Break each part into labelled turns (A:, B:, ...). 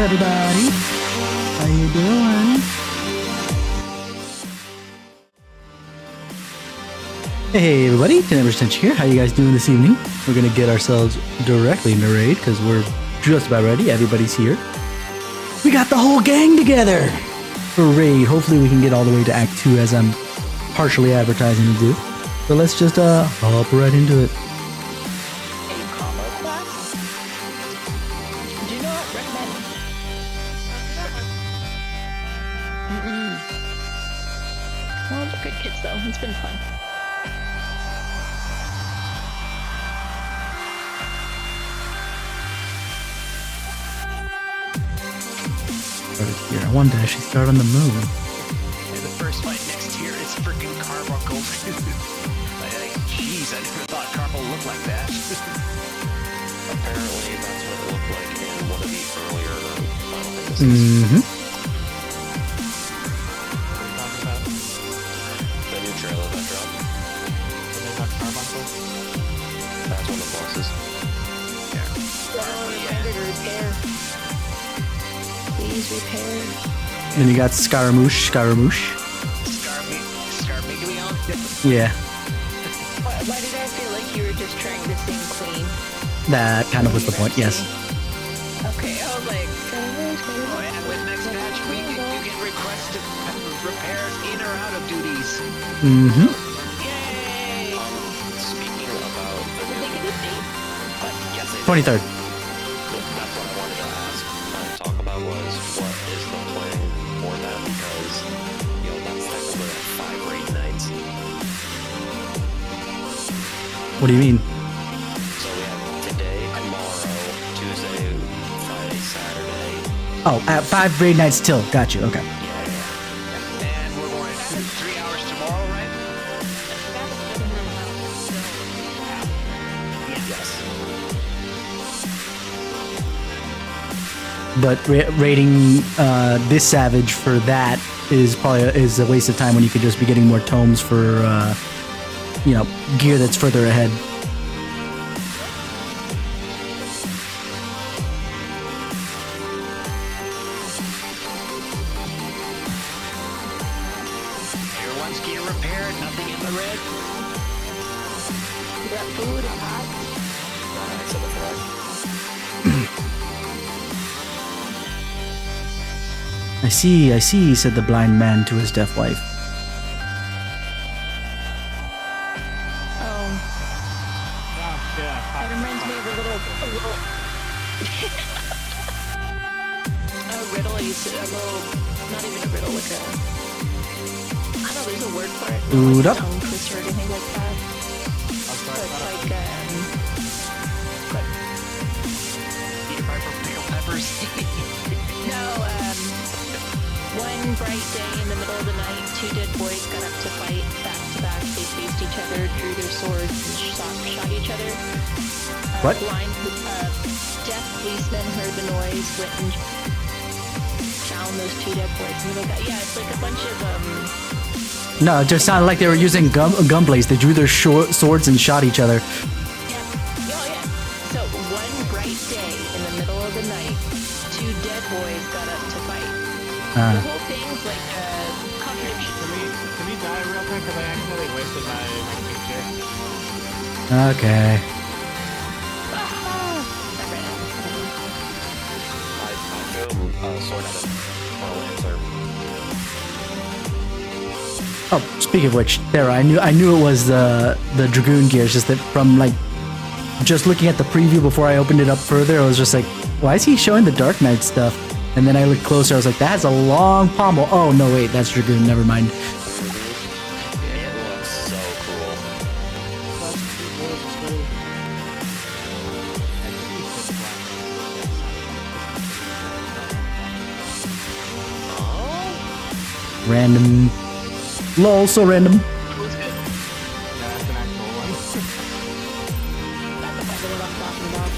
A: everybody? How you doing? Hey everybody, TenebrisTenshi here. How you guys doing this evening? We're gonna get ourselves directly into raid because we're just about ready. Everybody's here. We got the whole gang together for raid. Hopefully we can get all the way to Act 2 as I'm partially advertising to do. So let's just hop right into it.
B: Well, they're good kids though. It's been fun.
A: Started here. I wanted to actually start on the moon.
C: And the first fight next here is freaking Carbuncle. Jeez, I never thought Carbuncle looked like that.
D: Apparently, that's what it looked like in one of the earlier Final Fantasies.
A: Mm-hmm.
D: The new trailer that dropped. That's one of the bosses.
B: Please repair.
A: Then you got Scaramouche.
C: Scarmiglion?
A: Yeah,
B: Why did I feel like you were just trying to sing clean?
A: that kind of was the point, yes.
B: Okay, I was like,
C: Oh yeah, with next patch, you can request repairs in or out of duties.
A: Mm-hmm.
B: yay!
D: Speaking about the
B: Did they get a date?
D: yes, they
A: 23rd.
D: That's what I wanted to ask and talk about was what is the plan for that because that's technically like 5 raid nights.
A: What do you mean?
D: So we have today, tomorrow, Tuesday, Friday, Saturday.
A: Oh, at 5 raid nights till. Got you. Okay.
C: And we're going 3 hours tomorrow, right?
D: Yes.
A: But raiding this savage for that is probably a waste of time when you could just be getting more tomes for gear that's further ahead.
C: Everyone's gear repaired, nothing in the red.
B: You got food and hot?
D: Except for
A: I see, said the blind man to his deaf wife.
B: Oh. That reminds me of a riddle. Not even a riddle, like I don't know, there's a word for it.
A: Food
B: Not
A: up.
B: like a tongue twister or anything like that. So it's like,
C: Eat by pale peppers.
B: no, one bright day in the middle of the night, 2 dead boys got up to fight back to back. They faced each other, drew their swords, and shot each other.
A: What?
B: Deaf policemen heard the noise, went and found those 2 dead boys. And they got, yeah, it's like a bunch of
A: No, it just sounded like they were using gun blades. They drew their swords and shot each other.
B: Yeah. Oh, yeah. So, one bright day in the middle of the night, 2 dead boys got up to fight. The whole thing's like a contradiction.
E: Can we die real quick? Because I accidentally wasted my picture.
A: Okay.
D: I threw a sword at him for a lancer.
A: Oh, speaking of which, there I knew it was the dragoon gear. It's just that from just looking at the preview before I opened it up further, I was just like, why is he showing the Dark Knight stuff? And then I looked closer, I was like, that has a long pommel. Oh no, wait, that's dragoon. Never mind.
D: It looks so cool.
A: Random. Lol, so random.
E: That's an actual one.
B: That's what I'm talking about.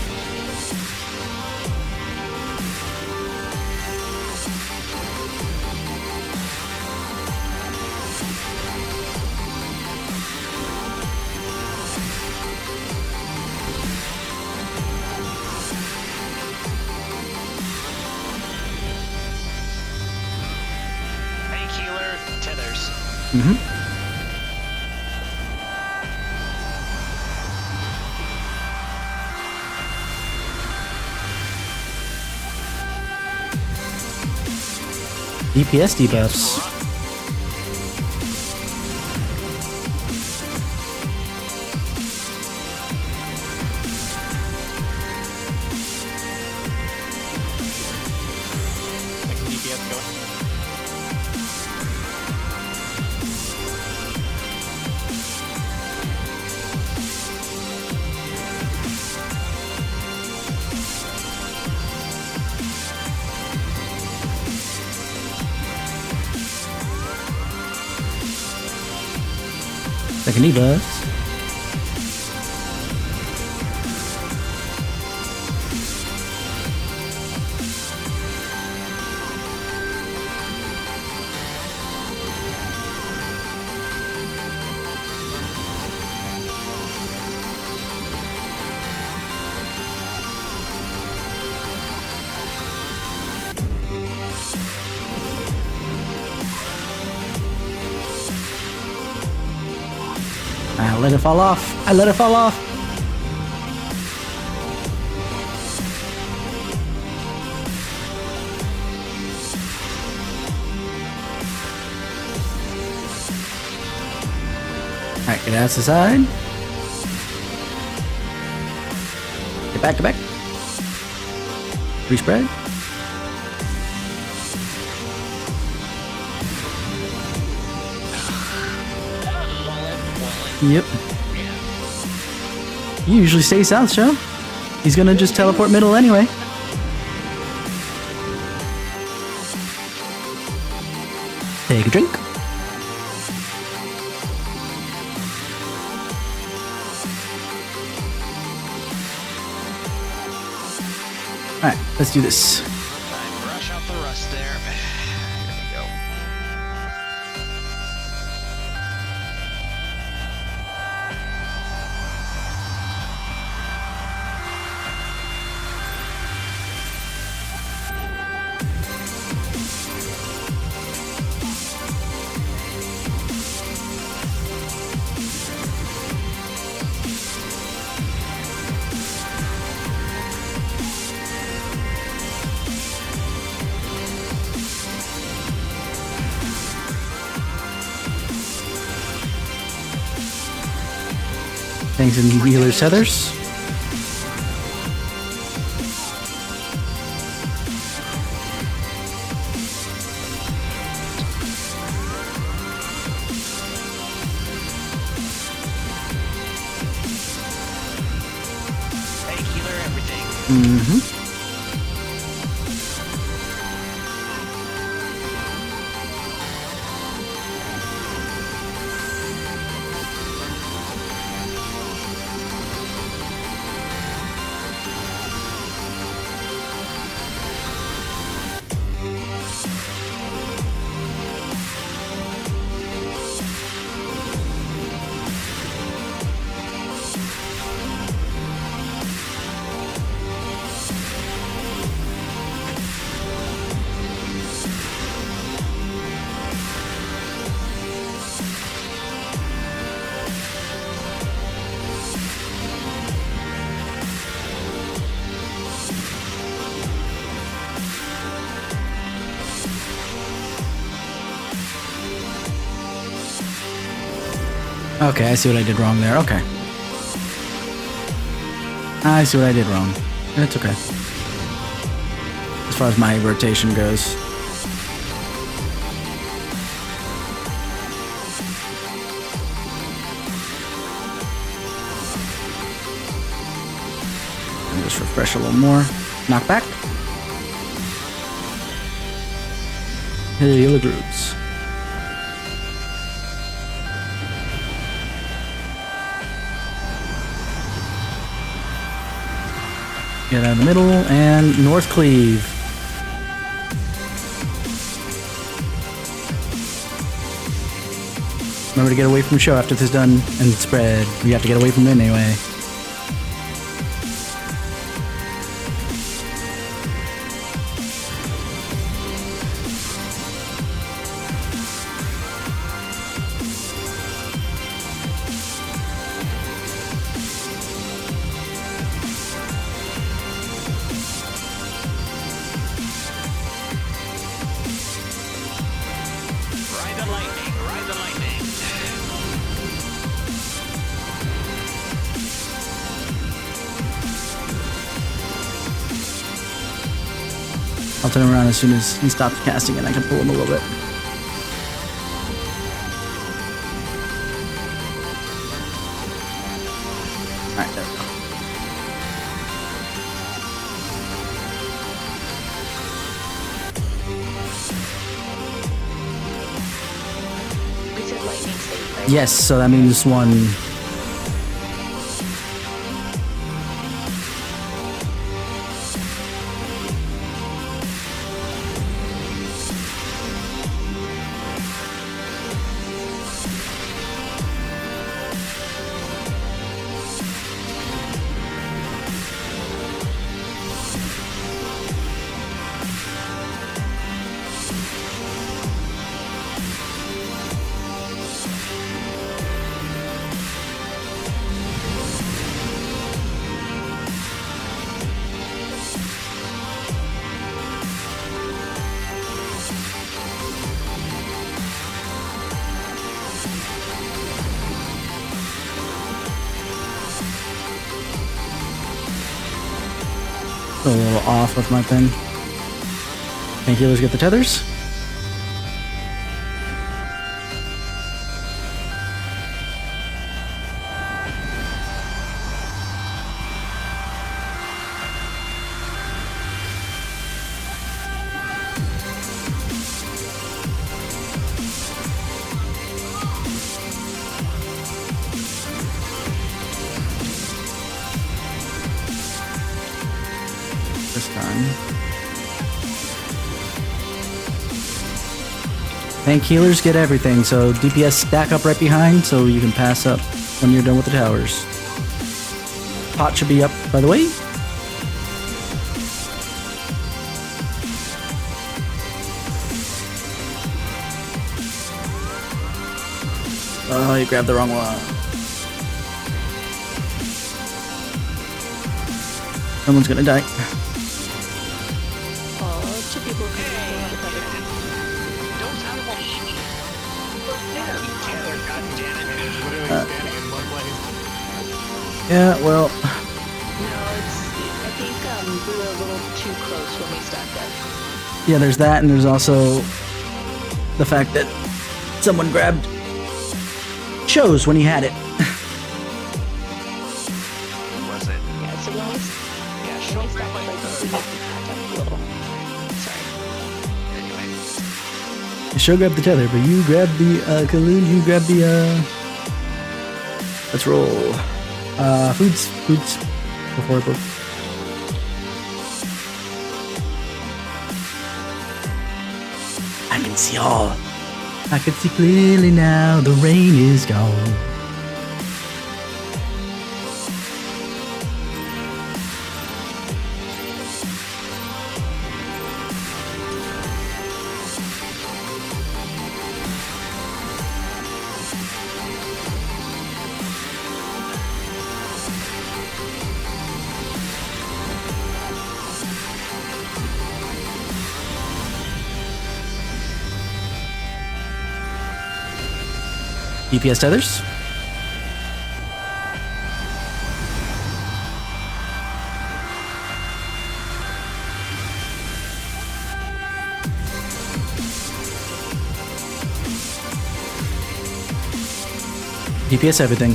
A: DPS debuffs.
E: Like DPS going.
A: Second debuffs. I let it fall off. I let it fall off. Alright, get out to the side. Get back, get back. Respread. Yep. You usually stay south, Show. He's gonna just teleport middle anyway. Take a drink. Alright, let's do this.
C: Time to brush out the rust there. Here we go.
A: Thanks in Wheeler's Heathers.
C: Hey, healer, everything.
A: Mm-hmm. Okay, I see what I did wrong there. Okay. I see what I did wrong. It's okay. As far as my rotation goes. And just refresh a little more. Knock back. Hey, the groups. Get out of the middle and North Cleave. Remember to get away from show after this is done and spread. We have to get away from it anyway. I'll turn him around as soon as he stops casting and I can pull him a little bit. Alright, there we go.
B: We said lightning state, right?
A: Yes, so that means one. A little off with my pen. Painkillers get the tethers. This time. Painkillers get everything, so DPS stack up right behind so you can pass up when you're done with the towers. Pot should be up, by the way. Oh, you grabbed the wrong one. Someone's gonna die.
B: Oh, 2 people can do a lot of better.
C: Don't tell them. Together, goddammit.
E: Literally standing in one place.
A: Yeah, well,
B: No, I think we were a little too close when we stacked up.
A: yeah, there's that, and there's also the fact that someone grabbed shows when he had it.
C: Was it?
B: Yeah, so when we,
C: Yeah,
B: when
C: show
B: we
C: me
B: stacked up,
C: like
B: I think we backed up a little. Sorry.
C: Anyway.
A: Show grabbed the tether, but you grabbed the Kaloon, you grabbed the let's roll. Foods before I go. I can see all. I can see clearly now, the rain is gone. DPS tethers. DPS everything.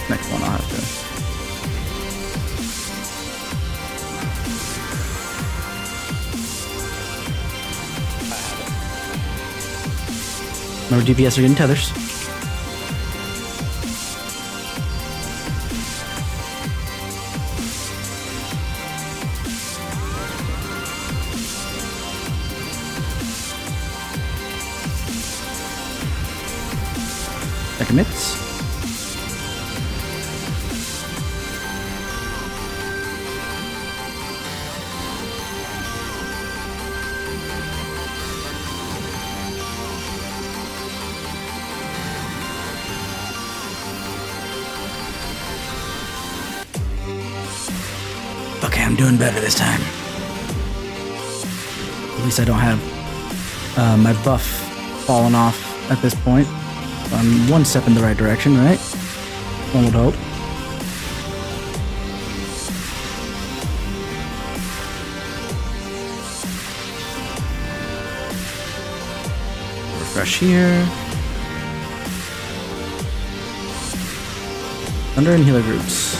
A: Next one I'll have to. Remember, DPS are getting tethers. That commits. Okay, I'm doing better this time. At least I don't have my buff falling off at this point. I'm one step in the right direction, right? One would hope. Rush here. Thunder and healer groups.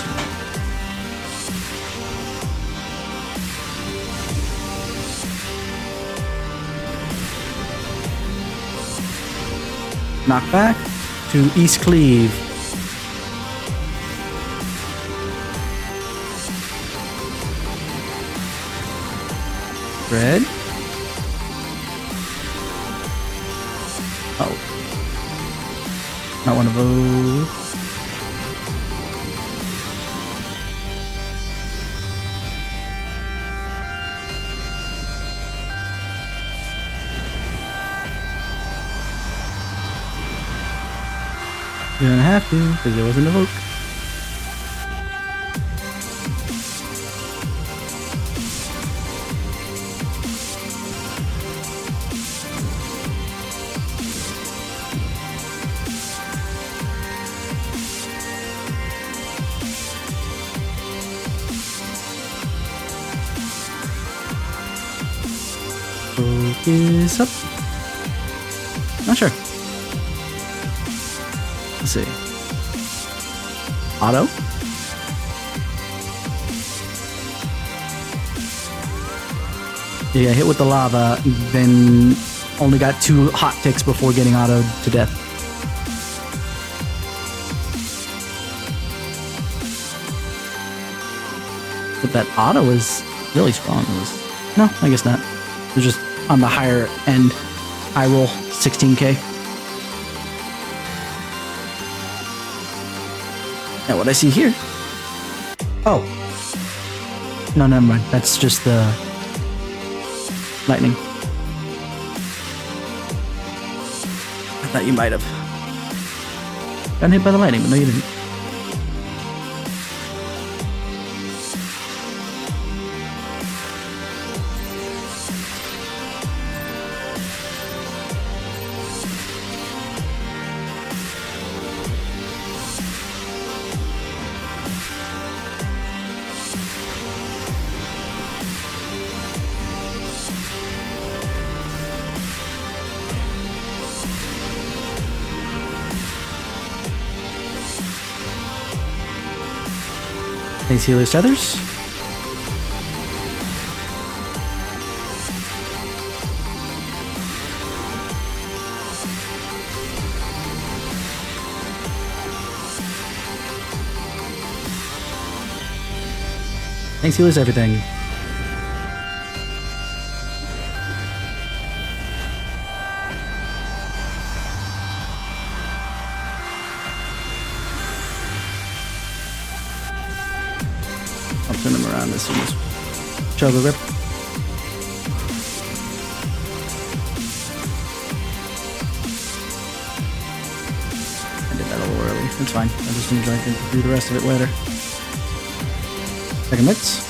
A: Knockback to East Cleave. Red. Oh. Not one of those. You're gonna have to, because there wasn't a vote. Focus up. Not sure. Let's see. Auto. Yeah, hit with the lava, then only got 2 hot ticks before getting autoed to death. But that auto was really strong. It was, no, I guess not. It was just on the higher end. High roll, 16k. Now what I see here. Oh. No, never mind. That's just the lightning. I thought you might have gotten hit by the lightning, but no, you didn't. Thanks, Healer's Tethers. Thanks, Healer's Everything. I'll turn them around as soon as Chogo Rip. I did that a little early. It's fine. I just need to do the rest of it later. Second mitts.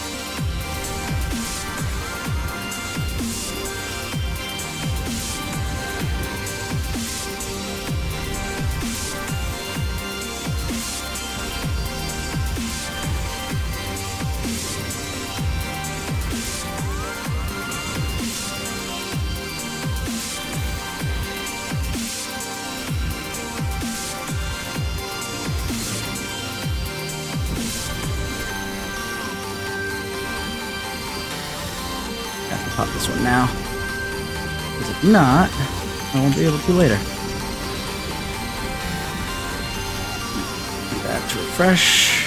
A: Pop this one now. Because if not, I won't be able to later. Do that to refresh.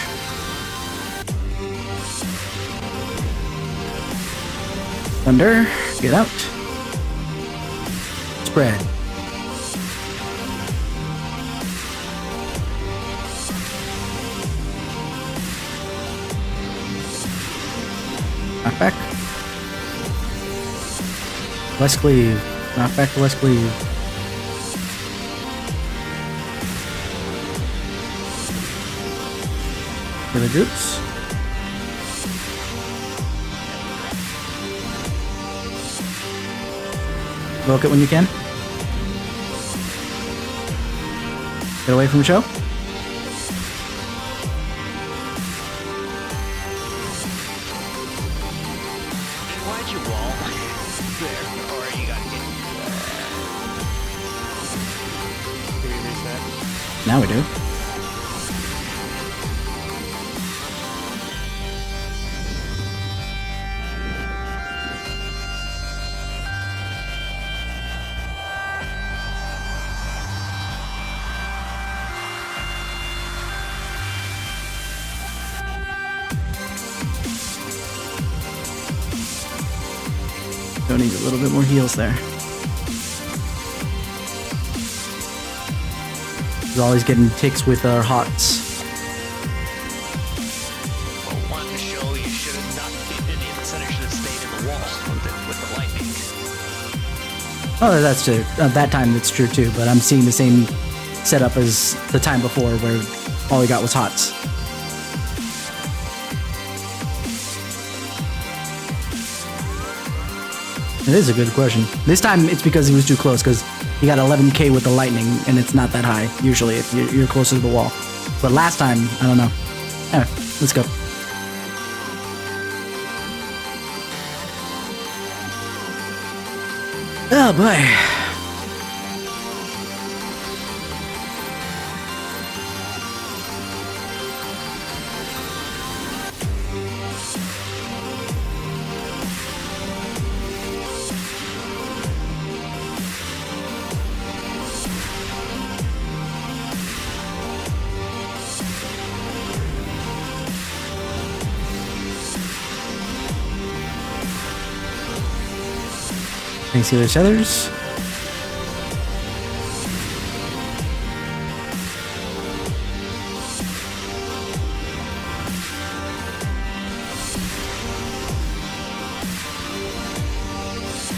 A: Thunder, get out. Spread. Knock back. West Cleave. Knock back to West Cleave. For the groups. Invoke it when you can. Get away from the show.
C: Why'd you wall? There, or you gotta get.
A: Now we do. Don't need a little bit more heals there. He's always getting ticks with our hots.
C: Well, one to show you should have not been in the center, should have stayed in the wall with the lightning.
A: Oh, that's true. That time it's true too, but I'm seeing the same setup as the time before where all he got was hots. It is a good question. This time it's because he was too close, because he got 11k with the lightning, and it's not that high, usually, if you're closer to the wall. But last time, I don't know. Anyway, let's go. Oh boy. Thanks to each others.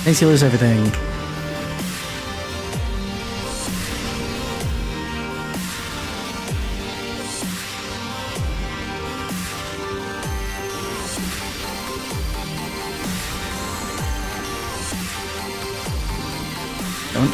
A: Thanks, healers, everything. Don't.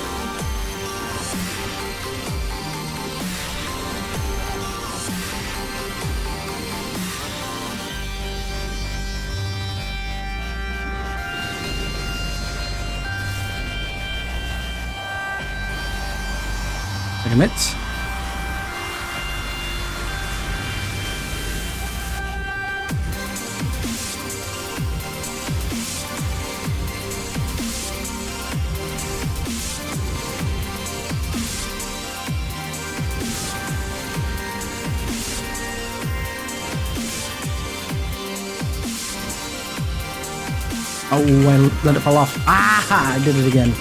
A: Commits. Oh, I let it fall off. Ah, I did it again.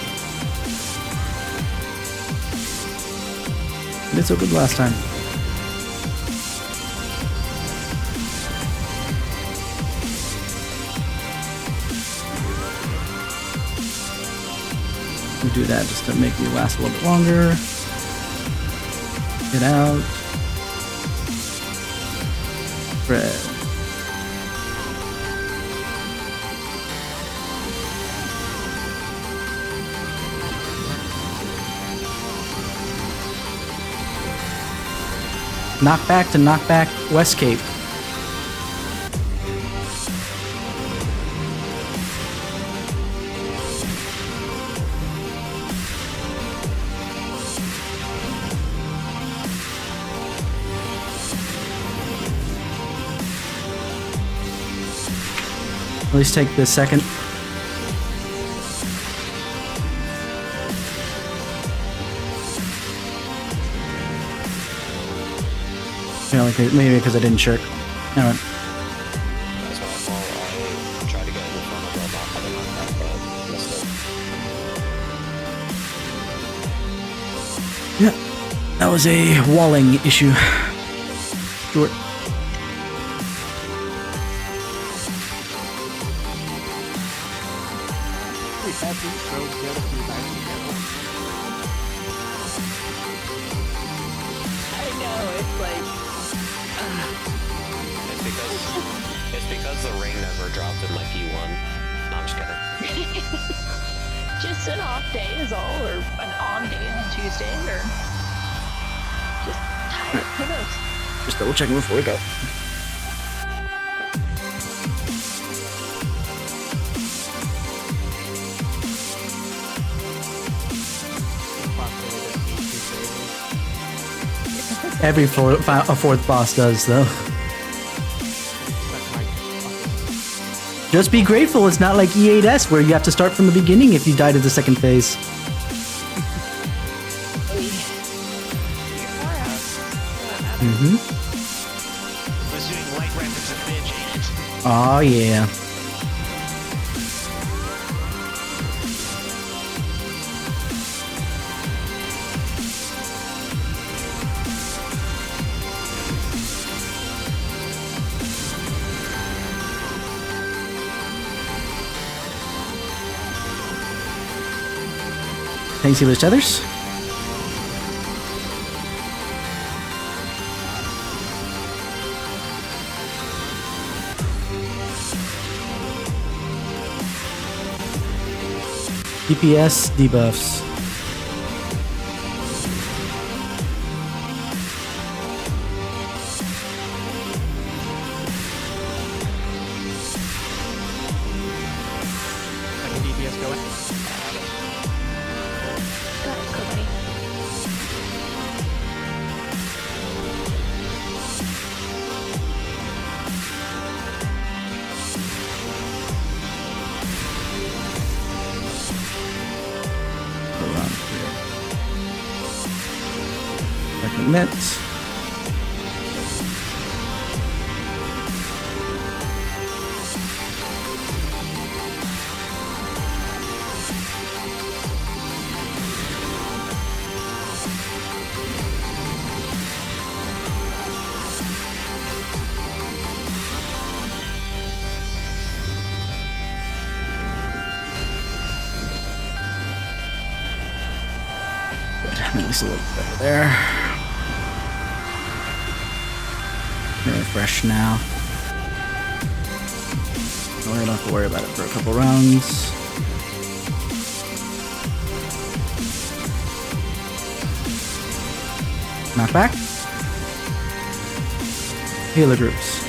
A: Did so good last time. We'll do that just to make you last a little bit longer. Get out. Red. Knockback to knockback West Cape. At least take this second. Yeah, like maybe because I didn't shirk. Alright.
D: That's my fault. I tried to get in front of the knock on the knockback, but missed it.
A: Yeah, that was a walling issue. Short.
B: I know, it's like,
D: It's because the ring never dropped in my P1. No, I'm just kidding.
B: just an off day is all, or an on day on Tuesday, or just tired. Who knows?
A: Just double checking before we go. Every fourth boss does, though.
E: That's my fucking...
A: Just be grateful it's not like E8S where you have to start from the beginning if you die to the second phase. Mm-hmm.
C: Was doing light weapons and bitch ain't it?
A: Oh yeah. Thanks, Healers Tethers. DPS debuffs.
E: Second DPS going.
B: Got it, go, buddy.
A: Around here. Second net. At least a little better there. Refresh now. We're gonna have to worry about it for a couple rounds. Knockback. Healer groups.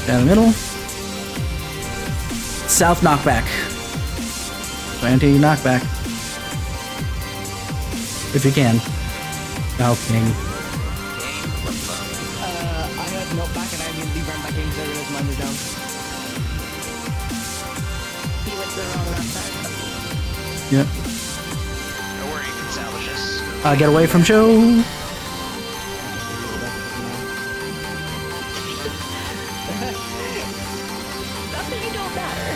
A: Down the middle. South knockback. Anti knockback. If you can. Oh, king.
F: I heard knockback and I immediately ran back in because I realized mine was down.
B: He went to the wrong knockback.
A: Yep.
C: Don't worry, you can salvage this.
A: Get away from Joe.
B: Not that you don't matter.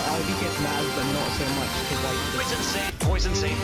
F: I'll be getting mad, but not so much because I...
C: Poison safe, poison safe.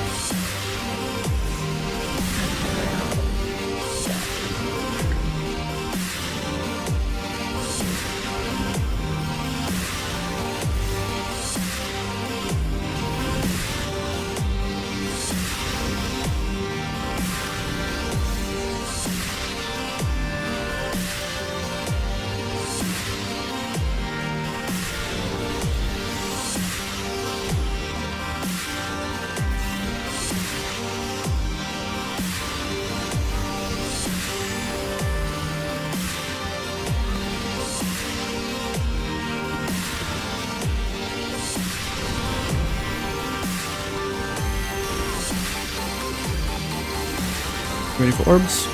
A: Ready for orbs?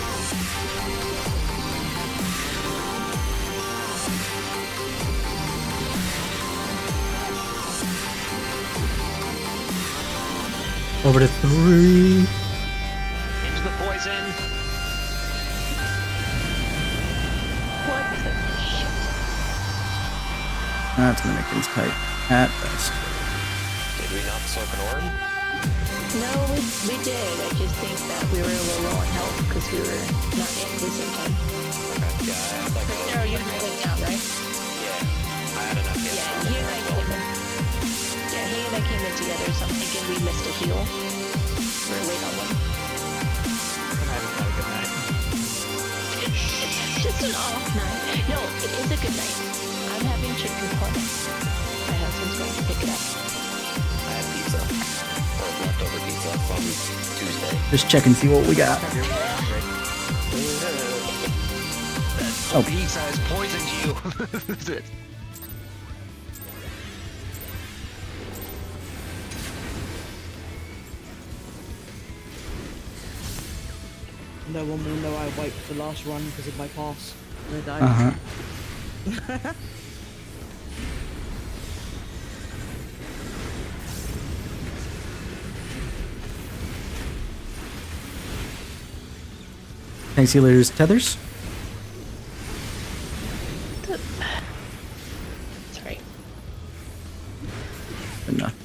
A: Over to 3.
C: Into the poison.
B: What the shit?
A: That's gonna make things tight at best.
D: Did we not soak an orb?
B: No, we did. I just think that we were a little low on health because we were not in at the same time.
D: Okay, yeah, I had like a...
B: Sarah, you went down, right?
D: Yeah, I had enough hits.
B: Yeah, he and I came in. Yeah, he and I came in together, so I'm thinking we missed a heal. We're late on one.
E: And I haven't had a good night.
B: It's just an off night. No, it is a good night. I'm having chicken parm. My husband's going to pick it up.
D: I had pizza. Or leftover pizza from Tuesday.
A: Just check and see what we got.
C: That
A: Oh.
C: pizza has poisoned you.
F: no one will know I wiped the last run because of my pass. And I died.
A: Uh-huh. Tank Sealer's tethers.
B: Sorry.
A: Enough.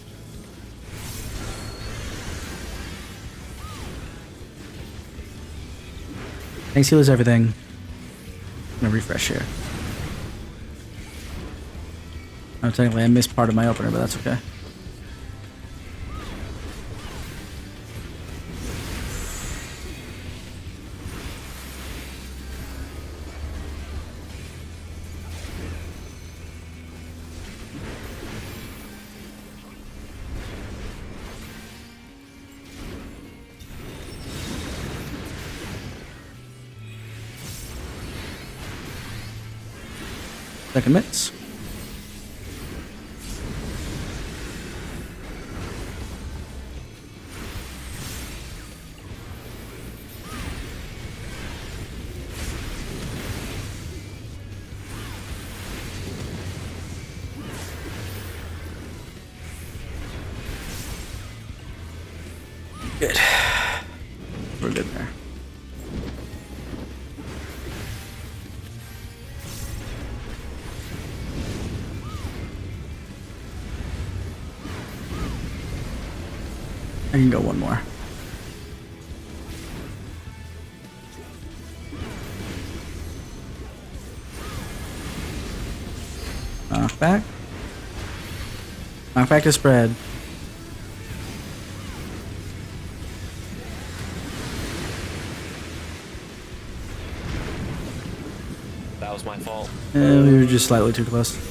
A: Tank Sealer's everything. I'm gonna refresh here. Oh, technically I missed part of my opener, but that's okay. Second mitts. Good. We're good there. I can go one more. Knockback. Knockback to spread.
D: That was my fault.
A: We were just slightly too close.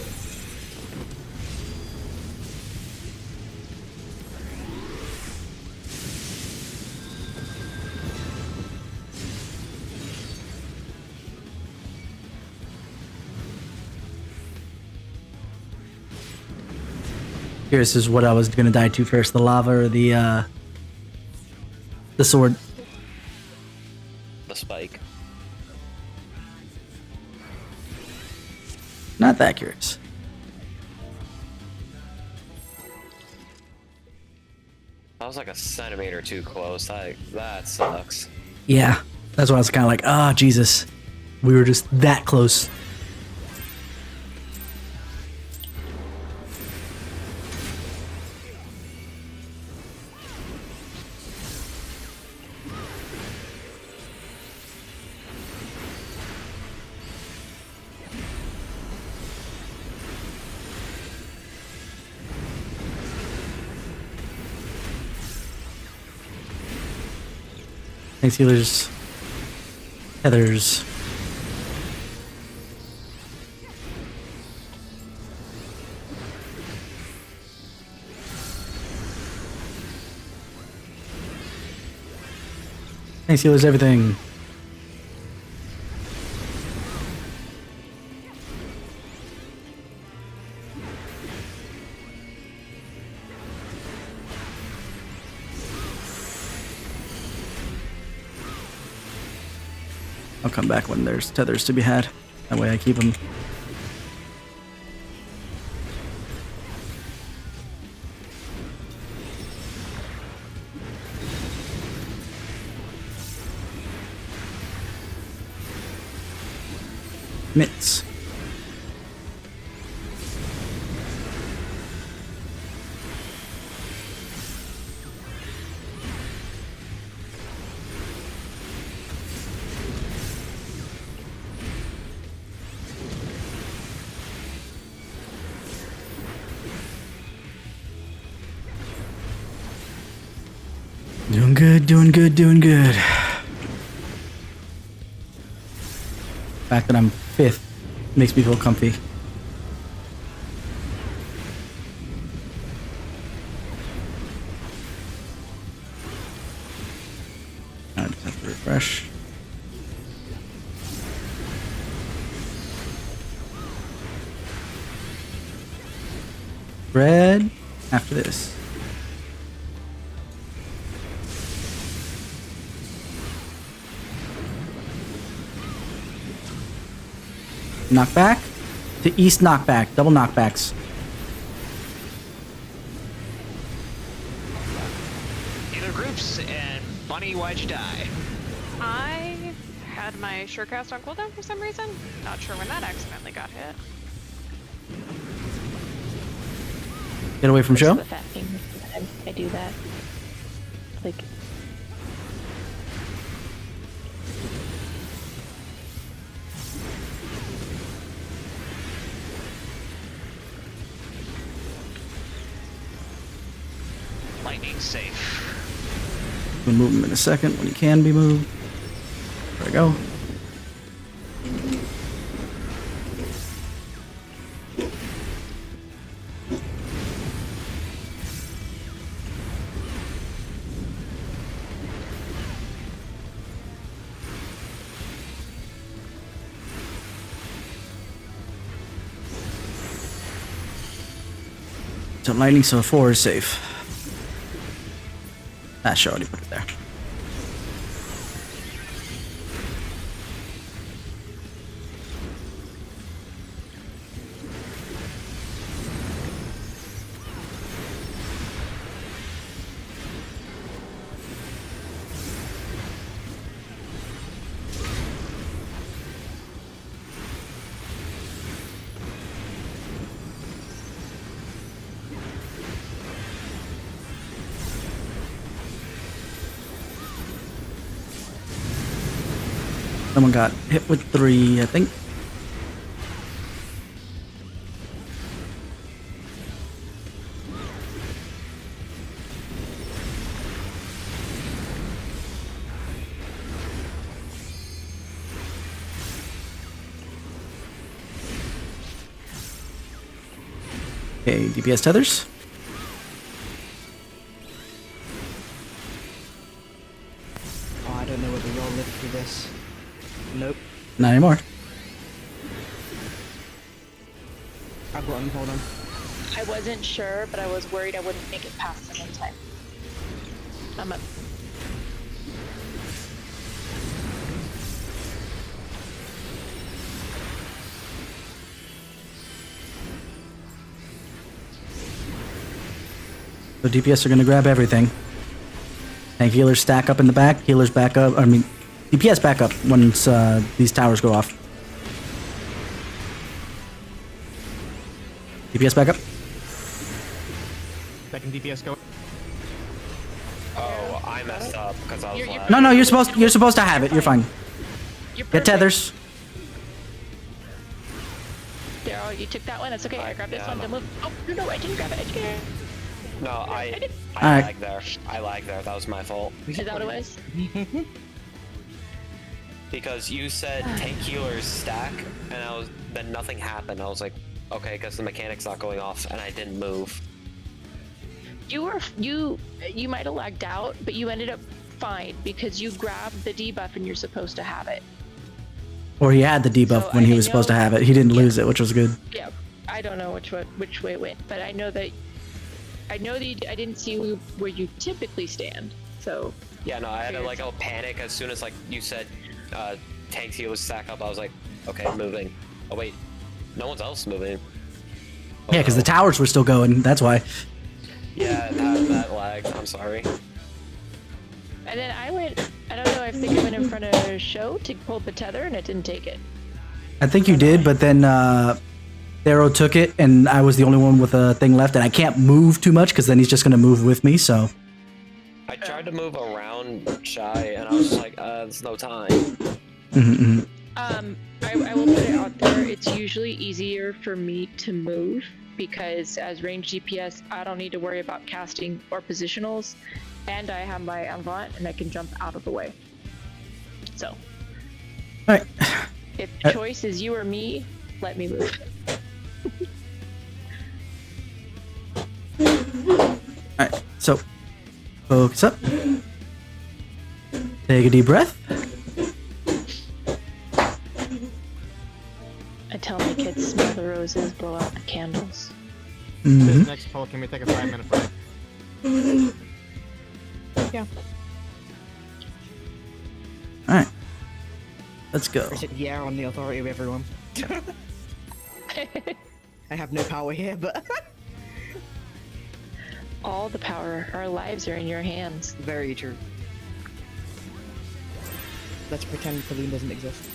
A: Curious is what I was gonna die to first, the lava or the sword.
D: The spike.
A: Not that curious.
D: I was like a centimeter too close. That sucks.
A: Yeah, that's why I was kind of like, ah, Jesus. We were just that close. Thanks, healers. Heathers. Thanks, healers, everything. I'll come back when there's tethers to be had. That way I keep them. Mitts. Doing good, doing good, doing good. The fact that I'm 5th makes me feel comfy. I just have to refresh. Red after this. Knockback. To east knockback. Double knockbacks.
C: Either groups, and Bunny, why'd you die?
G: I had my surecast on cooldown for some reason. Not sure when that accidentally got hit.
A: Get away from show.
B: The fat thing. I do that. Like.
C: Lightning's safe.
A: We'll move him in a second when he can be moved. There we go. So lightning, so 4 is safe. Ah, sure, already put it there. Someone got hit with 3, I think. Okay, DPS tethers.
F: Oh, I don't know whether you'll live through this. Nope.
A: Not anymore.
F: I've got him, hold on.
B: I wasn't sure, but I was worried I wouldn't make it past them in time. I'm up.
A: So DPS are gonna grab everything. Tank healers stack up in the back. Healers back up. I mean, DPS back up once these towers go off. DPS back up.
E: Second DPS go.
D: Oh, I messed up because I was
G: You're-
D: like,
A: No, you're supposed to have it. You're fine.
B: You're
A: Get
B: perfect.
A: tethers.
B: There, oh, you took that one. That's okay. I grabbed this
D: Yeah,
B: one.
D: no.
B: Don't move. Oh no, I didn't grab it. I didn't grab it.
D: no, I
A: Alright.
D: lagged there. I lagged there. That was my fault.
B: Is that what it was?
D: Because you said tank healers stack, and then nothing happened. I was like, okay, because the mechanic's not going off, and I didn't move.
B: You might have lagged out, but you ended up fine because you grabbed the debuff and you're supposed to have it.
A: Or he had the debuff
B: So
A: when he
B: I
A: was supposed to
B: know-
A: have it. He didn't lose it, which was good.
B: Yeah, I don't know which way it went, but I know that I didn't see where you typically stand. So
D: Yeah, no, I had
B: Figured
D: like a panic as soon as like you said tank healers stack up. I was like, okay, moving. Oh wait, no one's else moving. Oh,
A: Yeah, because the
D: no.
A: towers were still going. That's why.
D: Yeah, that lagged. I'm sorry.
B: and then I don't know. I think I went in front of a show to pull the tether and it didn't take it.
A: I think you did, but then Darrow took it, and I was the only one with a thing left, and I can't move too much because then he's just gonna move with me. So
D: I tried to move around Shy, and I was just like, there's no time.
B: I will put it out there. It's usually easier for me to move because as range DPS, I don't need to worry about casting or positionals, and I have my avant and I can jump out of the way. So,
A: all right.
B: if choice is you or me, let me move.
A: Alright, so focus up. Take a deep breath.
B: I tell my kids, smell the roses, blow out the candles.
E: This next poll, can we take a 5-minute break?
G: Yeah.
A: Alright. Let's go.
F: I said yeah on the authority of everyone. I have no power here, but
B: All the power. Our lives are in your hands.
F: very true. Let's pretend Balloon doesn't exist.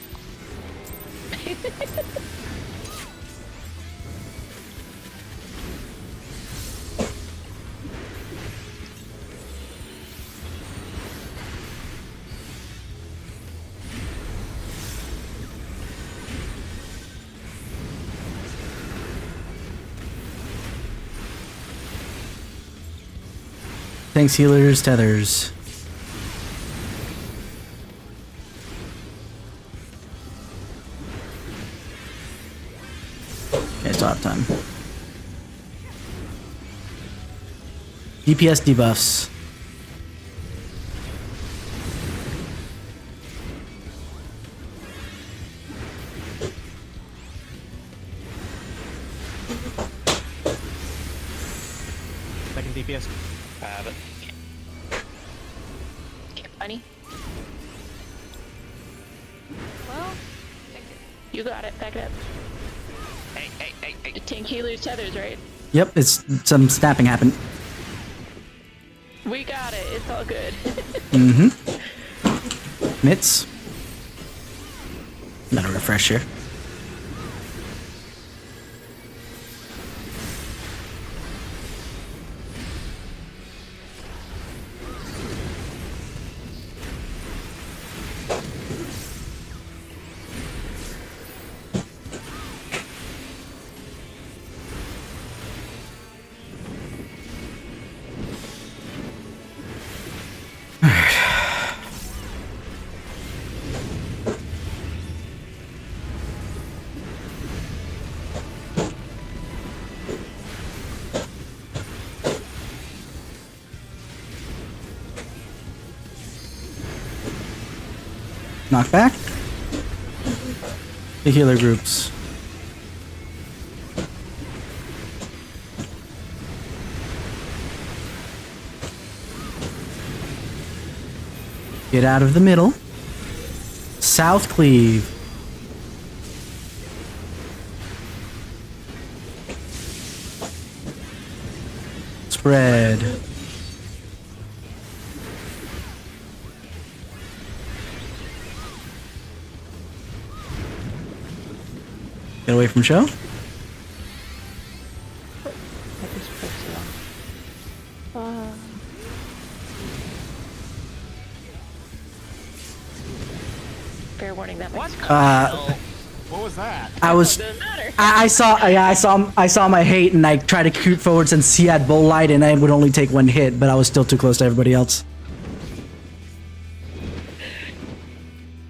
A: Thanks, healers, tethers. Okay, still have time. DPS debuffs.
E: Second DPS.
D: I have it.
B: Okay, bunny.
G: Well,
B: You got it. Back it up.
C: Hey.
B: Tank healers, tethers, right?
A: Yep, it's some snapping happened.
B: We got it. It's all good.
A: Mitts. Gotta refresh here. Knockback. The healer groups. Get out of the middle. South cleave. Spread. Get away from show.
B: Fair warning that
C: What?
E: What was that?
A: I was.
B: doesn't matter.
A: I saw my hate, and I tried to shoot forward since he had bull light, and I would only take one hit, but I was still too close to everybody else.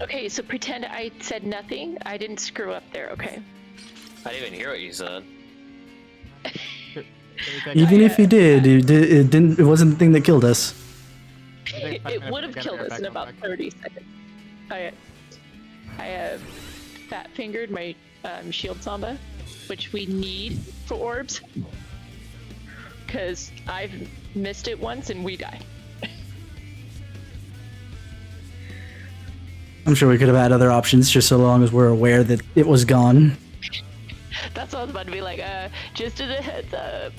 B: Okay, so pretend I said nothing. I didn't screw up there, okay?
D: I didn't even hear what you said.
A: Even if you did, it didn't. It wasn't the thing that killed us.
B: It would have killed us in about 30 seconds. I fat fingered my shield samba, which we need for orbs, because I've missed it once and we die.
A: I'm sure we could have had other options, just so long as we're aware that it was gone.
B: That's what I was about to be like, just as a heads up.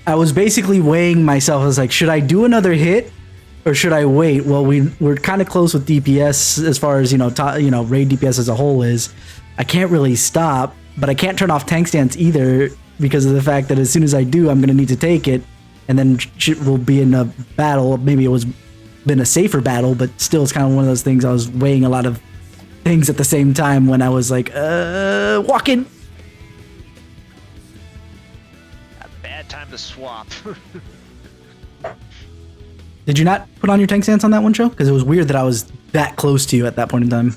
A: I was basically weighing myself. I was like, should I do another hit or should I wait? Well, we're kind of close with DPS as far as, raid DPS as a whole is. I can't really stop, but I can't turn off tank stance either because of the fact that as soon as I do, I'm going to need to take it, and then we'll be in a battle. Maybe it was been a safer battle, but still it's kind of one of those things. I was weighing a lot of things at the same time when I was like, walking.
C: A bad time to swap.
A: Did you not put on your tank stance on that one, Joe? Because it was weird that I was that close to you at that point in time.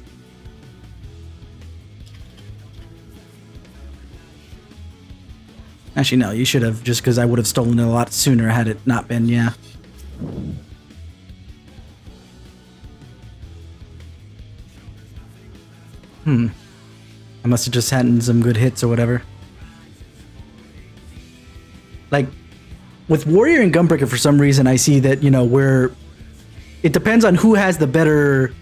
A: Actually, no, you should have, just because I would have stolen it a lot sooner had it not been, yeah. I must have just had some good hits or whatever. Like, with Warrior and Gunbreaker, for some reason, I see that, you know, it depends on who has the better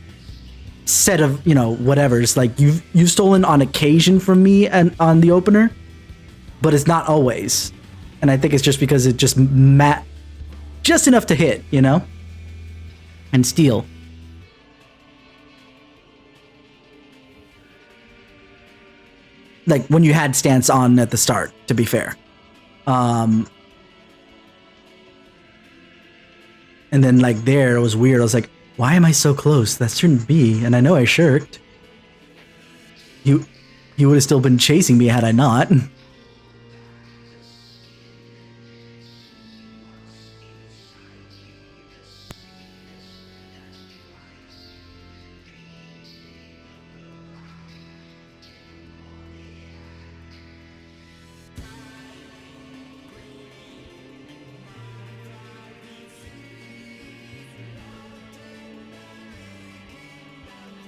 A: set of, you know, whatever. It's like you've stolen on occasion from me and on the opener, but it's not always. And I think it's just because it just just enough to hit, you know, and steal. Like when you had stance on at the start, to be fair. And then like there, it was weird. I was like, why am I so close? That shouldn't be. And I know I shirked. You would have still been chasing me had I not.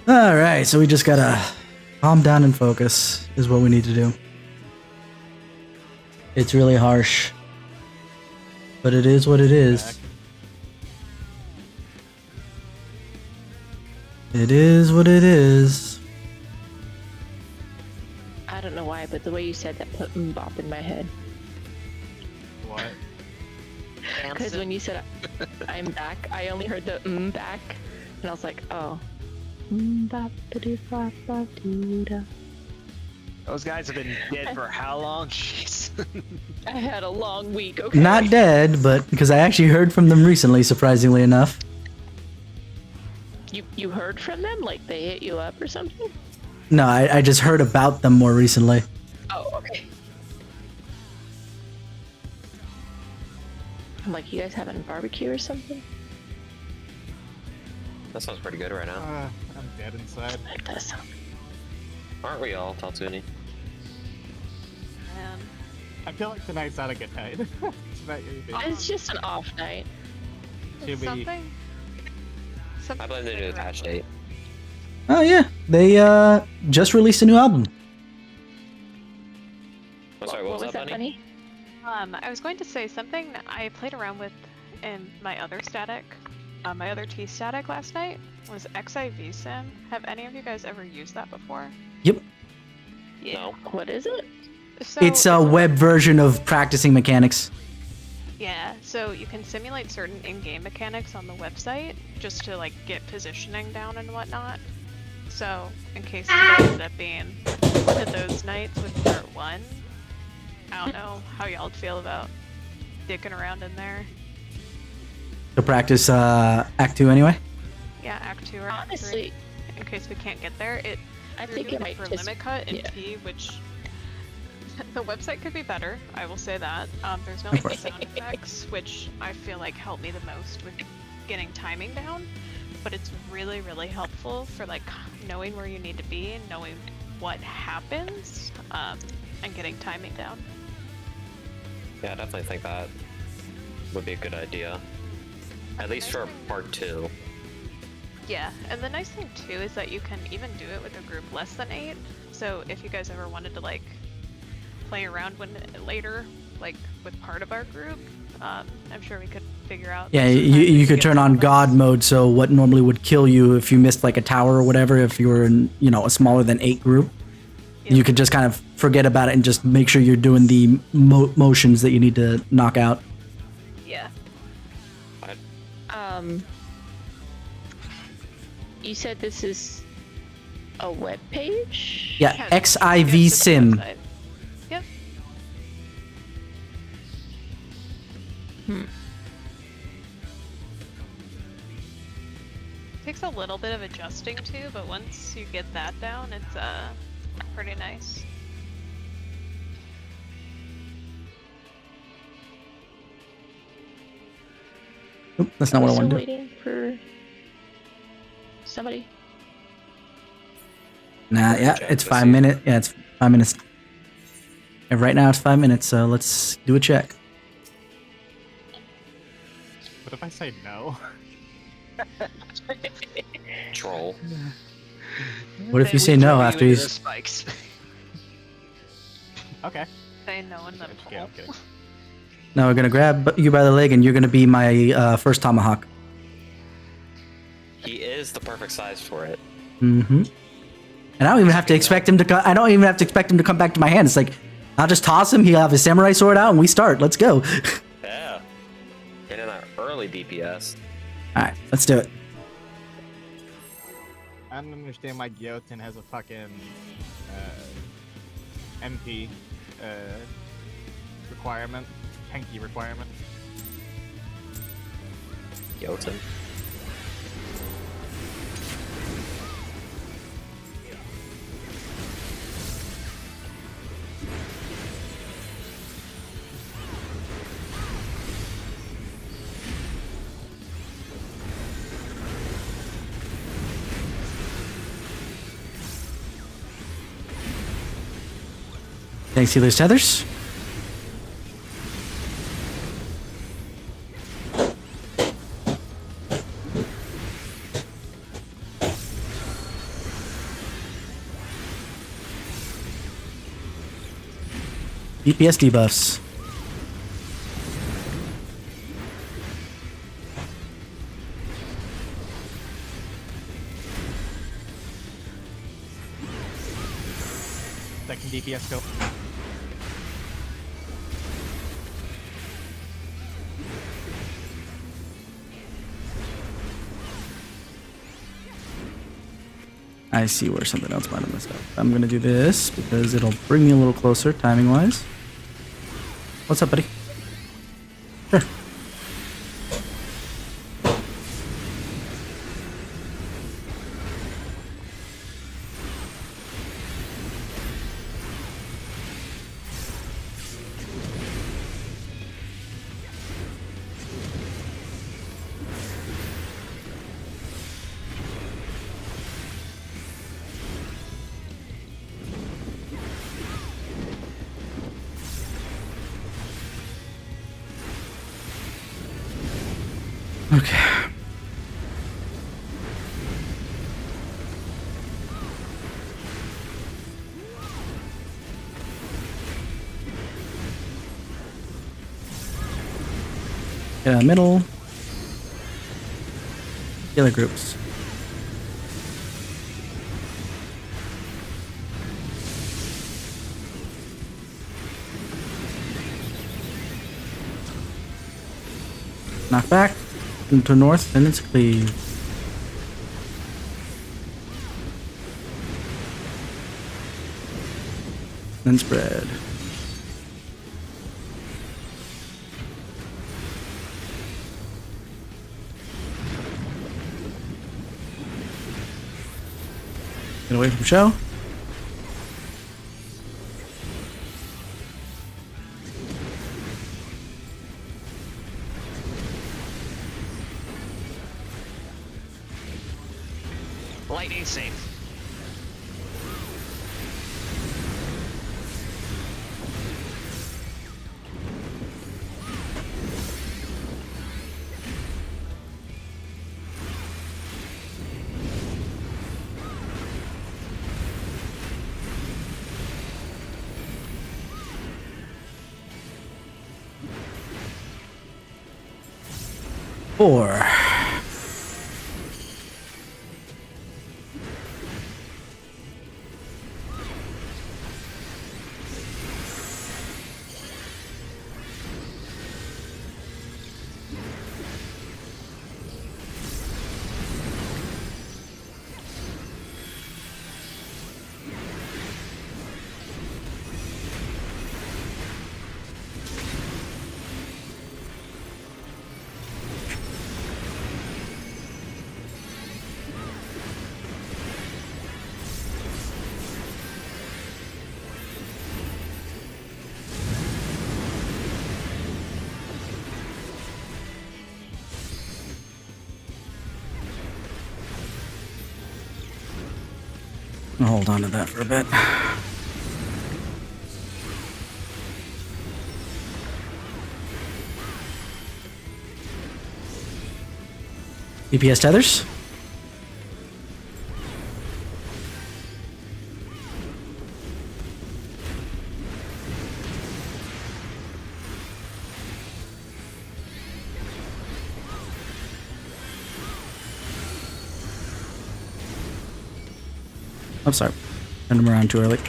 A: Alright, so we just gotta calm down and focus is what we need to do. It's really harsh. But it is what it is. It is what it is.
B: I don't know why, but the way you said that put bop in my head.
E: What?
B: Because when you said I'm back, I only heard the back, and I was like, oh.
C: Those guys have been dead for how long? Jeez.
B: I had a long week, okay?
A: Not dead, but because I actually heard from them recently, surprisingly enough.
B: You heard from them? Like they hit you up or something?
A: No, I just heard about them more recently.
B: Oh, okay. I'm like, you guys having a barbecue or something?
D: That sounds pretty good right now.
E: I'm dead inside.
B: That does sound.
D: Aren't we all, Tatsuni?
G: Man.
E: I feel like tonight's not a good night. Tonight,
B: It's just an off night.
E: Should we-
G: Something.
D: I blame the new patch date.
A: Oh yeah, they just released a new album.
D: I'm sorry, what was that, Bunny?
G: I was going to say something I played around with in my other static, my other T static last night was FFXIV sim. Have any of you guys ever used that before?
A: Yep.
G: Yeah.
D: No.
B: What is it?
G: So
A: It's a web version of practicing mechanics.
G: Yeah, so you can simulate certain in-game mechanics on the website just to like get positioning down and whatnot. So in case it ends up being one of those nights with part 1, I don't know how y'all feel about dicking around in there.
A: To practice Act 2 anyway.
G: Yeah, Act 2 or Act 3.
B: Honestly,
G: In case we can't get there,
B: I
G: you're
B: think
G: doing
B: it might
G: for
B: just.
G: limit cut in
B: yeah.
G: P, which the website could be better. I will say that. There's no
A: Of course.
G: sound effects, which I feel like help me the most with getting timing down. But it's really, really helpful for like knowing where you need to be, knowing what happens, and getting timing down.
D: Yeah, I definitely think that would be a good idea. At least for part 2.
G: Yeah, and the nice thing too is that you can even do it with a group less than 8. So if you guys ever wanted to like play around later, like with part of our group, I'm sure we could figure out.
A: Yeah,
G: sometimes we
A: you could
G: get
A: turn on
G: some
A: God mode, so what normally would kill you if you missed like a tower or whatever, if you were in, you know, a smaller than 8 group, you could just kind of forget about it and just make sure you're doing the motions that you need to knock out.
G: Yeah.
B: You said this is a web page?
A: Yeah,
G: Yes,
A: XIV
G: yes, it's a
A: Sim.
G: website. Yep. Takes a little bit of adjusting too, but once you get that down, it's pretty nice.
A: Oop, that's not what I
B: Still
A: wanted to do.
B: waiting for somebody.
A: Nah, yeah,
D: Check
A: it's
D: to
A: 5
D: see.
A: minutes. Yeah, it's 5 minutes. And right now it's 5 minutes, so let's do a check.
E: What if I say no?
D: Troll.
A: What if you say no after
C: you
A: he's...
C: spikes?
E: Okay.
G: Say no in the
E: Okay, I'm
G: poll.
E: kidding.
A: Now we're gonna grab you by the leg, and you're gonna be my first tomahawk.
D: He is the perfect size for it.
A: Mm-hmm. And I don't even have to expect him to. I don't even have to expect him to come back to my hand. It's like I'll just toss him. He'll have his samurai sword out, and we start. Let's go.
D: Yeah. And in our early DPS.
A: All right, let's do it.
E: I don't understand why Gyoten has a fucking MP requirement, Henki requirement.
D: Jotun.
A: Thanks, Healer's Tethers. DPS debuffs.
E: Second DPS go.
A: I see where something else might have messed up. I'm gonna do this because it'll bring me a little closer timing wise. What's up, buddy? Sure. Okay. Middle. Healer groups. Knock back. To north, then it's cleave. Then spread. Get away from show.
C: Lightning safe.
A: Four. I'll hold on to that for a bit. DPS tethers. I'm sorry. Turned him around too early.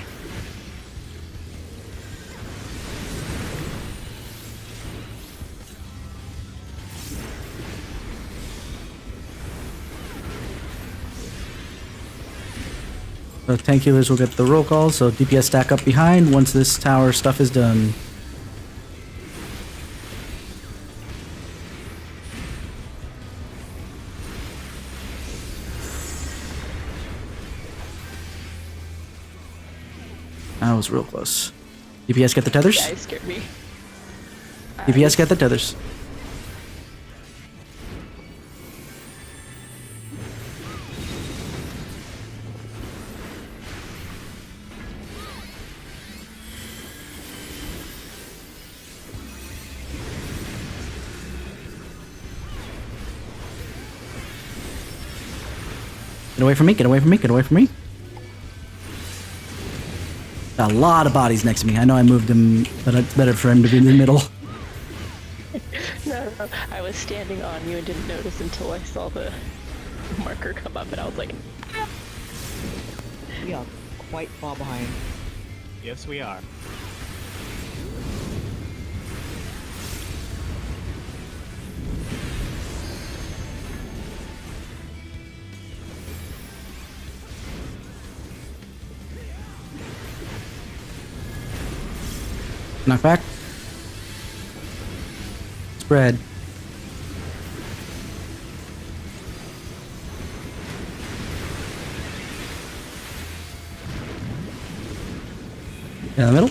A: So tank healers will get the roll call, so DPS stack up behind once this tower stuff is done. That was real close. DPS get the tethers?
B: Yeah, it scared me.
A: DPS get the tethers. Get away from me, get away from me, get away from me. Got a lot of bodies next to me. I know I moved him, but it's better for him to be in the middle.
B: No, I was standing on you and didn't notice until I saw the marker come up, and I was like,
F: We are quite far behind.
E: Yes, we are.
A: Knock back. Spread. In the middle.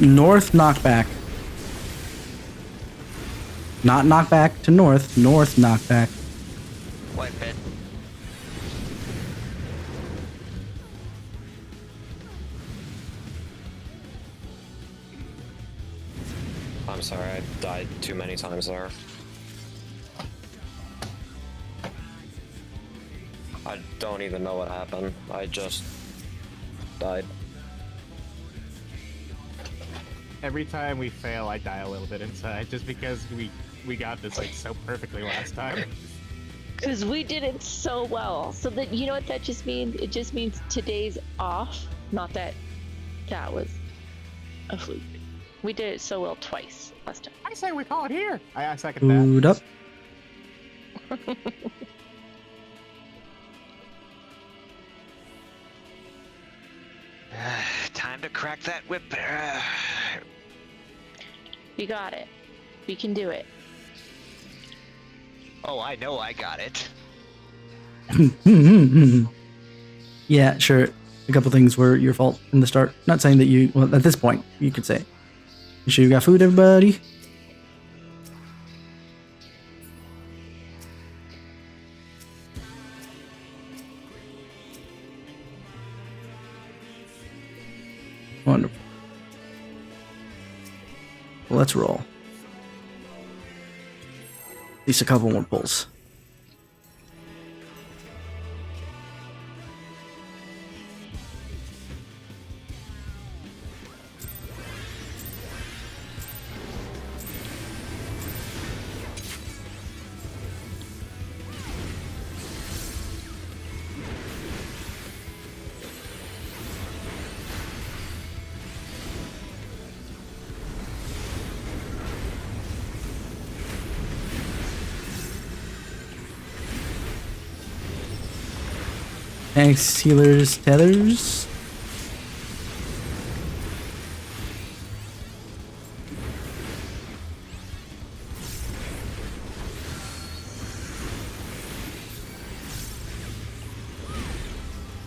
A: North knockback. Not knockback to north. North knockback.
C: White pit.
D: I'm sorry, I died too many times there. I don't even know what happened. I just died.
E: Every time we fail, I die a little bit inside, just because we got this like so perfectly last time.
B: because we did it so well. So that, you know what that just means? It just means today's off, not that that was a fluke. We did it so well twice last time.
E: I say we call it here. I second that.
A: Food up.
C: Time to crack that whip.
B: You got it. We can do it.
C: Oh, I know I got it.
A: Yeah, sure. A couple things were your fault in the start. Not saying that you, well, at this point, you could say. You sure you got food, everybody? Wonderful. Well, let's roll. At least a couple more pulls. Thanks, healers, tethers.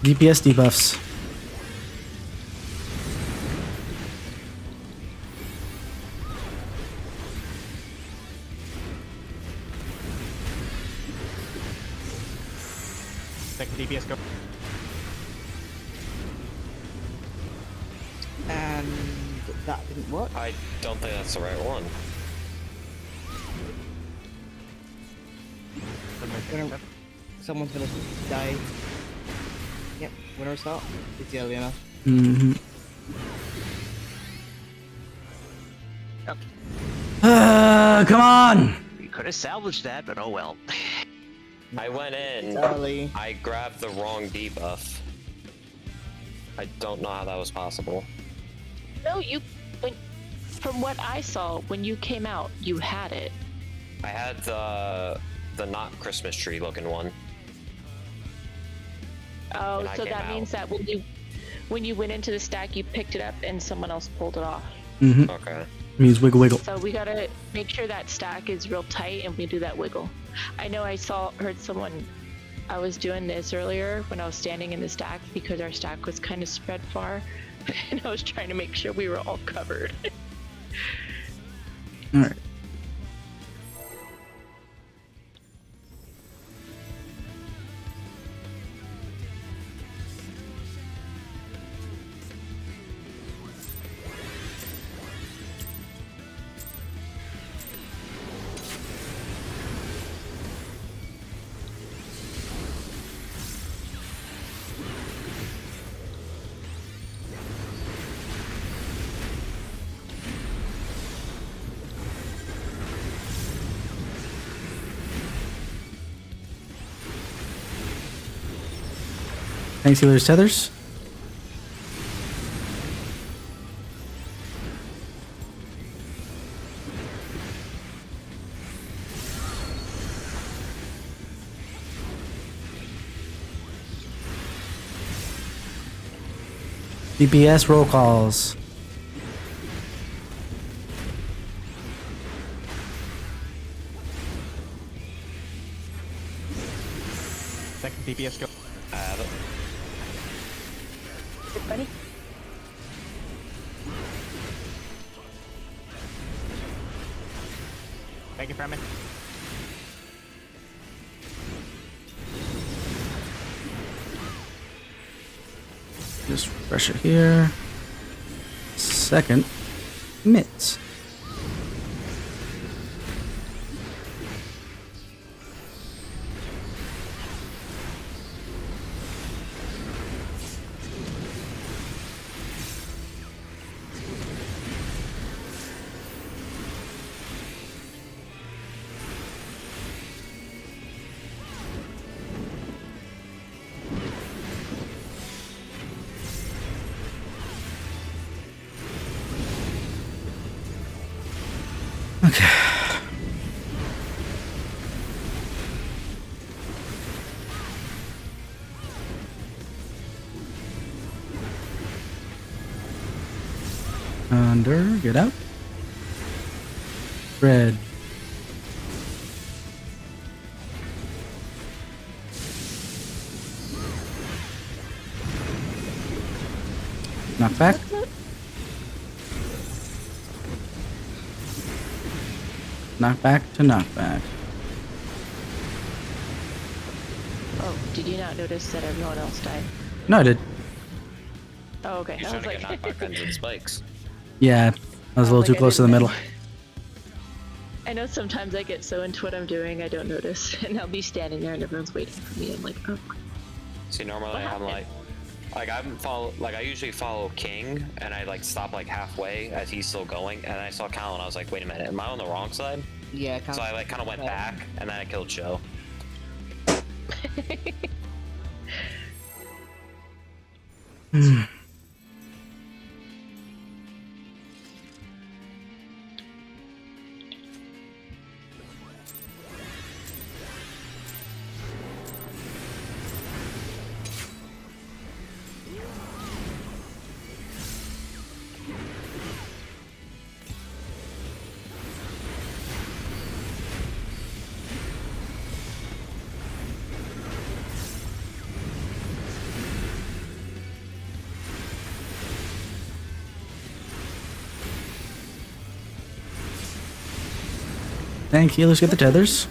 A: DPS debuffs.
E: Second DPS go.
F: And that didn't work.
D: I don't think that's the right one.
F: Gonna- Someone's gonna die. Yep, winner start. It's early enough.
A: Mm-hmm.
C: Yep.
A: Come on!
C: We could have salvaged that, but oh well.
D: I went in.
F: Early.
D: I grabbed the wrong debuff. I don't know how that was possible.
B: No, from what I saw, when you came out, you had it.
D: I had the not Christmas tree looking one.
B: Oh,
D: And I
B: so
D: came
B: that means that when you went into the stack, you picked it up and someone else pulled it off.
A: Mm-hmm.
D: Okay.
A: Means wiggle wiggle.
B: So we gotta make sure that stack is real tight and we do that wiggle. I know I heard someone, I was doing this earlier when I was standing in the stack because our stack was kind of spread far and I was trying to make sure we were all covered.
A: All right. Thanks, healers, tethers. DPS roll calls.
E: Second DPS go.
D: I have it.
B: Everybody?
E: Thank you, Fremen.
A: Just refresh it here. Second, mitts. Okay. Under, get out. Red. Knock back. Knockback to knockback.
B: Oh, did you not notice that everyone else died?
A: No, I did.
B: Oh, okay.
D: You
B: I was
D: shouldn't
B: like,
D: get knockback guns and spikes.
A: Yeah, I was a little too close to the middle.
B: I know sometimes I get so into what I'm doing, I don't notice, and I'll be standing there and everyone's waiting for me. I'm like, oh.
D: See, normally I'm like I usually follow King, and I like stop like halfway as he's still going, and I saw Cal, and I was like, wait a minute, am I on the wrong side?
F: Yeah,
D: So I like kind of went back, and then I killed Joe.
A: Thank healers, get the tethers.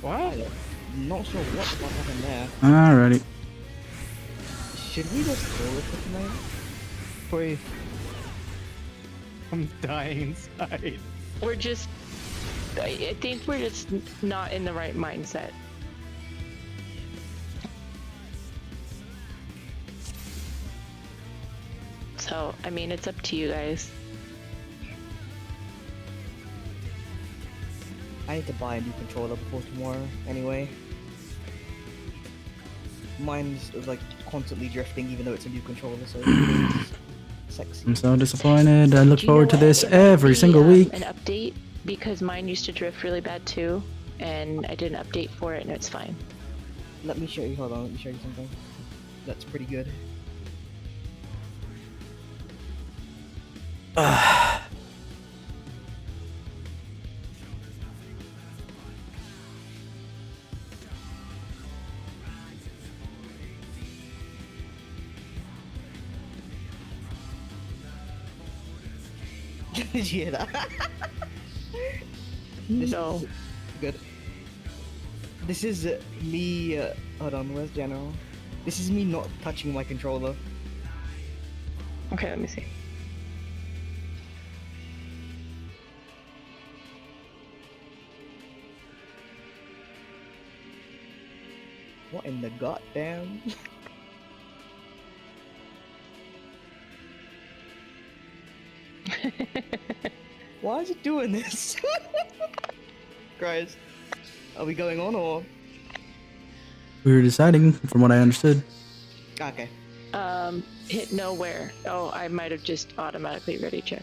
E: What?
F: I'm not sure what the fuck happened there.
A: Alrighty.
F: Should we just call it for tonight?
E: Please. I'm dying inside.
B: We're just, I think we're just not in the right mindset. So, I mean, it's up to you guys.
F: I need to buy a new controller before tomorrow, anyway. Mine's like constantly drifting, even though it's a new controller, so it's sexy.
A: I'm so disappointed. I look
B: Do you know
A: forward to
B: what?
A: this
B: It might
A: every
B: be,
A: single week.
B: An update, because mine used to drift really bad too, and I did an update for it, and it's fine.
F: Let me show you. Hold on. Let me show you something. That's pretty good. Did you hear that? This
B: No.
F: is good. This is me. Hold on, where's General? This is me not touching my controller.
B: Okay, let me see.
F: What in the goddamn? Why is it doing this? Guys, are we going on or?
A: We were deciding, from what I understood.
F: Okay.
B: Hit nowhere. Oh, I might have just automatically ready checked.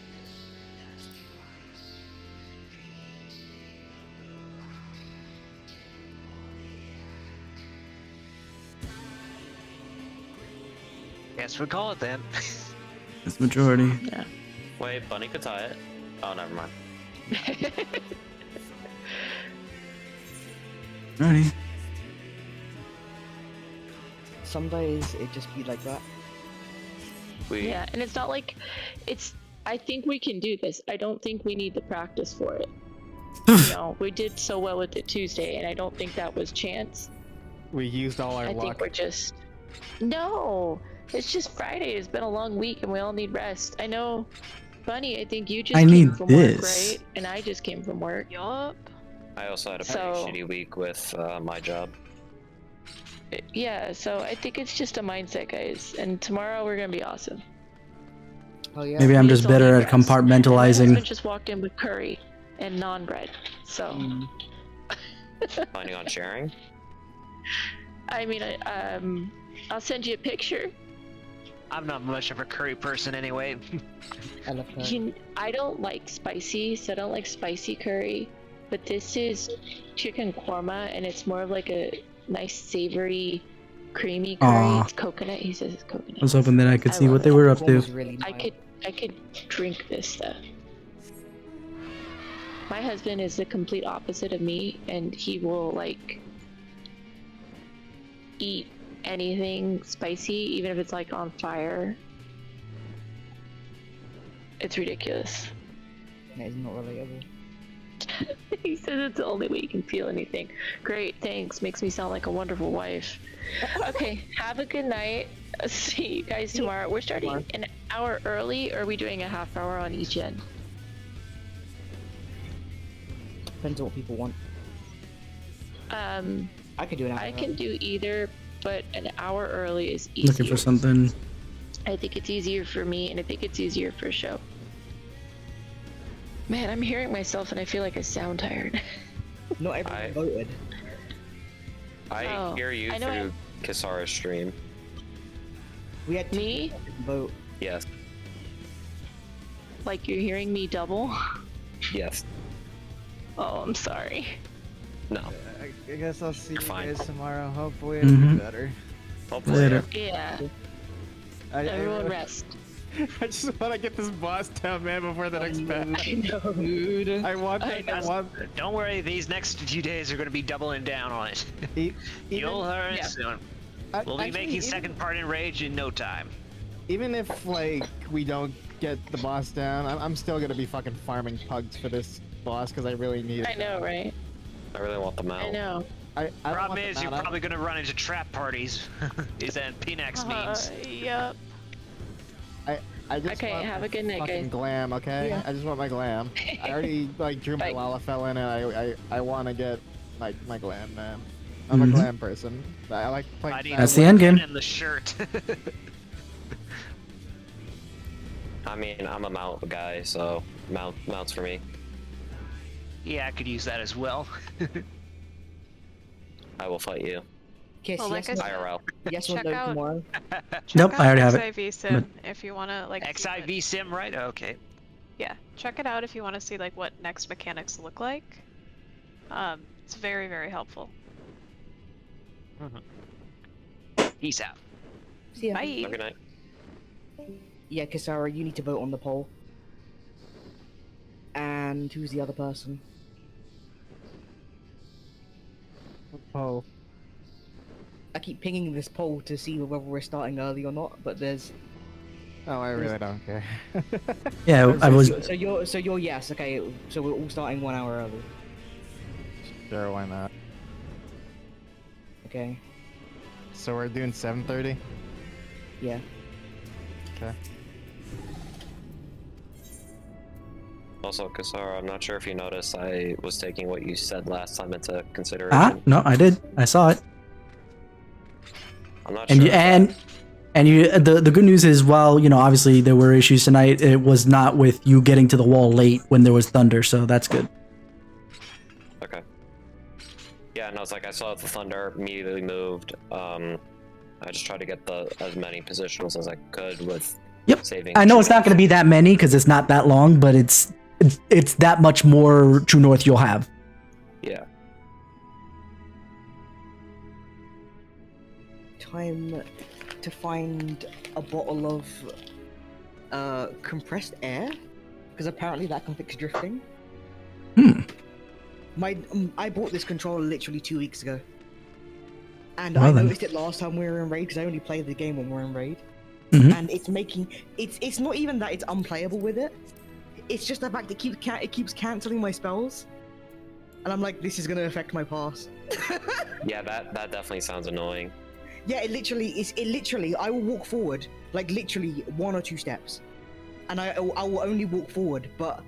C: Guess we call it then.
A: It's majority.
B: Yeah.
D: Wait, Bunny could tie it. Oh, never mind.
A: Alrighty.
F: Some days it just be like that.
B: Yeah, and it's not like it's. I think we can do this. I don't think we need the practice for it. You know, we did so well with it Tuesday, and I don't think that was chance.
E: We used all our
B: I
E: luck.
B: think we're just. No, it's just Friday. It's been a long week, and we all need rest. I know, Bunny. I think you just
A: I
B: came
A: need
B: from
A: this.
B: work, right? And I just came from work.
G: Yup.
D: I also had a pretty
B: So-
D: shitty week with my job.
B: Yeah, so I think it's just a mindset, guys. And tomorrow we're gonna be awesome.
F: Oh yeah.
A: Maybe I'm
B: We
A: just
B: all need
A: better at
B: rest. And my
A: compartmentalizing.
B: husband just walked in with curry and naan bread. So,
F: Mm.
D: Planning on sharing?
B: I mean, I'll send you a picture.
C: I'm not much of a curry person anyway.
F: I love her.
B: I don't like spicy, so I don't like spicy curry. But this is chicken korma, and it's more of like a nice savory, creamy curry.
A: Aw.
B: It's coconut. He says it's coconut.
A: I was hoping that I could
B: I
A: see
B: love
A: what they
B: it.
A: were up to.
F: Was really
B: I
F: nice.
B: could drink this stuff. My husband is the complete opposite of me, and he will like eat anything spicy, even if it's like on fire. It's ridiculous.
F: That is not relatable.
B: He says it's the only way you can feel anything. Great, thanks. Makes me sound like a wonderful wife. Okay, have a good night. See you guys tomorrow. We're starting an hour early, or are we doing a half hour on each end?
F: Depends on what people want. I could do an hour.
B: I can do either, but an hour early is easier.
A: Looking for something.
B: I think it's easier for me, and I think it's easier for show. Man, I'm hearing myself, and I feel like I sound tired.
F: Not everyone
D: I-
F: voted.
D: I
B: Oh,
D: hear you
B: I know
D: through Kisara's stream.
F: We had two
B: Me?
F: people that vote.
D: Yes.
B: Like you're hearing me double?
D: Yes.
B: Oh, I'm sorry.
D: No.
H: I guess I'll see
D: You're
H: you
D: fine.
H: guys tomorrow. Hopefully it'll
A: Mhm.
H: be better.
D: Hopefully.
A: Later.
B: Yeah,
H: I
B: everyone
H: really-
B: rest.
E: I just want to get this boss down, man, before the next patch.
B: I know.
F: Dude.
E: I want
B: I
E: that. I
B: know.
E: want.
C: Don't worry, these next few days are going to be doubling down on it. You'll learn
B: yeah.
C: soon.
E: I-
C: We'll be
E: actually,
C: making second part in Rage in no time.
E: Even if like we don't get the boss down, I'm still gonna be fucking farming pugs for this boss because I really need it.
B: I know, right?
D: I really want them out.
B: I know.
E: I don't
C: Problem
E: want
C: is,
E: the
C: you're
E: meta.
C: probably going to run into trap parties. Is that PNX means?
G: Yep.
E: I just
B: Okay,
E: want
B: have
E: my
B: a good night,
E: fucking
B: guys.
E: glam, okay?
B: Yeah.
E: I just want my glam. I already like drew my
B: Bye.
E: Lalafell in it. I want to get like my glam, man. I'm a
A: Mhm.
E: glam person. I like
C: I
E: playing.
C: need
A: That's
C: the
A: the end game.
C: And the shirt.
D: I mean, I'm a mount guy, so mounts for me.
C: Yeah, I could use that as well.
D: I will fight you.
F: Kiss,
G: Well, like
F: yes,
G: I
F: no,
G: said,
D: IRL.
F: yes or
G: check
F: no
G: out-
F: tomorrow.
A: Nope,
G: check
A: I already
G: out
A: have it.
G: XIV Sim if you want to like see what-
C: XIV sim, right? Okay.
G: yeah, check it out if you want to see like what next mechanics look like. It's very, very helpful.
C: Peace out.
F: See ya.
G: Bye.
D: Have a good night.
F: Yeah, Kisara, you need to vote on the poll. And who's the other person?
E: Oh,
F: I keep pinging this poll to see whether we're starting early or not, but there's.
E: oh, I really don't care.
A: Yeah, I was.
F: So you're yes. Okay, so we're all starting 1 hour early.
E: Sure, why not?
F: Okay.
E: So we're doing 7:30.
F: Yeah.
E: Okay.
D: Also, Kasara, I'm not sure if you noticed, I was taking what you said last time into consideration.
A: Ah, no, I did. I saw it.
D: I'm not
A: And
D: sure.
A: you and you. The good news is, while obviously there were issues tonight, it was not with you getting to the wall late when there was thunder. So that's good.
D: Okay. Yeah, no, it's like I saw the thunder, immediately moved. I just tried to get as many positionals as I could with saving.
A: I know
D: True
A: it's not going to
D: North.
A: be that many because it's not that long, but it's that much more True North you'll have.
D: Yeah.
F: Time to find a bottle of compressed air, because apparently that can fix drifting.
A: Hmm.
F: I bought this controller literally 2 weeks ago, and
A: Well
F: I
A: then.
F: noticed it last time we were in raid because I only play the game when we're in raid,
A: Mhm.
F: and it's not even that it's unplayable with it. It's just the fact it keeps canceling my spells, and I'm like, this is gonna affect my pass.
D: Yeah, that definitely sounds annoying.
F: Yeah, it literally, I will walk forward, like literally 1 or 2 steps, and I will only walk forward, but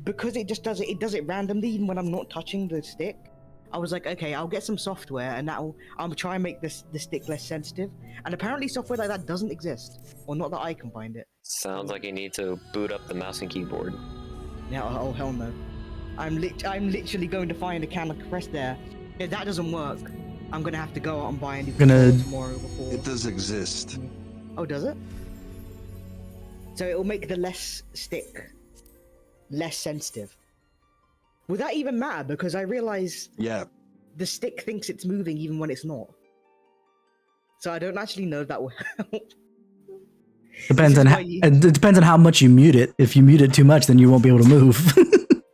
F: because it just does it randomly even when I'm not touching the stick. I was like, okay, I'll get some software and I'll try and make the stick less sensitive. And apparently software like that doesn't exist, or not that I can find it.
D: Sounds like you need to boot up the mouse and keyboard.
F: Yeah, oh hell no. I'm literally going to find a can of compressed air. If that doesn't work, I'm gonna have to go out and buy a new controller tomorrow before.
I: It does exist.
F: Oh, does it? So it will make the stick less sensitive. Would that even matter? Because I realize
I: Yeah.
F: the stick thinks it's moving even when it's not. So I don't actually know if that will help.
A: Depends
F: This
A: on
F: is
A: how
F: why you-
A: it depends on how much you mute it. If you mute it too much, then you won't be able to move.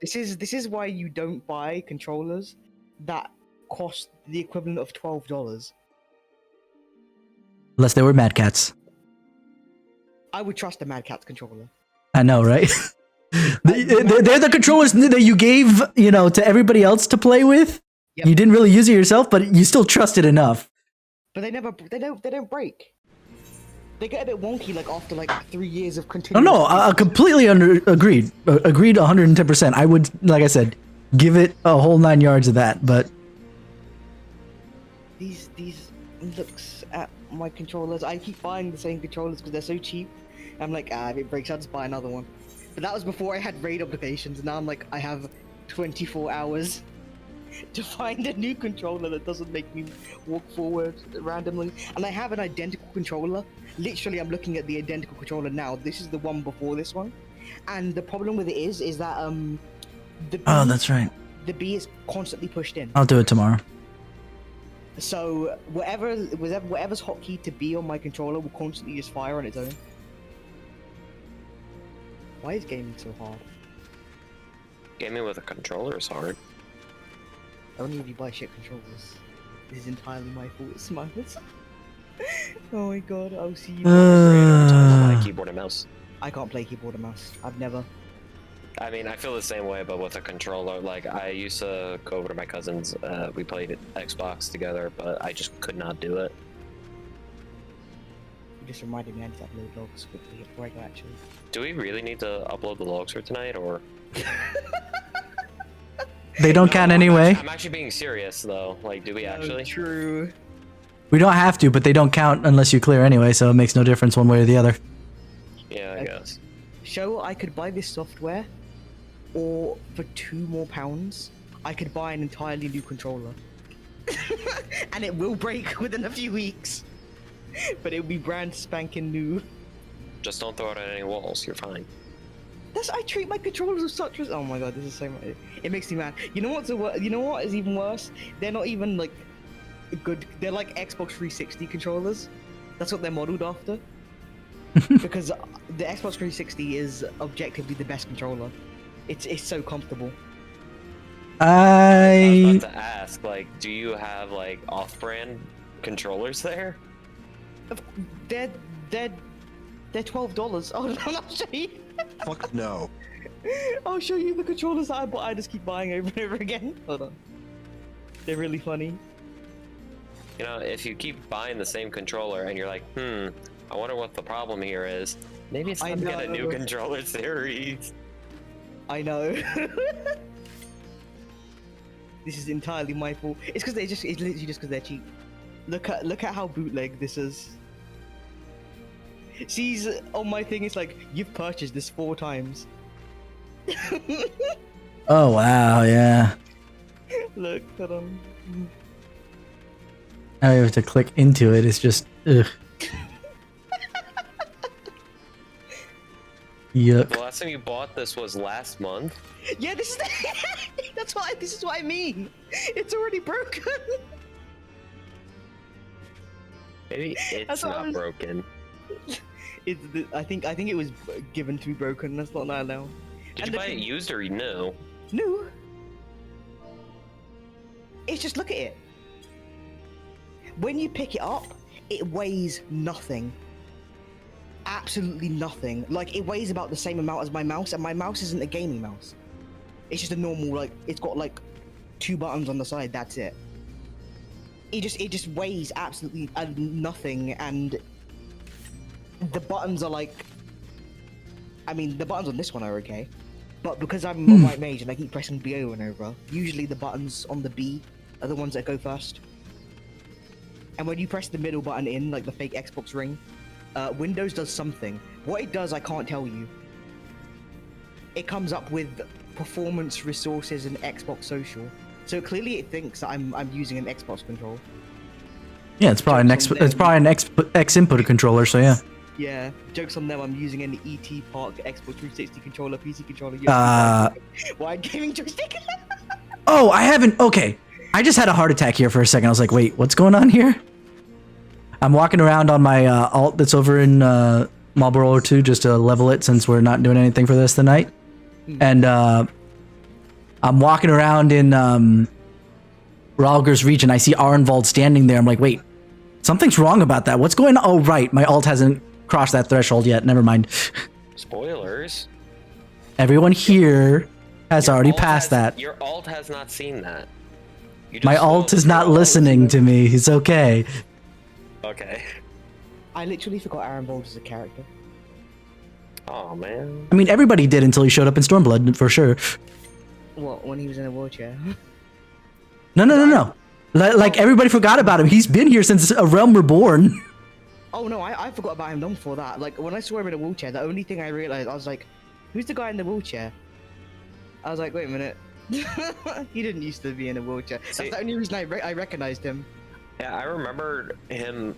F: This is why you don't buy controllers that cost the equivalent of $12.
A: Unless they were Mad Cats.
F: I would trust a Mad Catz controller.
A: I know, right? They're the controllers that you gave, to everybody else to play with.
F: Yep.
A: You didn't really use it yourself, but you still trust it enough.
F: But they don't break. They get a bit wonky like after like 3 years of continuous.
A: No, I completely agreed. Agreed 110%. I would, like I said, give it a whole 9 yards of that, but
F: These looks at my controllers. I keep buying the same controllers because they're so cheap. I'm like, if it breaks, I'll just buy another one. But that was before I had raid obligations, and now I'm like, I have 24 hours to find a new controller that doesn't make me walk forward randomly. And I have an identical controller. Literally, I'm looking at the identical controller now. This is the one before this one. And the problem with it is that the B,
A: oh, that's right.
F: the B is constantly pushed in.
A: I'll do it tomorrow.
F: So whatever's hotkey to B on my controller will constantly just fire on its own. Why is gaming so hard?
D: Gaming with a controller is hard.
F: Only if you buy shit controllers. This is entirely my fault, Smiles. Oh my god, I'll see you.
D: My keyboard and mouse.
F: I can't play keyboard and mouse. I've never.
D: I mean, I feel the same way, but with a controller. Like, I used to go over to my cousin's. We played Xbox together, but I just could not do it.
F: You just reminded me I need to upload logs quickly before I go actually.
D: Do we really need to upload the logs for tonight, or?
A: They don't count anyway.
D: I'm actually being serious, though. Like, do we actually?
F: True.
A: We don't have to, but they don't count unless you clear anyway, so it makes no difference one way or the other.
D: Yeah, I guess.
F: So I could buy this software, or for £2 more, I could buy an entirely new controller. and it will break within a few weeks. But it'll be brand spanking new.
D: Just don't throw it at any walls. You're fine.
F: I treat my controllers with such oh my god, this is so much. It makes me mad. You know you know what is even worse? They're not even like good. They're like Xbox 360 controllers. That's what they're modeled after. Because the Xbox 360 is objectively the best controller. It's so comfortable.
D: I was about to ask, like, do you have like off-brand controllers there?
F: They're $12. Oh, I'll show you.
I: Fuck no.
F: I'll show you the controllers that I bought. I just keep buying over and over again. Hold on. They're really funny.
D: You know, if you keep buying the same controller and you're like, I wonder what the problem here is. Maybe it's time to get a new controller series.
F: I know. This is entirely my fault. It's because it's literally just because they're cheap. Look at how bootleg this is. Sees on my thing, it's like, you've purchased this 4 times.
A: Oh wow, yeah.
F: Look, hold on.
A: Now you have to click into it. It's just ugh. Yuck.
D: The last time you bought this was last month?
F: Yeah, this is this is what I mean. It's already broken.
D: Maybe it's not broken.
F: I think it was given to be broken. That's not now.
D: Did you buy it used or new?
F: New. It's just, look at it. When you pick it up, it weighs nothing. Absolutely nothing. Like, it weighs about the same amount as my mouse, and my mouse isn't a gaming mouse. It's just a normal, like, it's got like 2 buttons on the side. That's it. It just weighs absolutely nothing, and the buttons are like, I mean, the buttons on this one are okay, but because I'm a white mage and I keep pressing B over and over, usually the buttons on the B are the ones that go first. And when you press the middle button in, like the fake Xbox ring, Windows does something. What it does, I can't tell you. It comes up with performance resources and Xbox social. So clearly it thinks that I'm using an Xbox control.
A: Yeah, it's probably an X input controller. So yeah.
F: Yeah, jokes on them. I'm using an ET Park Xbox 360 controller, PC controller. Wide gaming joystick.
A: Oh, I haven't. Okay, I just had a heart attack here for a second. I was like, wait, what's going on here? I'm walking around on my alt that's over in Marlboro 2 just to level it since we're not doing anything for this tonight. And I'm walking around in Ralger's Reach and I see Arnvald standing there. I'm like, wait, something's wrong about that. What's going on? Oh, right. My alt hasn't crossed that threshold yet. Never mind.
D: Spoilers.
A: Everyone here has already passed that.
D: Your alt has not seen that.
A: My alt is not listening to me. It's okay.
D: Okay.
F: I literally forgot Arnvald as a character.
D: Oh man.
A: I mean, everybody did until he showed up in Stormblood, for sure.
F: What, when he was in a wheelchair?
A: No. Like, everybody forgot about him. He's been here since A Realm Reborn.
F: Oh no, I forgot about him long before that. Like, when I saw him in a wheelchair, the only thing I realized, I was like, who's the guy in the wheelchair? I was like, wait a minute. He didn't used to be in a wheelchair. That's the only reason I recognized him.
D: Yeah, I remember him.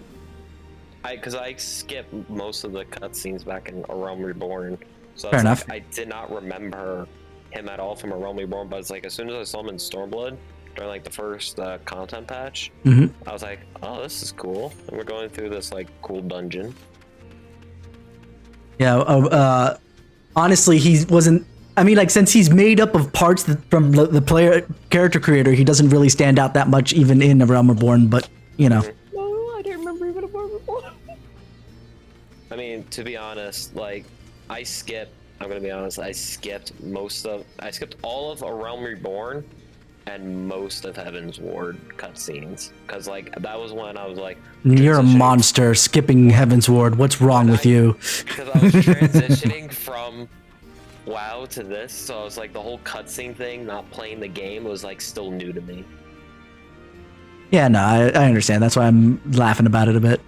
D: Because I skipped most of the cutscenes back in A Realm Reborn. So
A: Fair enough.
D: I did not remember him at all from A Realm Reborn, but it's like, as soon as I saw him in Stormblood, during like the first content patch, I was like, oh, this is cool. And we're going through this like cool dungeon.
A: Yeah, honestly, he wasn't. I mean, like, since he's made up of parts from the character creator, he doesn't really stand out that much even in A Realm Reborn, but, you know.
F: No, I don't remember even a Realm Reborn.
D: I mean, to be honest, like, I'm gonna be honest, I skipped all of A Realm Reborn and most of Heaven's Ward cutscenes. Because, like, that was when I was like,
A: you're a monster, skipping Heaven's Ward. What's wrong with you?
D: Because I was transitioning from WoW to this, so I was like, the whole cutscene thing, not playing the game, was like still new to me.
A: Yeah, no, I understand. That's why I'm laughing about it a bit.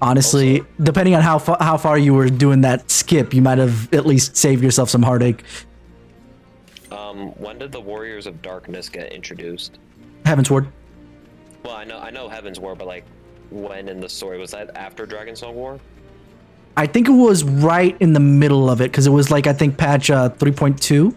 A: Honestly, also, depending on how far you were doing that skip, you might have at least saved yourself some heartache.
D: when did the Warriors of Darkness get introduced?
A: Heaven's Ward.
D: Well, I know Heaven's War, but like, when in the story was that after Dragon Song War?
A: I think it was right in the middle of it because it was like I think patch 3.2.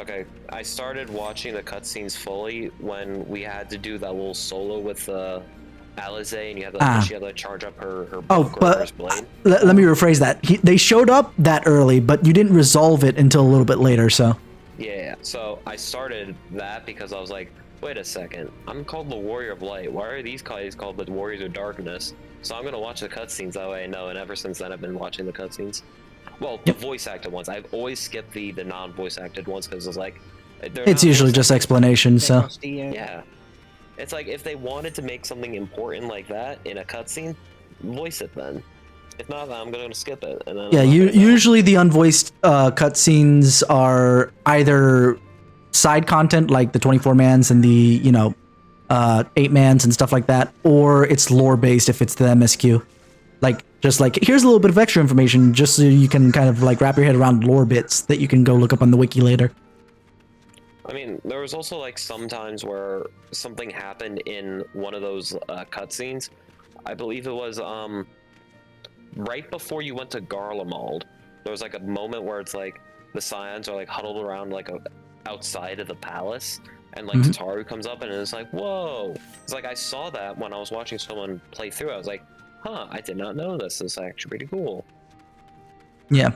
D: Okay, I started watching the cutscenes fully when we had to do that little solo with Alize, and you had to, she had to charge up her
A: but
D: blade.
A: let me rephrase that. They showed up that early, but you didn't resolve it until a little bit later. So
D: Yeah, so I started that because I was like, wait a second, I'm called the Warrior of Light. Why are these guys called the Warriors of Darkness? So I'm gonna watch the cutscenes that way I know, and ever since then I've been watching the cutscenes. Well, the voice acted ones. I've always skipped the non-voice acted ones because it's like
A: it's usually just explanation. So
D: yeah, it's like if they wanted to make something important like that in a cutscene, voice it then. If not, I'm gonna skip it. And then
A: yeah, usually the unvoiced cutscenes are either side content like the 24-mans and the 8-mans and stuff like that, or it's lore based if it's the MSQ. Like, just like, here's a little bit of extra information just so you can kind of like wrap your head around lore bits that you can go look up on the wiki later.
D: I mean, there was also like sometimes where something happened in one of those cutscenes. I believe it was right before you went to Garlemald. There was like a moment where it's like the Scions are like huddled around like outside of the palace, and like Tataru comes up and it's like, whoa! It's like I saw that when I was watching someone play through. I was like, huh, I did not know this. This is actually pretty cool.
A: Yeah.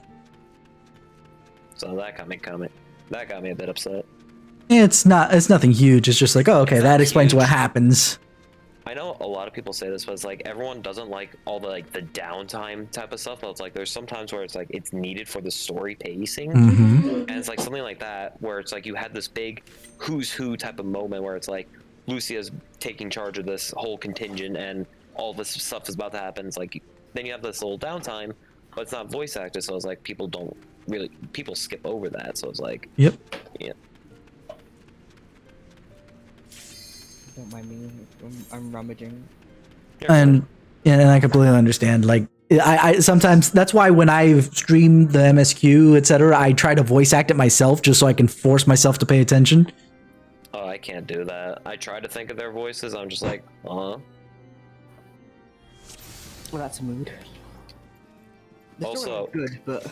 D: So that got me a bit upset.
A: It's nothing huge. It's just like, oh, okay, that explains what happens.
D: I know a lot of people say this, but it's like everyone doesn't like all the like the downtime type of stuff. But it's like there's sometimes where it's like it's needed for the story pacing, and it's like something like that where it's like you had this big who's who type of moment where it's like Lucia's taking charge of this whole contingent and all this stuff is about to happen. It's like then you have this little downtime, but it's not voice acted, so it's like people skip over that. So it's like,
A: yep,
D: yeah.
F: Don't mind me. I'm rummaging.
A: And I completely understand. Like, I sometimes that's why when I stream the MSQ, etc., I try to voice act it myself just so I can force myself to pay attention.
D: Oh, I can't do that. I try to think of their voices. I'm just like,
F: Well, that's a mood. The story
D: Also-
F: was good, but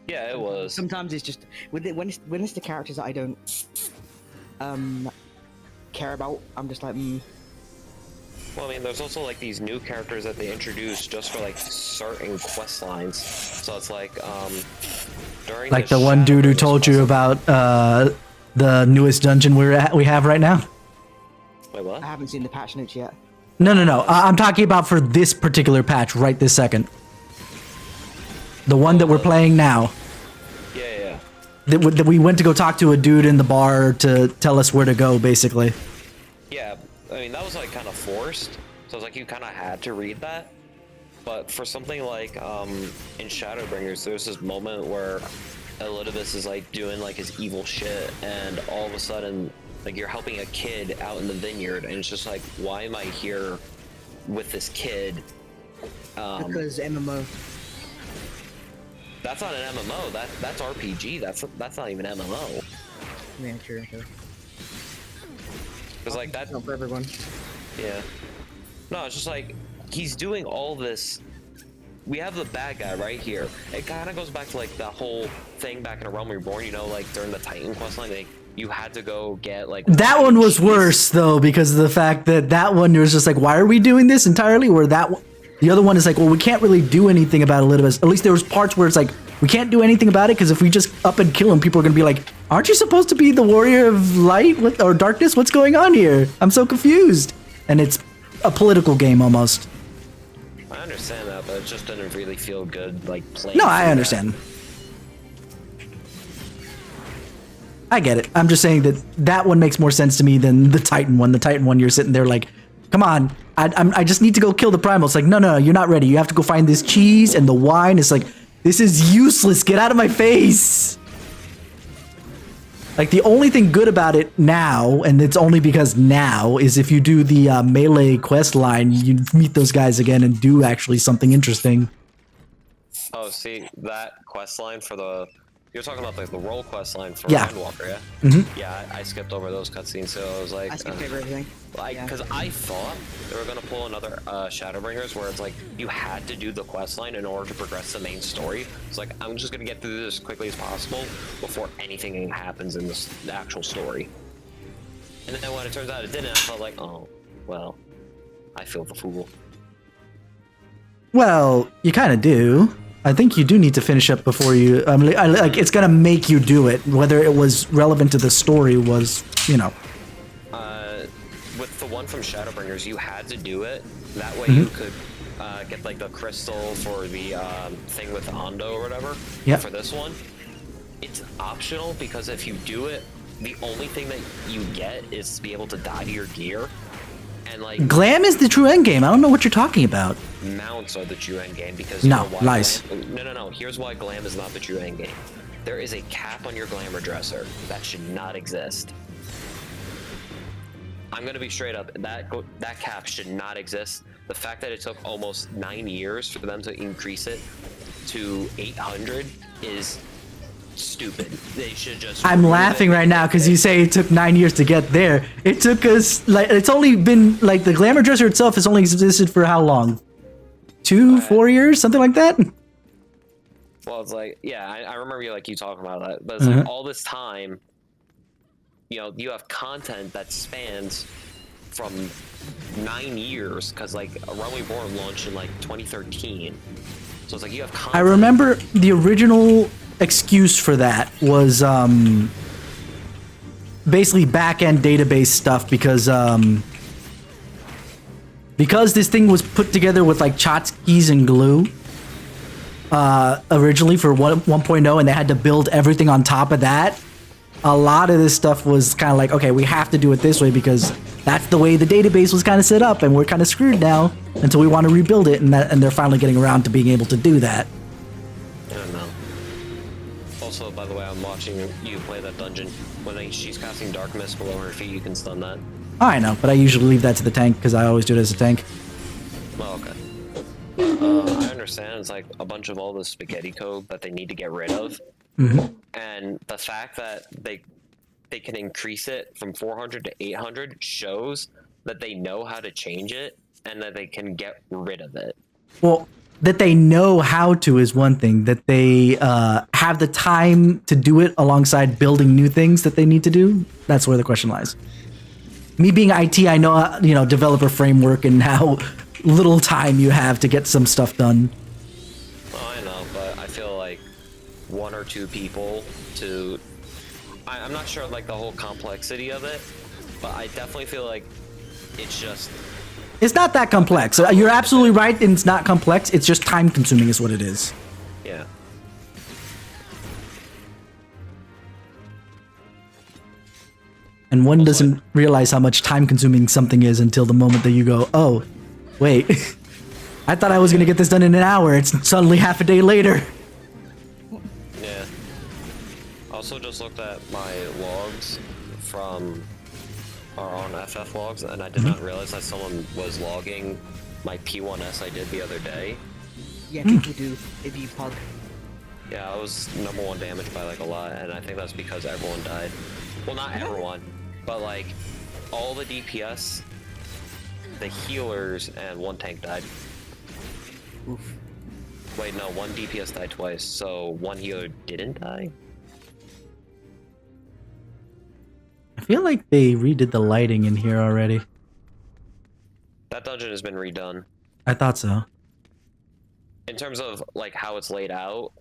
D: yeah, it was.
F: sometimes it's just when it's the characters that I don't care about, I'm just like,
D: Well, I mean, there's also like these new characters that they introduced just for like certain quest lines. So it's like, during
A: Like the one dude who told you about the newest dungeon we have right now.
D: Wait, what?
F: I haven't seen the patch notes yet.
A: No. I'm talking about for this particular patch right this second. The one that we're playing now.
D: Yeah.
A: That we went to go talk to a dude in the bar to tell us where to go, basically.
D: Yeah, I mean, that was like kind of forced. So it's like you kind of had to read that. But for something like in Shadowbringers, there's this moment where Elidibus is like doing like his evil shit, and all of a sudden, like you're helping a kid out in the vineyard, and it's just like, why am I here with this kid?
F: Because MMO.
D: That's not an MMO. That's RPG. That's not even MMO.
F: Yeah, true.
D: Because like that.
F: Not for everyone.
D: Yeah. No, it's just like he's doing all this. We have the bad guy right here. It kind of goes back to like that whole thing back in A Realm Reborn. You know, like during the Titan questline, like you had to go get like.
A: That one was worse though because of the fact that one was just like, why are we doing this entirely? Where that one. The other one is like, well, we can't really do anything about Elidibus. At least there was parts where it's like, we can't do anything about it because if we just up and kill him, people are going to be like, aren't you supposed to be the warrior of light or darkness? What's going on here? I'm so confused. And it's a political game almost.
D: I understand that, but it just didn't really feel good, like playing.
A: No, I understand. I get it. I'm just saying that one makes more sense to me than the Titan one. The Titan one, you're sitting there like, come on, I just need to go kill the primal. It's like, no, you're not ready. You have to go find this cheese and the wine. It's like, this is useless. Get out of my face. Like, the only thing good about it now, and it's only because now, is if you do the melee quest line, you meet those guys again and do actually something interesting.
D: Oh, see, that quest line for the You're talking about like the role quest line for
A: Yeah.
D: Endwalker, yeah?
A: Mm-hmm.
D: Yeah, I skipped over those cutscenes, so I was like,
F: I skipped over everything. Yeah.
D: because I thought they were gonna pull another Shadowbringers, where it's like you had to do the quest line in order to progress the main story. It's like I'm just gonna get through this as quickly as possible before anything happens in the actual story. And then when it turns out it didn't, I felt like, oh, well, I feel the fool.
A: Well, you kind of do. I think you do need to finish up before you. Like it's gonna make you do it, whether it was relevant to the story was, you know.
D: With the one from Shadowbringers, you had to do it. That way you could get like the crystal for the thing with Ando or whatever.
A: Yep.
D: For this one, it's optional because if you do it, the only thing that you get is to be able to dye your gear. And like
A: Glam is the true endgame. I don't know what you're talking about.
D: mounts are the true endgame because
A: No,
D: you know why
A: lies.
D: No. Here's why glam is not the true endgame. There is a cap on your glamour dresser that should not exist. I'm gonna be straight up. That cap should not exist. The fact that it took almost 9 years for them to increase it to 800 is stupid. They should just.
A: I'm laughing right now because you say it took 9 years to get there. It took us like it's only been like the glamour dresser itself has only existed for how long? 4 years, something like that.
D: Well, it's like, yeah, I remember you talking about that, but it's like all this time, you know, you have content that spans from 9 years because like Realm Reborn launched in like 2013, so it's like you have content.
A: I remember the original excuse for that was basically back-end database stuff because this thing was put together with like tchotchkes and glue originally for 1.0 and they had to build everything on top of that. A lot of this stuff was kind of like, okay, we have to do it this way because that's the way the database was kind of set up and we're kind of screwed now until we want to rebuild it, and they're finally getting around to being able to do that.
D: I don't know. Also, by the way, I'm watching you play that dungeon. When she's casting Dark Mist below her feet, you can stun that.
A: I know, but I usually leave that to the tank because I always do it as a tank.
D: Oh, okay. I understand it's like a bunch of all the spaghetti code that they need to get rid of. And the fact that they can increase it from 400 to 800 shows that they know how to change it and that they can get rid of it.
A: Well, that they know how to is one thing. That they have the time to do it alongside building new things that they need to do, that's where the question lies. Me being IT, I know, you know, developer framework and how little time you have to get some stuff done.
D: Oh, I know, but I feel like one or two people to... I'm not sure like the whole complexity of it, but I definitely feel like it's just...
A: It's not that complex. You're absolutely right, and it's not complex. It's just time consuming is what it is.
D: Yeah.
A: And one doesn't realize how much time consuming something is until the moment that you go, oh, wait. I thought I was going to get this done in an hour. It's suddenly half a day later.
D: Yeah. Also just looked at my logs from our own FF logs, and I did not realize that someone was logging my P1S I did the other day.
F: Yeah, people do. If you pug.
D: Yeah, I was #1 damaged by like a lot, and I think that's because everyone died. Well, not everyone, but like all the DPS, the healers, and one tank died.
F: Oof.
D: Wait, no, one DPS died twice, so one healer didn't die?
A: I feel like they redid the lighting in here already.
D: That dungeon has been redone.
A: I thought so.
D: In terms of like how it's laid out,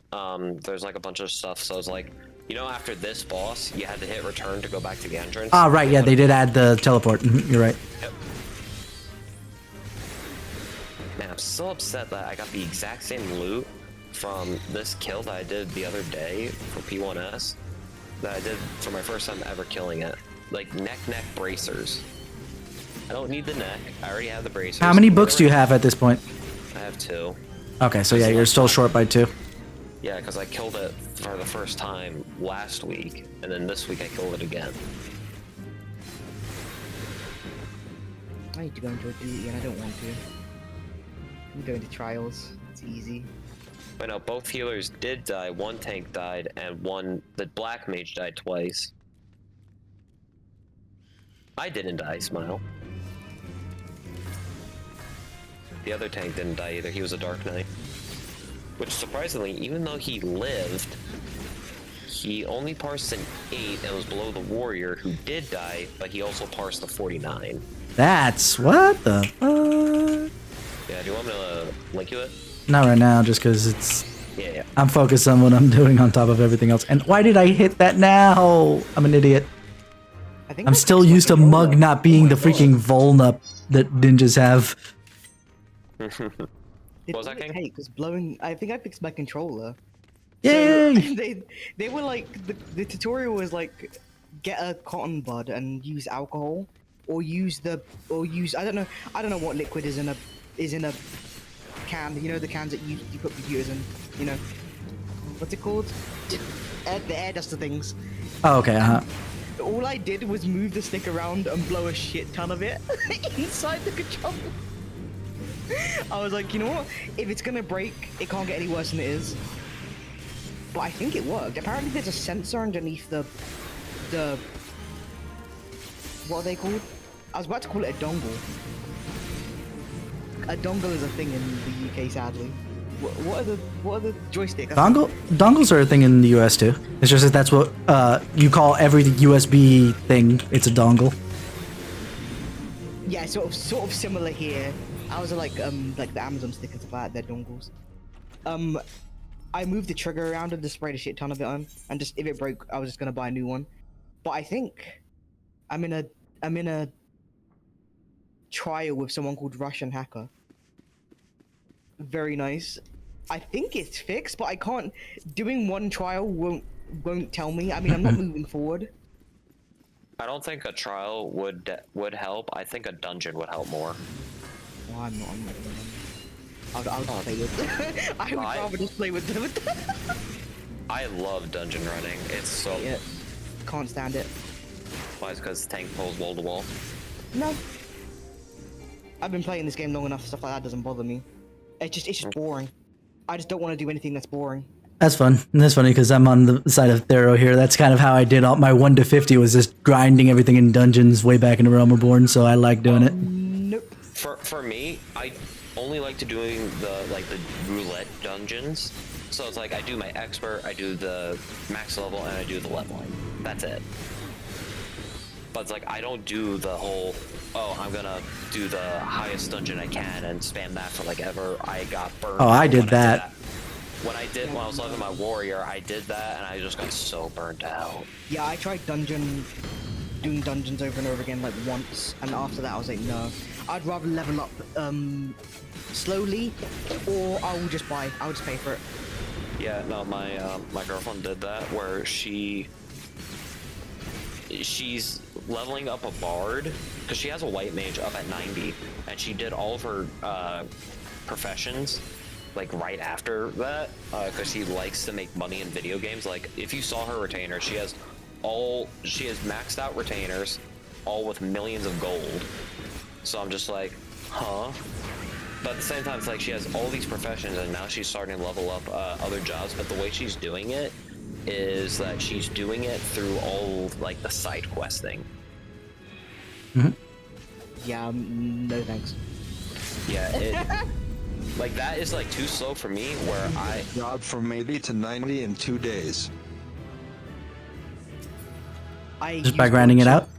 D: there's like a bunch of stuff, so it's like, you know, after this boss, you had to hit return to go back to the entrance.
A: Ah, right, yeah, they did add the teleport. You're right.
D: Yep. Man, I'm so upset that I got the exact same loot from this kill that I did the other day for P1S that I did for my first time ever killing it. Like neck bracers. I don't need the neck. I already have the bracers.
A: How many books do you have at this point?
D: I have 2.
A: Okay, so yeah, you're still short by 2.
D: Yeah, because I killed it for the first time last week, and then this week I killed it again.
F: I need to go into a duty and I don't want to. I'm going to trials. It's easy.
D: But no, both healers did die. One tank died, and the black mage died twice. I didn't die, Smile. The other tank didn't die either. He was a Dark Knight. Which, surprisingly, even though he lived, he only parsed an 8 and was below the warrior who did die, but he also parsed a 49.
A: That's what the fuck?
D: Yeah, do you want me to link you it?
A: Not right now, just because it's...
D: Yeah.
A: I'm focused on what I'm doing on top of everything else. And why did I hit that now? I'm an idiot. I'm still used to Mug not being the freaking Volnup that ninjas have.
F: What
D: was that, King?
F: Because blowing, I think I fixed my controller.
A: Yay!
F: So they were like the tutorial was like get a cotton bud and use alcohol, or use I don't know what liquid is in a can. You know the cans that you put computers in. You know what's it called? The air duster things.
A: Oh, okay.
F: All I did was move the stick around and blow a shit ton of it inside the controller. I was like, you know what? If it's gonna break, it can't get any worse than it is. But I think it worked. Apparently there's a sensor underneath the what are they called? I was about to call it a dongle. A dongle is a thing in the UK, sadly. What are the joysticks?
A: Dongles are a thing in the US too. It's just that that's what you call every USB thing. It's a dongle.
F: Yeah, sort of similar here. I was like the Amazon stick and stuff like that, they're dongles. I moved the trigger around and just sprayed a shit ton of it on, and just if it broke, I was just gonna buy a new one. But I think I'm in a trial with someone called Russian Hacker. Very nice. I think it's fixed, but I can't. Doing one trial won't tell me. I mean, I'm not moving forward.
D: I don't think a trial would help. I think a dungeon would help more.
F: No, I'm not. I'll just play with. I would rather just play with them.
D: I love dungeon running. It's so.
F: Yeah. Can't stand it.
D: Why? It's because tank pulls wall to wall.
F: No. I've been playing this game long enough. Stuff like that doesn't bother me. It's just boring. I just don't want to do anything that's boring.
A: That's fun. And that's funny because I'm on the side of Thero here. That's kind of how I did all my 1 to 50 was just grinding everything in dungeons way back in the Realm Reborn. So I like doing it.
F: Nope.
D: For me, I only like to doing the roulette dungeons. So it's like I do my expert, I do the max level, and I do the leveling. That's it. But it's like I don't do the whole, oh, I'm gonna do the highest dungeon I can and spam that for like ever. I got burned.
A: Oh, I did that.
D: When I was leveling my warrior, I did that and I just got so burnt out.
F: Yeah, I tried doing dungeons over and over again like once, and after that I was like, no. I'd rather level up slowly, or I'll just pay for it.
D: Yeah, no, my girlfriend did that where she's leveling up a bard because she has a white mage up at 90, and she did all of her professions like right after that because she likes to make money in video games. Like if you saw her retainer, she has maxed out retainers, all with millions of gold. So I'm just like, huh? But at the same time, it's like she has all these professions and now she's starting to level up other jobs. But the way she's doing it is that she's doing it through all like the side questing.
A: Mm-hmm.
F: Yeah, no thanks.
D: Yeah, like that is like too slow for me. Where I
I: dropped from 80 to 90 in 2 days.
A: Just by grinding it out.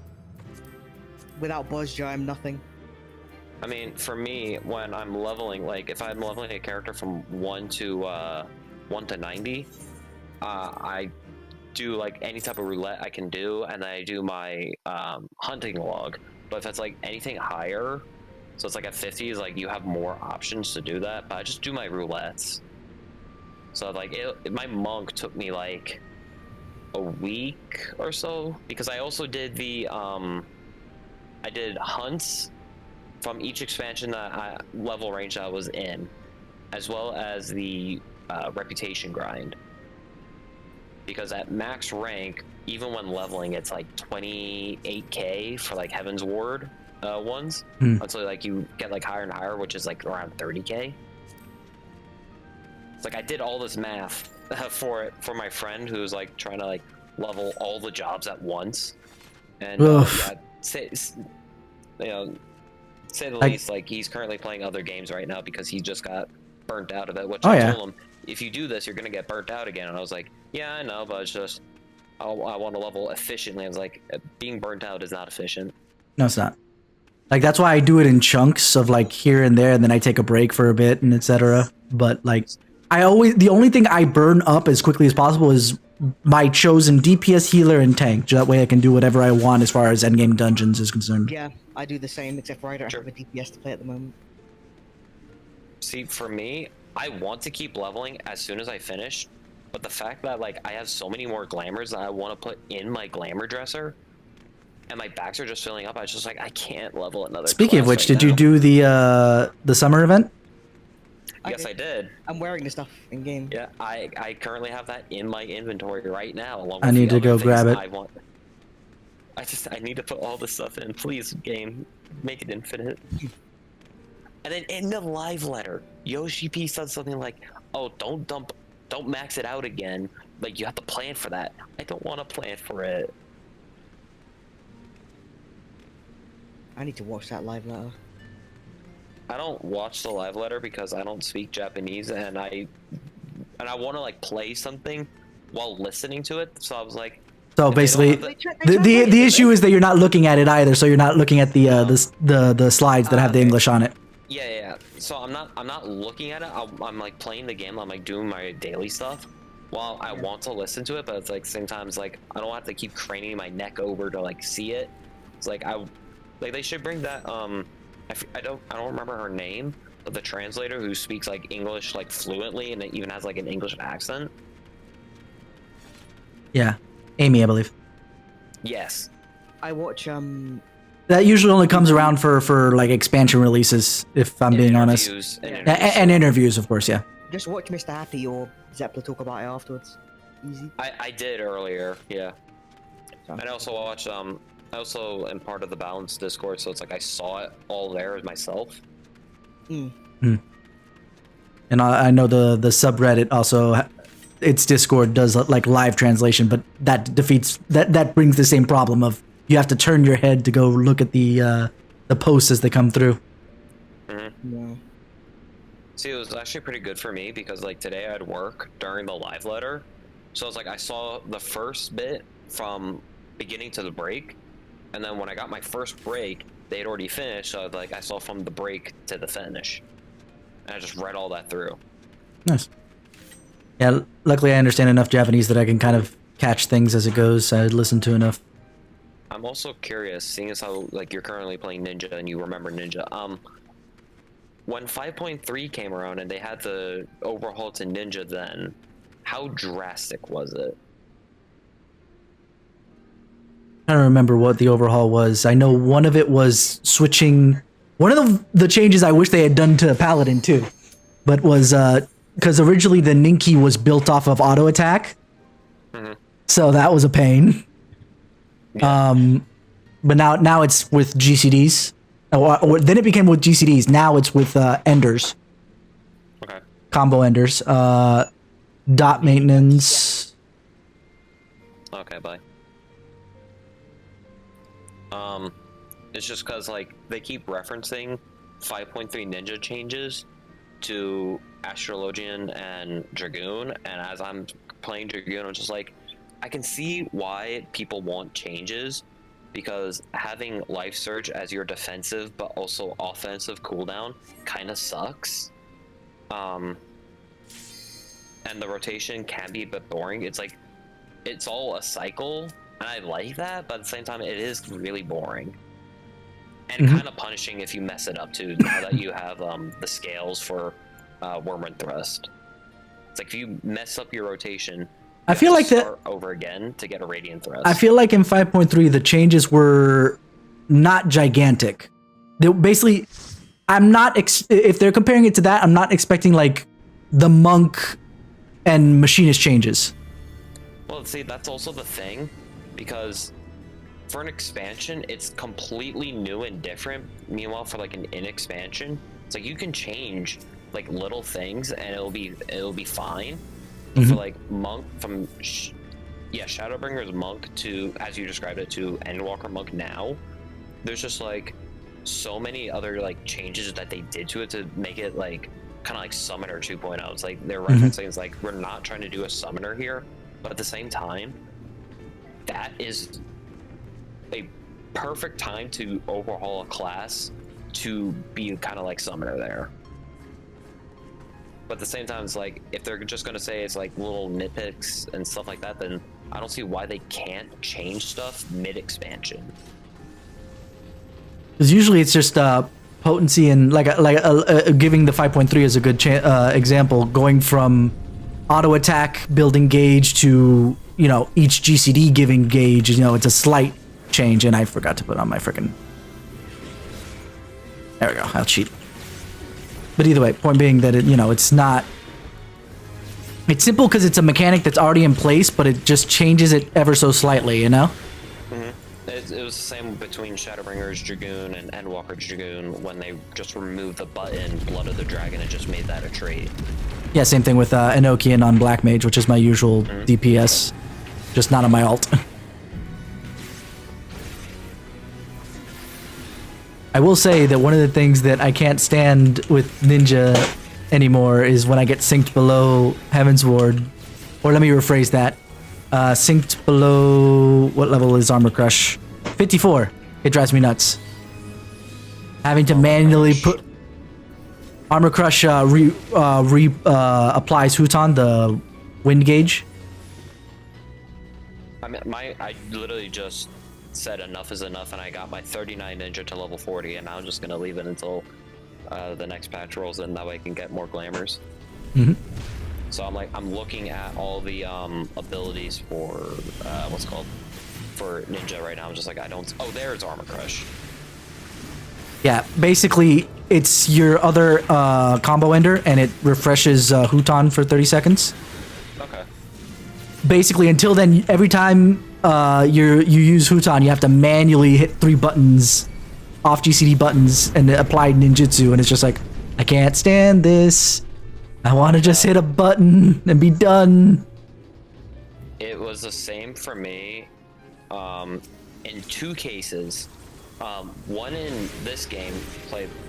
F: Without Buzzjar, I'm nothing.
D: I mean, for me, when I'm leveling, like if I'm leveling a character from 1 to 90, I do like any type of roulette I can do, and then I do my hunting log. But if it's like anything higher, so it's like at 50, is like you have more options to do that. But I just do my roulettes. So like my monk took me like a week or so because I also did the I did hunts from each expansion that level range I was in, as well as the reputation grind. Because at max rank, even when leveling, it's like 28k for like Heaven's Ward ones, until like you get like higher and higher, which is like around 30k. It's like I did all this math for my friend who's like trying to like level all the jobs at once, and yeah, say the least, like he's currently playing other games right now because he just got burnt out of it. Which I told him, if you do this, you're gonna get burnt out again. And I was like, yeah, I know, but it's just I want to level efficiently. I was like, being burnt out is not efficient.
A: No, it's not. Like, that's why I do it in chunks of like here and there, and then I take a break for a bit and etc. But like, the only thing I burn up as quickly as possible is my chosen DPS, healer, and tank. That way I can do whatever I want as far as endgame dungeons is concerned.
F: Yeah, I do the same, except for I don't have a DPS to play at the moment.
D: See, for me, I want to keep leveling as soon as I finish, but the fact that like I have so many more glamours that I want to put in my glamour dresser, and my backs are just filling up, I was just like, I can't level another.
A: Speaking of which, did you do the summer event?
D: Yes, I did.
F: I'm wearing the stuff in game.
D: Yeah, I currently have that in my inventory right now. Along with
A: I need
D: the
A: to go
D: other
A: grab
D: things
A: it.
D: I need to put all this stuff in. Please, game, make it infinite. And then in the live letter, Yoshi P said something like, "Oh, don't max it out again. Like you have to plan for that." I don't want to plan for it.
F: I need to watch that live letter.
D: I don't watch the live letter because I don't speak Japanese, and I want to like play something while listening to it. So I was like,
A: so basically, the issue is that you're not looking at it either. So you're not looking at the slides that have the English on it.
D: Yeah. So I'm not looking at it. I'm like playing the game. I'm like doing my daily stuff while I want to listen to it, but it's like sometimes like I don't have to keep craning my neck over to like see it. It's like they should bring that I don't remember her name, but the translator who speaks like English like fluently and it even has like an English accent.
A: Yeah, Amy, I believe.
F: Yes. I watch
A: That usually only comes around for like expansion releases, if I'm being honest. And interviews, of course, yeah.
F: Just watch Mr. Happy or Zeppler talk about it afterwards. Easy.
D: I did earlier, yeah. And I also watched I also am part of the Balance Discord, so it's like I saw it all there myself.
A: And I know the subreddit also, its Discord does like live translation, but that defeats that brings the same problem of you have to turn your head to go look at the posts as they come through.
F: Yeah.
D: See, it was actually pretty good for me because like today I had work during the live letter, so it's like I saw the first bit from beginning to the break. And then when I got my first break, they had already finished, so like I saw from the break to the finish. And I just read all that through.
A: Nice. Yeah, luckily I understand enough Japanese that I can kind of catch things as it goes. I listen to enough.
D: I'm also curious, seeing as how like you're currently playing Ninja and you remember Ninja, when 5.3 came around and they had the overhaul to Ninja then, how drastic was it?
A: I don't remember what the overhaul was. I know one of it was switching. One of the changes I wish they had done to Paladin too, but was because originally the Ninki was built off of auto attack, so that was a pain. Yeah. But now it's with GCDs. Or then it became with GCDs. Now it's with enders.
D: Okay.
A: Combo enders. Dot maintenance.
D: Okay, bye. It's just because like they keep referencing 5.3 Ninja changes to Astrologian and Dragoon, and as I'm playing Dragoon, I'm just like, I can see why people want changes, because having Life Surge as your defensive but also offensive cooldown kind of sucks. And the rotation can be a bit boring. It's like, it's all a cycle, and I like that, but at the same time, it is really boring. And kind of punishing if you mess it up too, now that you have the scales for Worm and Thrust. It's like if you mess up your rotation,
A: I feel like that
D: start over again to get a Radiant Thrust.
A: I feel like in 5.3 the changes were not gigantic. They basically, I'm not if they're comparing it to that, I'm not expecting like the monk and machinist changes.
D: Well, see, that's also the thing, because for an expansion, it's completely new and different. Meanwhile, for like an in-expansion, it's like you can change like little things, and it'll be fine.
A: Mhm.
D: For like monk from Shadowbringer's monk to, as you described it, to Endwalker monk now, there's just like so many other like changes that they did to it to make it like kind of like Summoner 2.0. It's like they're referencing, it's like we're not trying to do a Summoner here, but at the same time, that is a perfect time to overhaul a class to be kind of like Summoner there. But at the same time, it's like, if they're just going to say it's like little nitpicks and stuff like that, then I don't see why they can't change stuff mid-expansion.
A: Because usually it's just potency and giving the 5.3 as a good example, going from auto attack building gauge to, you know, each GCD giving gauge. You know, it's a slight change, and I forgot to put on my freaking. There we go. I'll cheat. But either way, point being that it's not. It's simple because it's a mechanic that's already in place, but it just changes it ever so slightly, you know?
D: Mm-hmm. It was the same between Shadowbringer's Dragoon and Endwalker's Dragoon when they just removed the button Blood of the Dragon and just made that a trait.
A: Yeah, same thing with Enochian on Black Mage, which is my usual DPS, just not on my alt. I will say that one of the things that I can't stand with Ninja anymore is when I get synced below Heaven's Ward. Or let me rephrase that. Synced below... What level is Armor Crush? 54. It drives me nuts. Having to manually put... Armor Crush applies Huton, the wind gauge.
D: I mean, I literally just said enough is enough, and I got my 39 ninja to level 40, and I'm just gonna leave it until the next patch rolls in. That way I can get more glamours.
A: Mm-hmm.
D: So I'm looking at all the abilities for what's it called for ninja right now. I'm just like, I don't. Oh, there's Armor Crush.
A: Yeah, basically it's your other combo ender, and it refreshes Huton for 30 seconds.
D: Okay.
A: Basically, until then, every time you use Huton, you have to manually hit 3 buttons, off GCD buttons, and apply ninjutsu, and it's just like, I can't stand this. I want to just hit a button and be done.
D: It was the same for me in 2 cases. One in this game,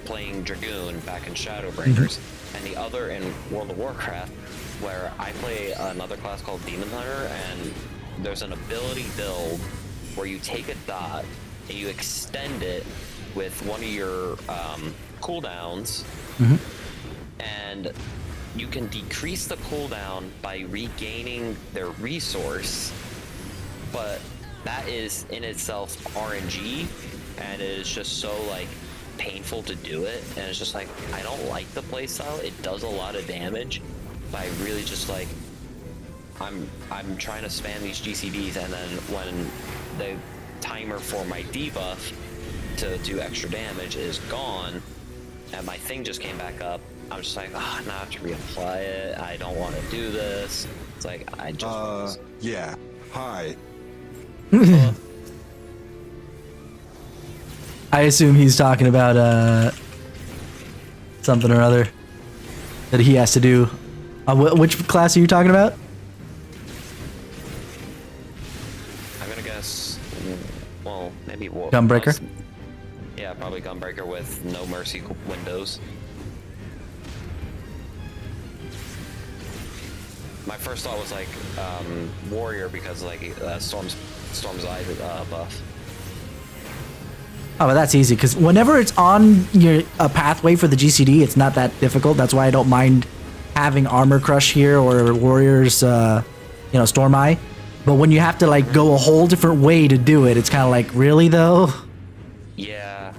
D: playing Dragoon back in Shadowbringers, and the other in World of Warcraft, where I play another class called Demon Hunter, and there's an ability build where you take a dot and you extend it with one of your cooldowns, and you can decrease the cooldown by regaining their resource, but that is in itself RNG, and it is just so like painful to do it, and it's just like, I don't like the playstyle. It does a lot of damage, but I really just like, I'm trying to spam these GCDs, and then when the timer for my debuff to do extra damage is gone, and my thing just came back up, I'm just like, now I have to reapply it. I don't want to do this. It's like, I just
I: yeah. Hi.
A: I assume he's talking about something or other that he has to do. Which class are you talking about?
D: I'm gonna guess, well, maybe
A: Gunbreaker?
D: Yeah, probably Gunbreaker with no mercy windows. My first thought was like Warrior, because like Storm's Eye buff.
A: Oh, but that's easy, because whenever it's on a pathway for the GCD, it's not that difficult. That's why I don't mind having Armor Crush here or Warrior's, Storm Eye. But when you have to like go a whole different way to do it, it's kind of like, really though?
D: Yeah,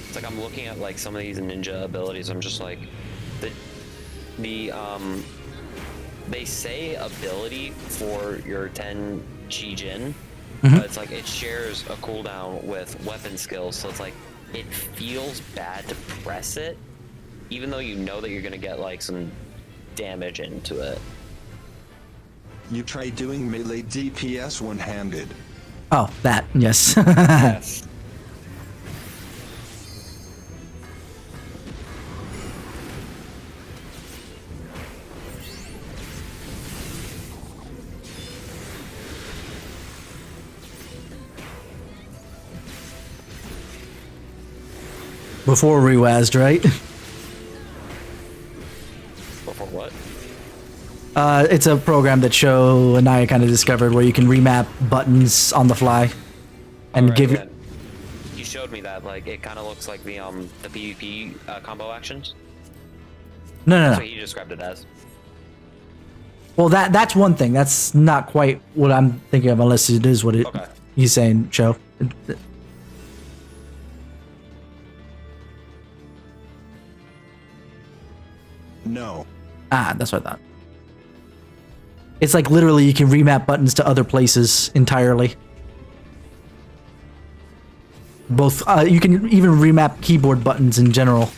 D: it's like I'm looking at like some of these ninja abilities. I'm just like, they say ability for your 10 Chi-Jin, but it's like it shares a cooldown with weapon skills, so it's like it feels bad to press it, even though you know that you're gonna get like some damage into it.
I: You try doing melee DPS one-handed.
A: Oh, that, yes.
D: Yes.
A: Before Rewazed, right?
D: Before what?
A: It's a program that Sho and I kind of discovered where you can remap buttons on the fly and
D: Alright,
A: give
D: yeah.
A: it.
D: He showed me that, like, it kind of looks like the PvP combo actions.
A: No, no,
D: That's
A: no.
D: what he described it as.
A: Well, that's one thing. That's not quite what I'm thinking of, unless it is what it
D: Okay.
A: he's saying, Sho.
I: No.
A: Ah, that's what I thought. It's like literally you can remap buttons to other places entirely. Both, you can even remap keyboard buttons in general.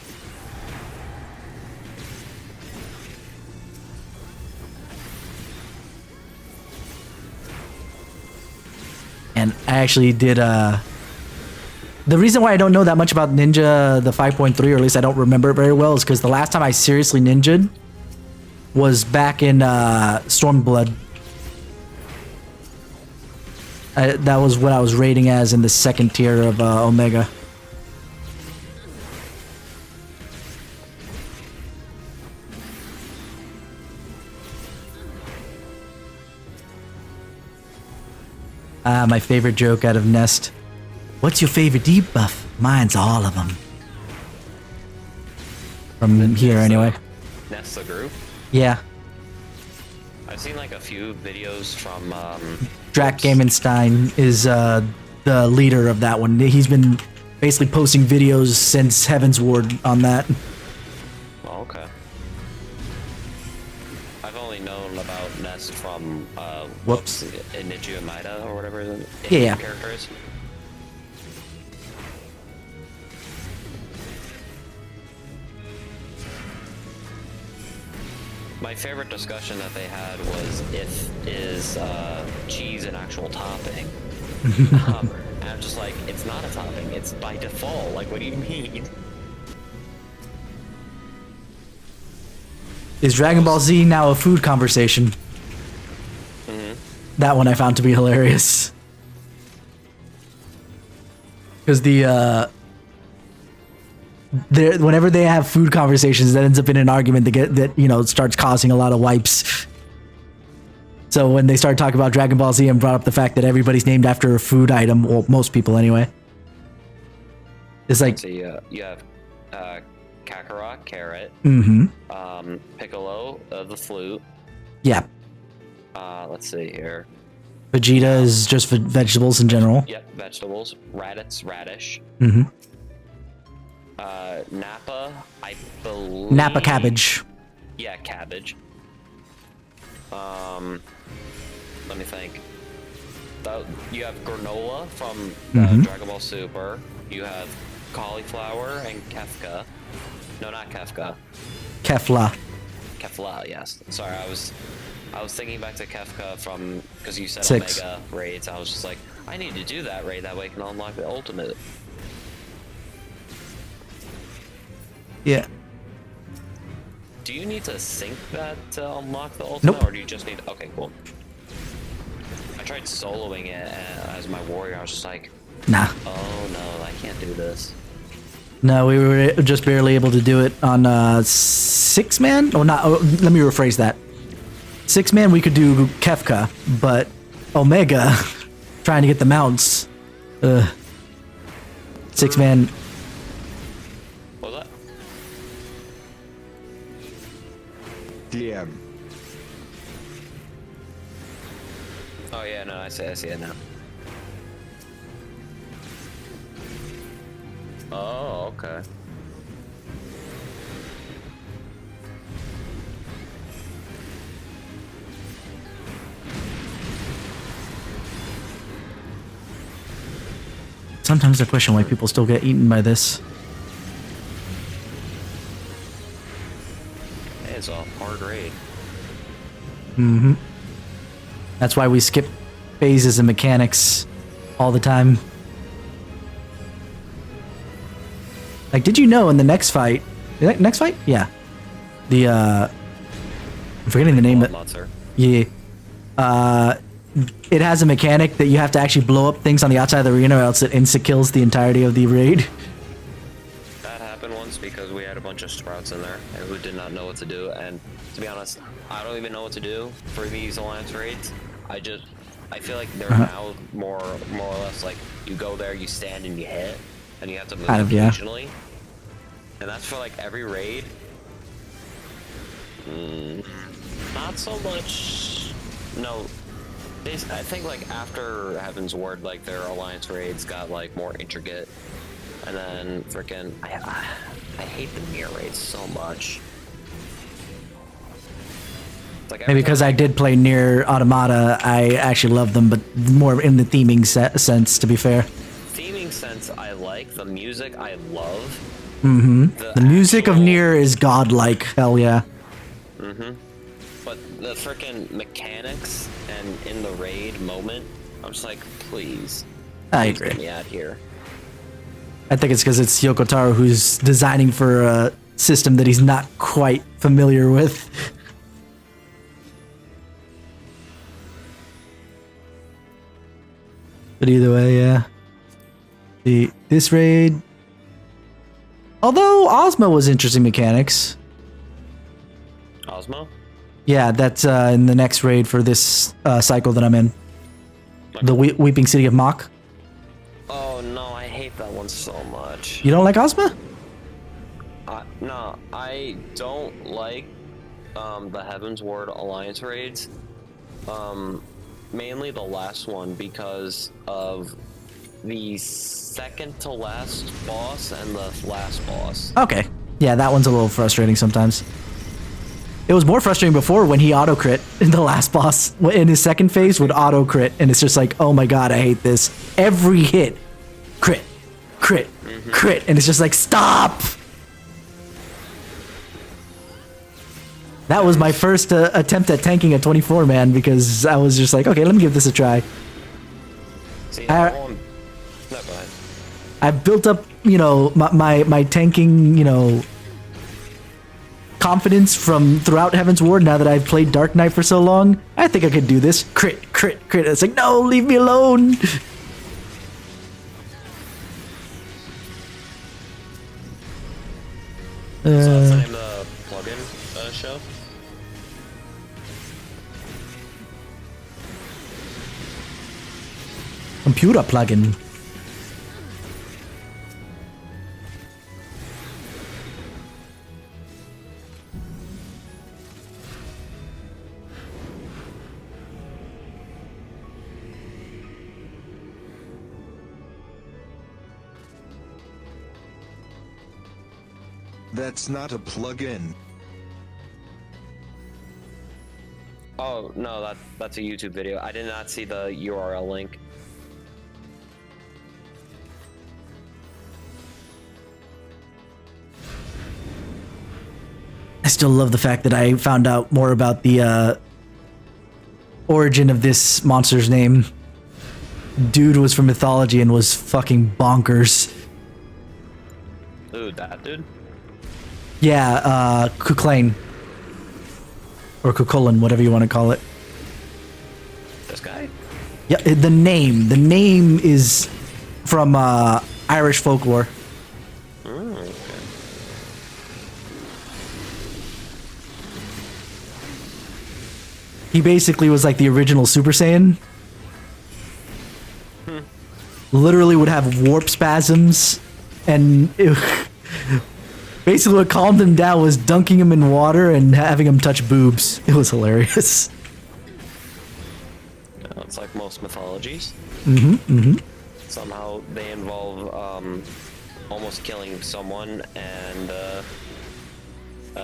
A: And I actually did, the reason why I don't know that much about Ninja, the 5.3, or at least I don't remember it very well, is because the last time I seriously ninja'd was back in Stormblood. That was what I was rating as in the second tier of Omega. My favorite joke out of Nest. What's your favorite debuff? Mine's all of them. From here, anyway.
D: Nest the group.
A: Yeah.
D: I've seen like a few videos from
A: Drac Gamenstein is the leader of that one. He's been basically posting videos since Heaven's Ward on that.
D: Oh, okay. I've only known about Nest from
A: Whoops.
D: Nichio Maeda or whatever his
A: Yeah.
D: character is. My favorite discussion that they had was is cheese an actual topping? And I'm just like, it's not a topping, it's by default. Like, what do you mean?
A: Is Dragon Ball Z now a food conversation? That one I found to be hilarious. Because whenever they have food conversations, that ends up in an argument that starts causing a lot of wipes. So when they started talking about Dragon Ball Z and brought up the fact that everybody's named after a food item, well, most people anyway. It's like,
D: So you have Kakarot, carrot. Piccolo, the flute.
A: yeah,
D: Let's see here.
A: Vegeta is just vegetables in general.
D: Yep, vegetables. Raditz, radish.
A: Mm-hmm.
D: Nappa, I believe.
A: Napa cabbage.
D: Yeah, cabbage. Let me think. You have granola from Dragon Ball Super. You have cauliflower and Kefka. No, not Kefka.
A: Kefla.
D: Kefla, yes. Sorry, I was thinking back to Kefka from, because you said
A: 6.
D: Omega raids. I was just like, I need to do that raid, that way I can unlock the ultimate.
A: Yeah.
D: Do you need to sync that to unlock the ultimate,
A: Nope.
D: or do you just need? Okay, cool. I tried soloing it as my warrior. I was just like,
A: Nah.
D: oh no, I can't do this.
A: No, we were just barely able to do it on 6-man. Oh, not. Oh, let me rephrase that. 6-man, we could do Kefka, but Omega, trying to get the mounts. 6-man.
D: What was that?
I: DM.
D: Oh yeah, no, I see it now. Oh, okay.
A: Sometimes I question why people still get eaten by this.
D: It's a hard raid.
A: Mm-hmm. That's why we skip phases and mechanics all the time. Like, did you know in the next fight? Next fight? Yeah. I'm forgetting the name of it.
D: Monster.
A: Yeah. It has a mechanic that you have to actually blow up things on the outside of the arena, or else it insta-kills the entirety of the raid.
D: That because we had a bunch of sprouts in there who did not know what to do. And to be honest, I don't even know what to do for these alliance raids. I feel like they're now more or less like you go there, you stand and you hit, and you have to move occasionally. And that's for like every raid. Not so much. No. I think like after Heaven's Ward, like their alliance raids got like more intricate, and then freaking I hate the mirror raids so much. Like
A: Maybe because I did play Nier Automata, I actually love them, but more in the theming sense, to be fair.
D: Theming sense, I like. The music, I love.
A: The music of Nier is godlike. Hell yeah.
D: But the freaking mechanics and in the raid moment, I'm just like, please.
A: I agree.
D: Get me out here.
A: I think it's because it's Yoko Taro who's designing for a system that he's not quite familiar with. But either way, yeah. This raid... Although Ozma was interesting mechanics.
D: Osmo?
A: Yeah, that's in the next raid for this cycle that I'm in. The Weeping City of Mach.
D: Oh no, I hate that one so much.
A: You don't like Ozma?
D: No, I don't like the Heaven's Ward Alliance raids. Mainly the last one because of the second to last boss and the last boss.
A: Okay. Yeah, that one's a little frustrating sometimes. It was more frustrating before when he auto-crit in the last boss. In his second phase would auto-crit, and it's just like, oh my god, I hate this. Every hit, crit, crit, crit, and it's just like, stop! That was my first attempt at tanking a 24-man because I was just like, okay, let me give this a try.
D: See, that one... No, go ahead.
A: I built up, you know, my tanking, you know, confidence from throughout Heaven's Ward. Now that I've played Dark Knight for so long, I think I could do this. Crit, crit, crit. It's like, no, leave me alone.
D: So that's the name of the plugin show?
A: Computer plugin.
I: That's not a plug-in.
D: Oh no, that's a YouTube video. I did not see the URL link.
A: I still love the fact that I found out more about the origin of this monster's name. Dude was from mythology and was fucking bonkers.
D: Ooh, that dude?
A: Yeah, Kuklain. Or Kukulin, whatever you want to call it.
D: This guy?
A: Yeah, the name. The name is from Irish folklore.
D: Okay.
A: He basically was like the original Super Saiyan. Literally would have warp spasms, and basically what calmed him down was dunking him in water and having him touch boobs. It was hilarious.
D: It's like most mythologies. Somehow they involve almost killing someone and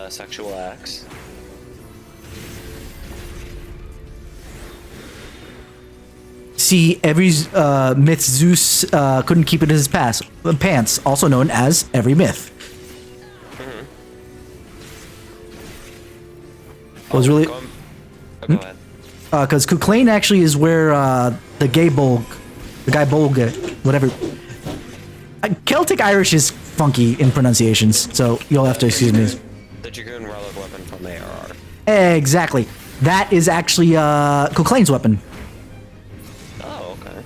D: sexual acts.
A: See, every myth Zeus couldn't keep it in his pants, also known as every myth. Was really...
D: Go ahead.
A: Because Kuklain actually is where the guy Bolg, whatever. Celtic Irish is funky in pronunciations, so you'll have to excuse me.
D: The Dragoon relic weapon from ARR.
A: Exactly. That is actually Kuklain's weapon.
D: Oh, okay.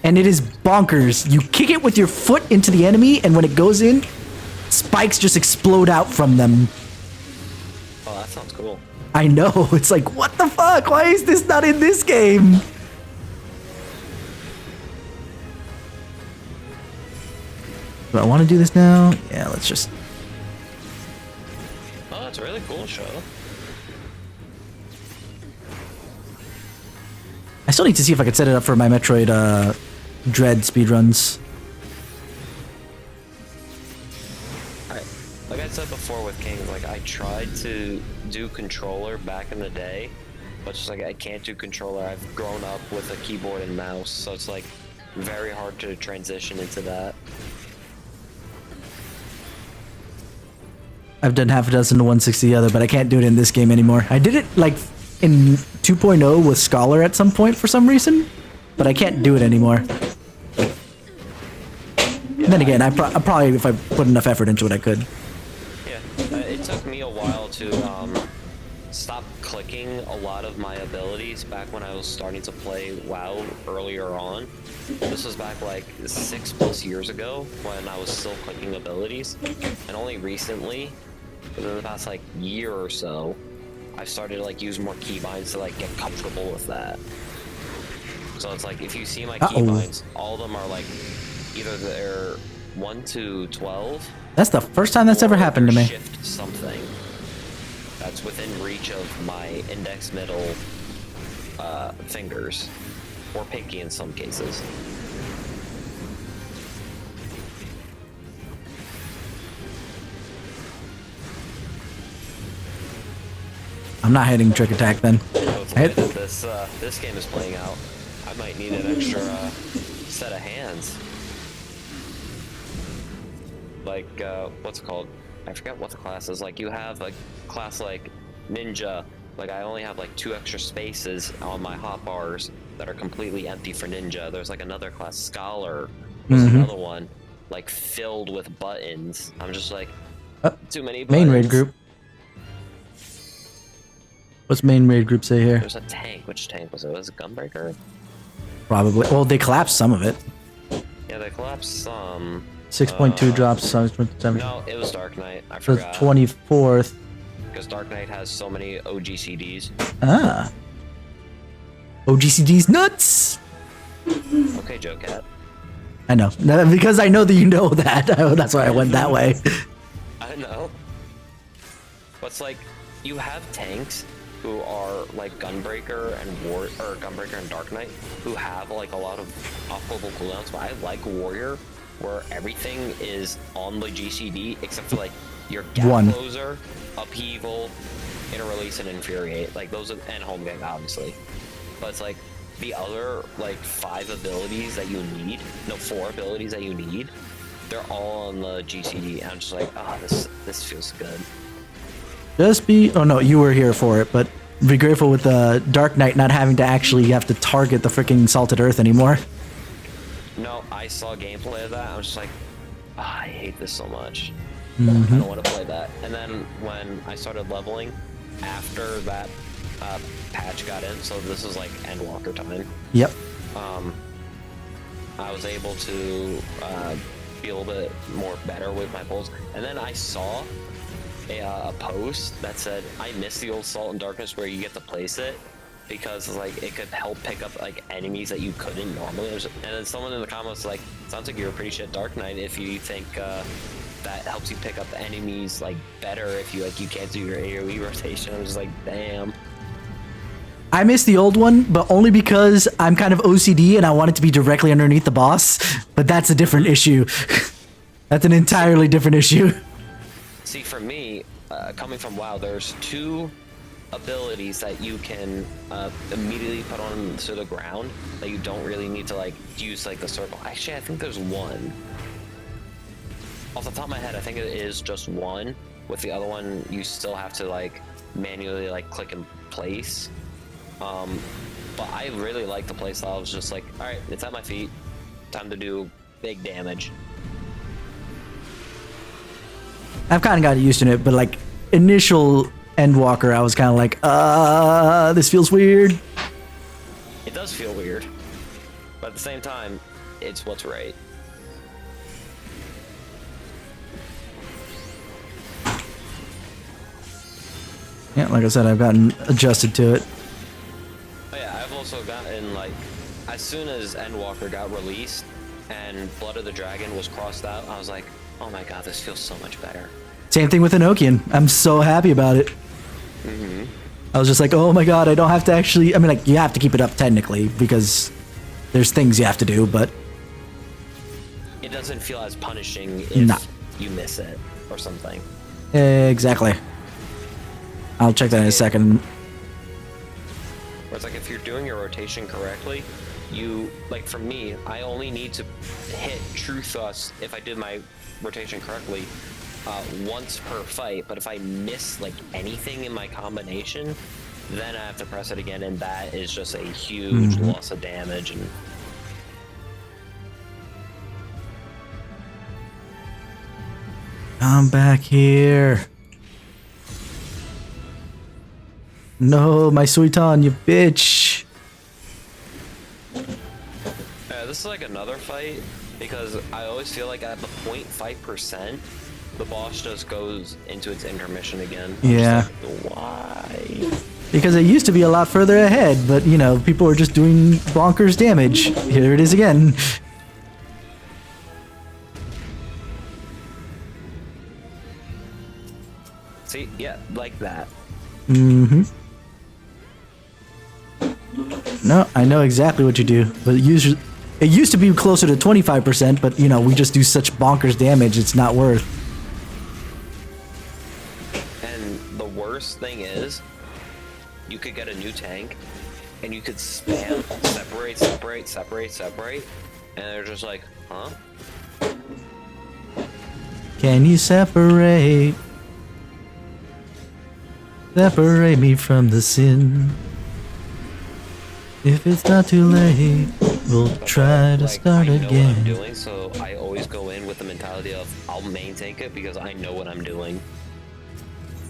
A: And it is bonkers. You kick it with your foot into the enemy, and when it goes in, spikes just explode out from them.
D: Oh, that sounds cool.
A: I know. It's like, what the fuck? Why is this not in this game? Do I want to do this now? Yeah, let's just...
D: Oh, that's a really cool show.
A: I still need to see if I could set it up for my Metroid Dread speedruns.
D: Like I said before with King, like I tried to do controller back in the day, but just like I can't do controller. I've grown up with a keyboard and mouse, so it's like very hard to transition into that.
A: I've done half a dozen to 160 the other, but I can't do it in this game anymore. I did it like in 2.0 with Scholar at some point for some reason, but I can't do it anymore. And then again, I probably, if I put enough effort into it, I could.
D: Yeah, it took me a while to stop clicking a lot of my abilities back when I was starting to play WoW earlier on. This was back like 6+ years ago when I was still clicking abilities, and only recently, within the past like year or so, I've started to like use more keybinds to like get comfortable with that. So it's like if you see my keybinds, all of them are like either they're 1 to 12.
A: That's the first time that's ever happened to me.
D: Shift something that's within reach of my index, middle fingers, or pinky in some cases.
A: I'm not hitting trick attack then.
D: Hopefully this game is playing out. I might need an extra set of hands. Like, what's it called? I forget what the class is. Like, you have a class like Ninja. Like, I only have like 2 extra spaces on my hotbars that are completely empty for Ninja. There's like another class, Scholar. There's another one, like, filled with buttons. I'm just like, too many buttons.
A: Main raid group. What's main raid group say here?
D: There's a tank. Which tank was it? Was it Gunbreaker?
A: Probably. Well, they collapsed some of it.
D: Yeah, they collapsed some.
A: 6.2 drops. 7.
D: No, it was Dark Knight. I
A: So
D: forgot.
A: 24th.
D: Because Dark Knight has so many OGCDs.
A: Ah. OGCD's nuts.
D: Okay, Joe Cat.
A: I know. Because I know that you know that. That's why I went that way.
D: I know. But it's like, you have tanks who are like Gunbreaker and Gunbreaker and Dark Knight, who have like a lot of off-global cooldowns, but I like Warrior, where everything is on the GCD except for like your gap closer, upheaval, interrelease, and infuriate. Like those are, and home gang obviously. But it's like the other like 5 abilities that you need, no 4 abilities that you need, they're all on the GCD. And I'm just like, ah, this feels good.
A: Just be... Oh, no, you were here for it, but be grateful with the Dark Knight not having to actually have to target the freaking Salted Earth anymore.
D: No, I saw gameplay of that. I was just like, oh, I hate this so much.
A: Mm-hmm.
D: I don't want to play that. And then when I started leveling, after that patch got in, so this was like Endwalker time.
A: Yep.
D: I was able to be a little bit more better with my pulls. And then I saw a post that said, I miss the old Salt and Darkness where you get to place it, because like it could help pick up like enemies that you couldn't normally. And then someone in the comments was like, sounds like you're a pretty shit Dark Knight if you think that helps you pick up enemies like better if you like you can't do your AoE rotation. I was just like, damn.
A: I miss the old one, but only because I'm kind of OCD and I want it to be directly underneath the boss. But that's a different issue. That's an entirely different issue.
D: See, for me, coming from WoW, there's 2 abilities that you can immediately put on to the ground that you don't really need to like use like the circle. Actually, I think there's 1. Off the top of my head, I think it is just 1. With the other one, you still have to like manually like click and place. But I really like the playstyle. It's just like, all right, it's at my feet. Time to do big damage.
A: I've kind of got used to it, but like initial Endwalker, I was kind of like, this feels weird.
D: It does feel weird, but at the same time, it's what's right.
A: Yeah, like I said, I've gotten adjusted to it.
D: Oh yeah, I've also gotten like, as soon as Endwalker got released and Blood of the Dragon was crossed out, I was like, oh my god, this feels so much better.
A: Same thing with Enochian. I'm so happy about it. I was just like, oh my god, I don't have to actually... I mean, like, you have to keep it up technically, because there's things you have to do, but...
D: It doesn't feel as punishing if
A: Nah.
D: you miss it or something.
A: Exactly. I'll check that in a second.
D: Where it's like, if you're doing your rotation correctly, you... Like, for me, I only need to hit True Thrust if I did my rotation correctly once per fight, but if I miss, like, anything in my combination, then I have to press it again, and that is just a huge loss of damage. And
A: I'm back here. No, my Suiton, you bitch.
D: this is like another fight, because I always feel like at the 0.5%, the boss just goes into its intermission again. I'm
A: Yeah.
D: just like, why?
A: Because it used to be a lot further ahead, but, you know, people were just doing bonkers damage. Here it is again.
D: See, yeah, like that.
A: Mm-hmm. No, I know exactly what you do, but usually it used to be closer to 25%, but, you know, we just do such bonkers damage, it's not worth.
D: And the worst thing is, you could get a new tank, and you could spam separate, separate, separate, separate, and they're just like, huh?
A: Can you separate? Separate me from the sin. If it's not too late, we'll try to start
D: I know what I'm
A: again.
D: doing, so I always go in with the mentality of I'll main tank it because I know what I'm doing.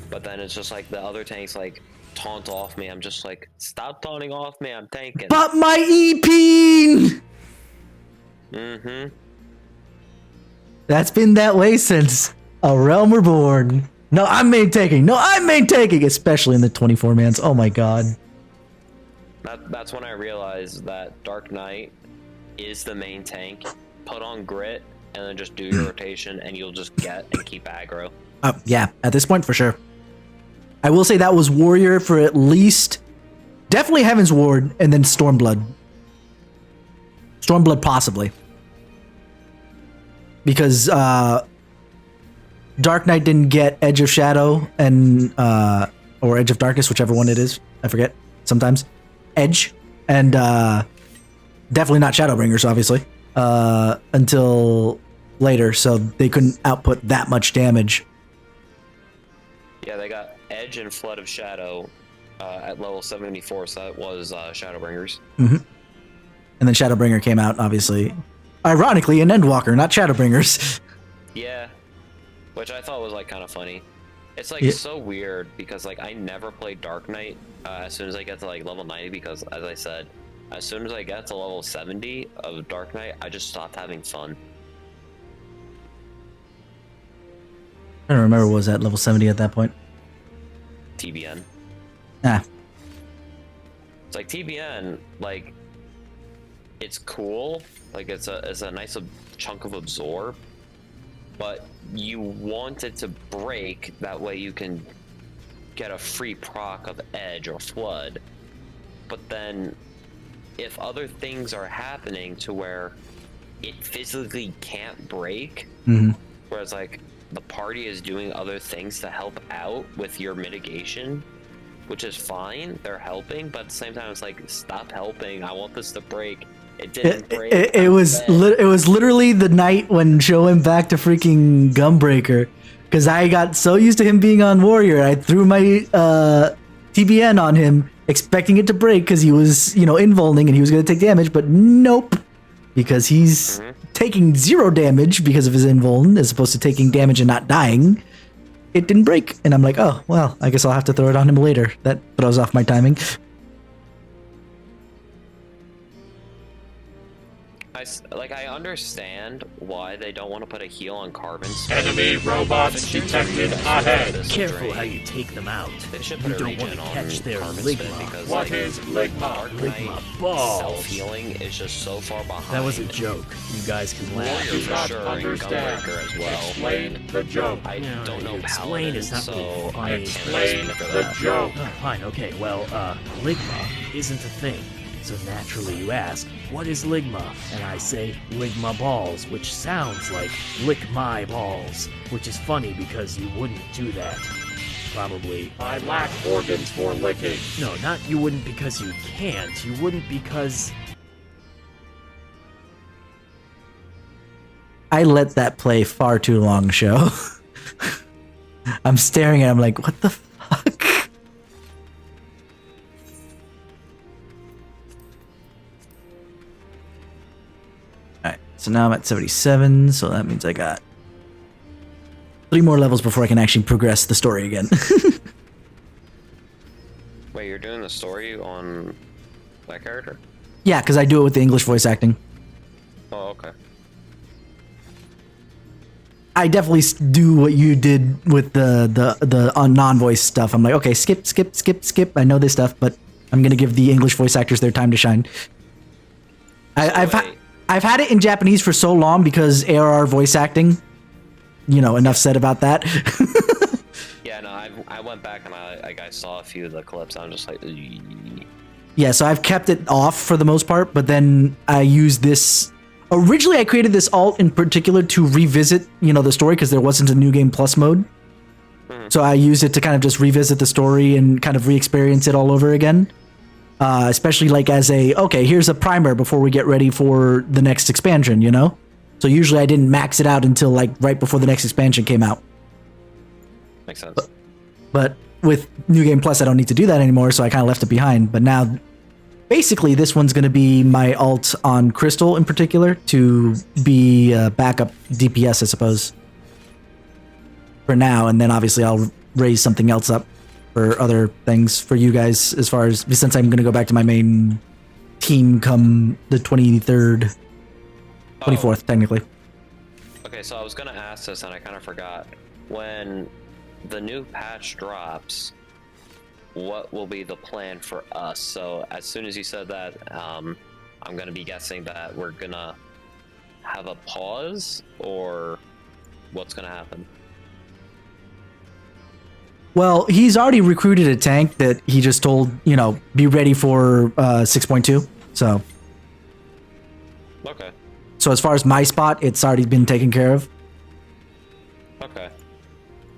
D: But then it's just like the other tanks like taunt off me. I'm just like, stop taunting off me, I'm tanking.
A: But my EP!
D: Mm-hmm.
A: That's been that way since A Realm Reborn. No, I'm main taking. No, I'm main taking, especially in the 24-mans. Oh my god.
D: That's when I realized that Dark Knight is the main tank. Put on Grit, and then just do your rotation, and you'll just get and keep aggro.
A: Yeah, at this point, for sure. I will say that was Warrior for at least... Definitely Heaven's Ward, and then Stormblood. Stormblood, possibly. Because, Dark Knight didn't get Edge of Shadow, and, or Edge of Darkness, whichever one it is. I forget, sometimes. Edge, and, definitely not Shadowbringers, obviously, until later, so they couldn't output that much damage.
D: Yeah, they got Edge and Flood of Shadow at level 74, so that was Shadowbringers.
A: Mm-hmm. And then Shadowbringer came out, obviously. Ironically, an Endwalker, not Shadowbringers.
D: Yeah, which I thought was like kind of funny. It's like so weird because like I never played Dark Knight as soon as I get to like level 90 because as I said, as soon as I get to level 70 of Dark Knight, I just stopped having fun.
A: I don't remember what was at level 70 at that point.
D: TBN.
A: Ah.
D: It's like TBN, like it's cool, like it's a nice chunk of absorb, but you want it to break, that way you can get a free proc of Edge or Flood. But then, if other things are happening to where it physically can't break, whereas like the party is doing other things to help out with your mitigation, which is fine, they're helping, but at the same time it's like, stop helping, I want this to break. It didn't break.
A: It was literally the night when Show went back to freaking Gunbreaker, because I got so used to him being on Warrior, I threw my TBN on him, expecting it to break because he was, you know, invulning and he was going to take damage, but nope, because he's taking 0 damage because of his invuln, as opposed to taking damage and not dying. It didn't break, and I'm like, oh, well, I guess I'll have to throw it on him later. That throws off my timing.
D: I understand why they don't want to put a heal on carbon.
J: Enemy robots detected ahead.
K: Careful how you take them out.
D: They should
K: You
D: put a
K: don't want
D: regen
K: to
D: on
K: catch their
D: carbon
K: ligma.
D: because
J: What is Ligma?
D: Dark Knight
K: Ligma balls.
D: self-healing is just so far behind.
K: That was a joke. You guys can laugh.
D: Warrior
J: Do
D: for
J: not
D: sure and
J: understand.
D: Gunbreaker as well.
J: Explain the joke.
D: I
K: No,
D: don't know
K: explain,
D: Paladin,
K: it's not
D: so
K: really
D: I
K: funny.
D: can't
J: Explain
D: explain for
J: the
D: that.
J: joke.
K: Oh, fine, okay. Well, Ligma isn't a thing. So naturally you ask, what is Ligma? And I say, Ligma balls, which sounds like lick my balls, which is funny because you wouldn't do that. Probably.
J: I lack organs for licking.
K: No, not you wouldn't because you can't. You wouldn't because...
A: I let that play far too long, show. I'm staring at him like, what the fuck? Alright, so now I'm at 77, so that means I got 3 more levels before I can actually progress the story again.
D: Wait, you're doing the story on that character?
A: Yeah, because I do it with the English voice acting.
D: Oh, okay.
A: I definitely do what you did with the non-voice stuff. I'm like, okay, skip. I know this stuff, but I'm gonna give the English voice actors their time to shine. I've had it in Japanese for so long because ARR voice acting. You know, enough said about that.
D: Yeah, no, I went back and I saw a few of the clips. I'm just like,
A: Yeah, so I've kept it off for the most part, but then I use this. Originally, I created this alt in particular to revisit, you know, the story because there wasn't a New Game Plus mode. So I used it to kind of just revisit the story and kind of re-experience it all over again. Especially like as a, okay, here's a primer before we get ready for the next expansion, you know? So usually I didn't max it out until like right before the next expansion came out.
D: makes sense.
A: But with New Game Plus, I don't need to do that anymore, so I kind of left it behind. But now, basically, this one's going to be my alt on Crystal in particular to be backup DPS, I suppose, for now. And then obviously I'll raise something else up for other things for you guys as far as, since I'm going to go back to my main team come the 23rd, 24th, technically.
D: Okay, so I was gonna ask this and I kind of forgot. When the new patch drops, what will be the plan for us? So as soon as you said that, I'm gonna be guessing that we're gonna have a pause, or what's gonna happen?
A: Well, he's already recruited a tank that he just told, you know, be ready for 6.2. So.
D: Okay.
A: So as far as my spot, it's already been taken care of.
D: Okay.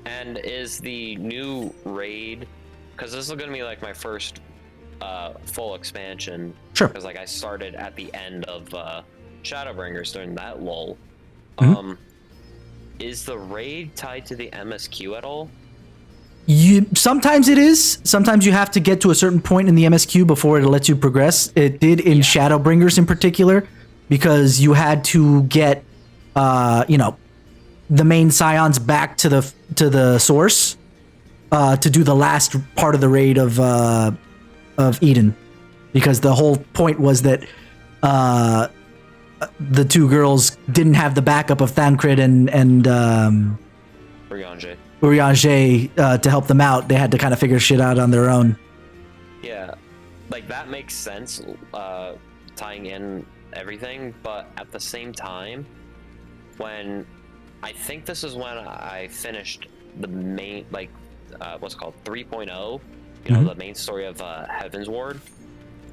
D: And is the new raid, because this is going to be like my first full expansion.
A: Sure.
D: Because like I started at the end of Shadowbringers during that lull.
A: Mm-hmm.
D: Is the raid tied to the MSQ at all?
A: Sometimes it is. Sometimes you have to get to a certain point in the MSQ before it lets you progress. It did in Shadowbringers in particular, because you had to get, you know, the main scions back to the source to do the last part of the raid of Eden, because the whole point was that the two girls didn't have the backup of Thancred and Urianger to help them out. They had to kind of figure shit out on their own.
D: Yeah, like that makes sense, tying in everything, but at the same time, when I think this is when I finished the main, like, what's it called, 3.0, you know, the main story of Heaven's Ward.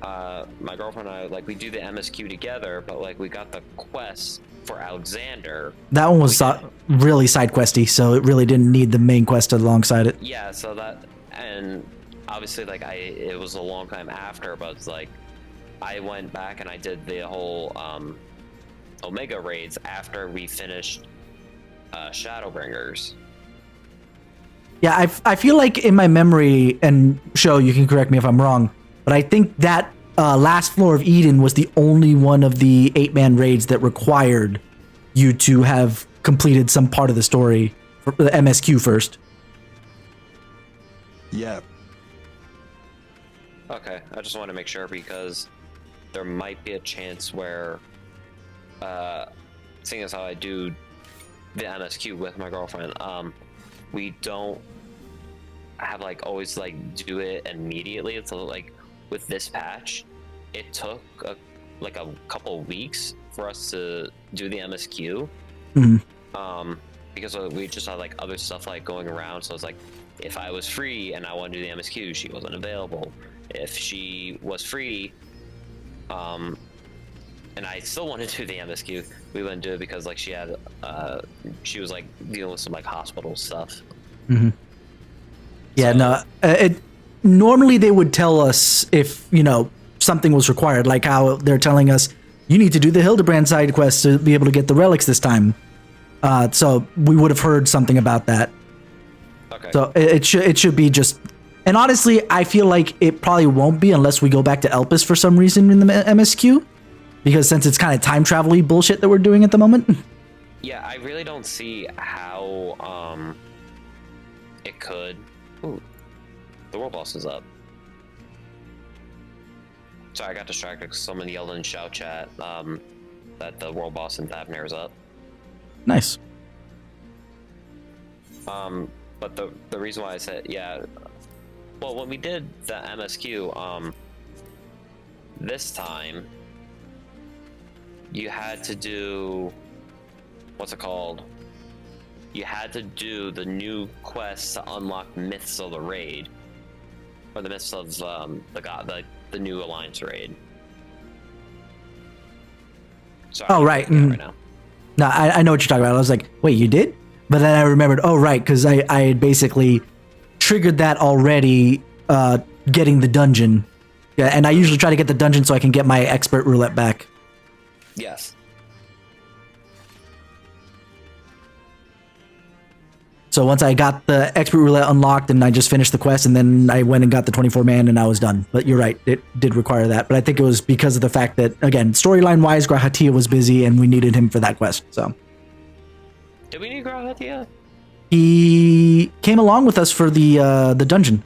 D: My girlfriend and I, like, we do the MSQ together, but like we got the quest for Alexander.
A: That one was really side questy, so it really didn't need the main quest alongside it.
D: Yeah, so that, and obviously like it was a long time after, but it's like I went back and I did the whole Omega raids after we finished Shadowbringers.
A: Yeah, I feel like in my memory, and Show, you can correct me if I'm wrong, but I think that last floor of Eden was the only one of the 8-man raids that required you to have completed some part of the story for the MSQ first.
I: Yeah.
D: Okay, I just want to make sure because there might be a chance where seeing as how I do the MSQ with my girlfriend, we don't have like always like do it immediately. It's like with this patch, it took a couple weeks for us to do the MSQ. Because we just had like other stuff like going around. So it's like, if I was free and I wanted to do the MSQ, she wasn't available. If she was free, and I still wanted to do the MSQ, we wouldn't do it because like she was like dealing with some like hospital stuff.
A: Yeah, no. Normally they would tell us if something was required, like how they're telling us you need to do the Hildebrand side quest to be able to get the relics this time. So we would have heard something about that.
D: Okay.
A: So it should be just, and honestly, I feel like it probably won't be unless we go back to Elpis for some reason in the MSQ, because since it's kind of time travel-y bullshit that we're doing at the moment.
D: Yeah, I really don't see how it could. Ooh, the world boss is up. Sorry, I got distracted because someone yelled in shout chat that the world boss in Thavnair is up.
A: Nice.
D: But the reason why I said, yeah, well, when we did the MSQ, this time, you had to do, what's it called? You had to do the new quest to unlock Myths of the Raid, or the Myths of the new Alliance Raid. Sorry,
A: Oh, right.
D: Right now.
A: No, I know what you're talking about. I was like, wait, you did? But then I remembered, oh, right, because I had basically triggered that already, getting the dungeon. Yeah, and I usually try to get the dungeon so I can get my expert roulette back.
D: Yes.
A: So once I got the expert roulette unlocked and I just finished the quest, and then I went and got the 24-man and I was done. But you're right, it did require that. But I think it was because of the fact that, again, storyline-wise, Grahatia was busy and we needed him for that quest. So
D: Did we need Grahatia?
A: he came along with us for the dungeon.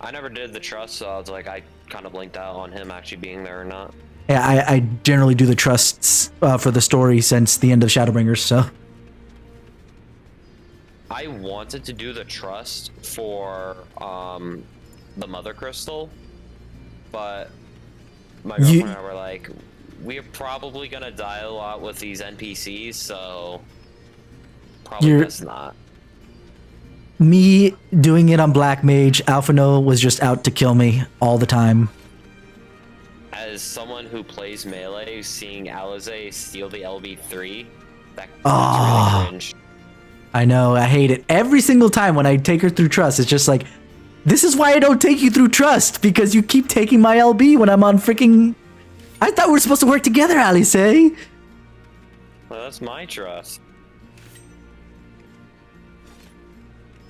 D: I never did the trust, so I was like, I kind of blinked out on him actually being there or not.
A: Yeah, I generally do the trusts for the story since the end of Shadowbringers, so...
D: I wanted to do the trust for the Mother Crystal, but my girlfriend and I were like, we're probably gonna die a lot with these NPCs, so probably best not.
A: Me doing it on Black Mage, Alphino was just out to kill me all the time.
D: As someone who plays melee, seeing Alize steal the LB3, that's really cringe.
A: I know, I hate it. Every single time when I take her through Trust, it's just like, this is why I don't take you through Trust, because you keep taking my LB when I'm on freaking... I thought we were supposed to work together, Alice.
D: Well, that's my trust.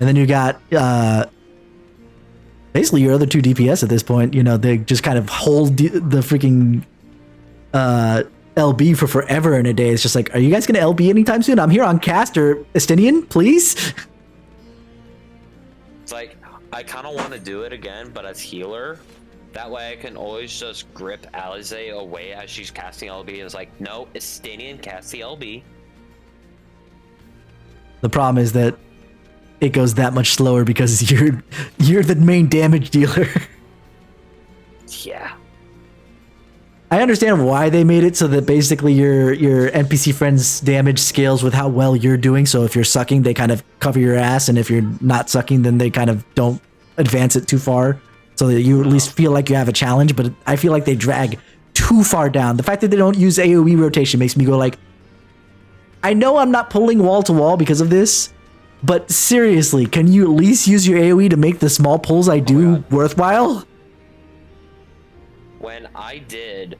A: And then you got, basically your other two DPS at this point, they just kind of hold the freaking, LB for forever in a day. It's just like, are you guys going to LB anytime soon? I'm here on Caster. Estinian, please?
D: It's like, I kind of want to do it again, but as healer. That way I can always just grip Alize away as she's casting LB. It's like, no, Estinian cast the LB.
A: The problem is that it goes that much slower because you're the main damage dealer.
D: Yeah.
A: I understand why they made it so that basically your NPC friends' damage scales with how well you're doing. So if you're sucking, they kind of cover your ass, and if you're not sucking, then they kind of don't advance it too far, so that you at least feel like you have a challenge. But I feel like they drag too far down. The fact that they don't use AoE rotation makes me go like, I know I'm not pulling wall to wall because of this, but seriously, can you at least use your AoE to make the small pulls I do worthwhile?
D: When I did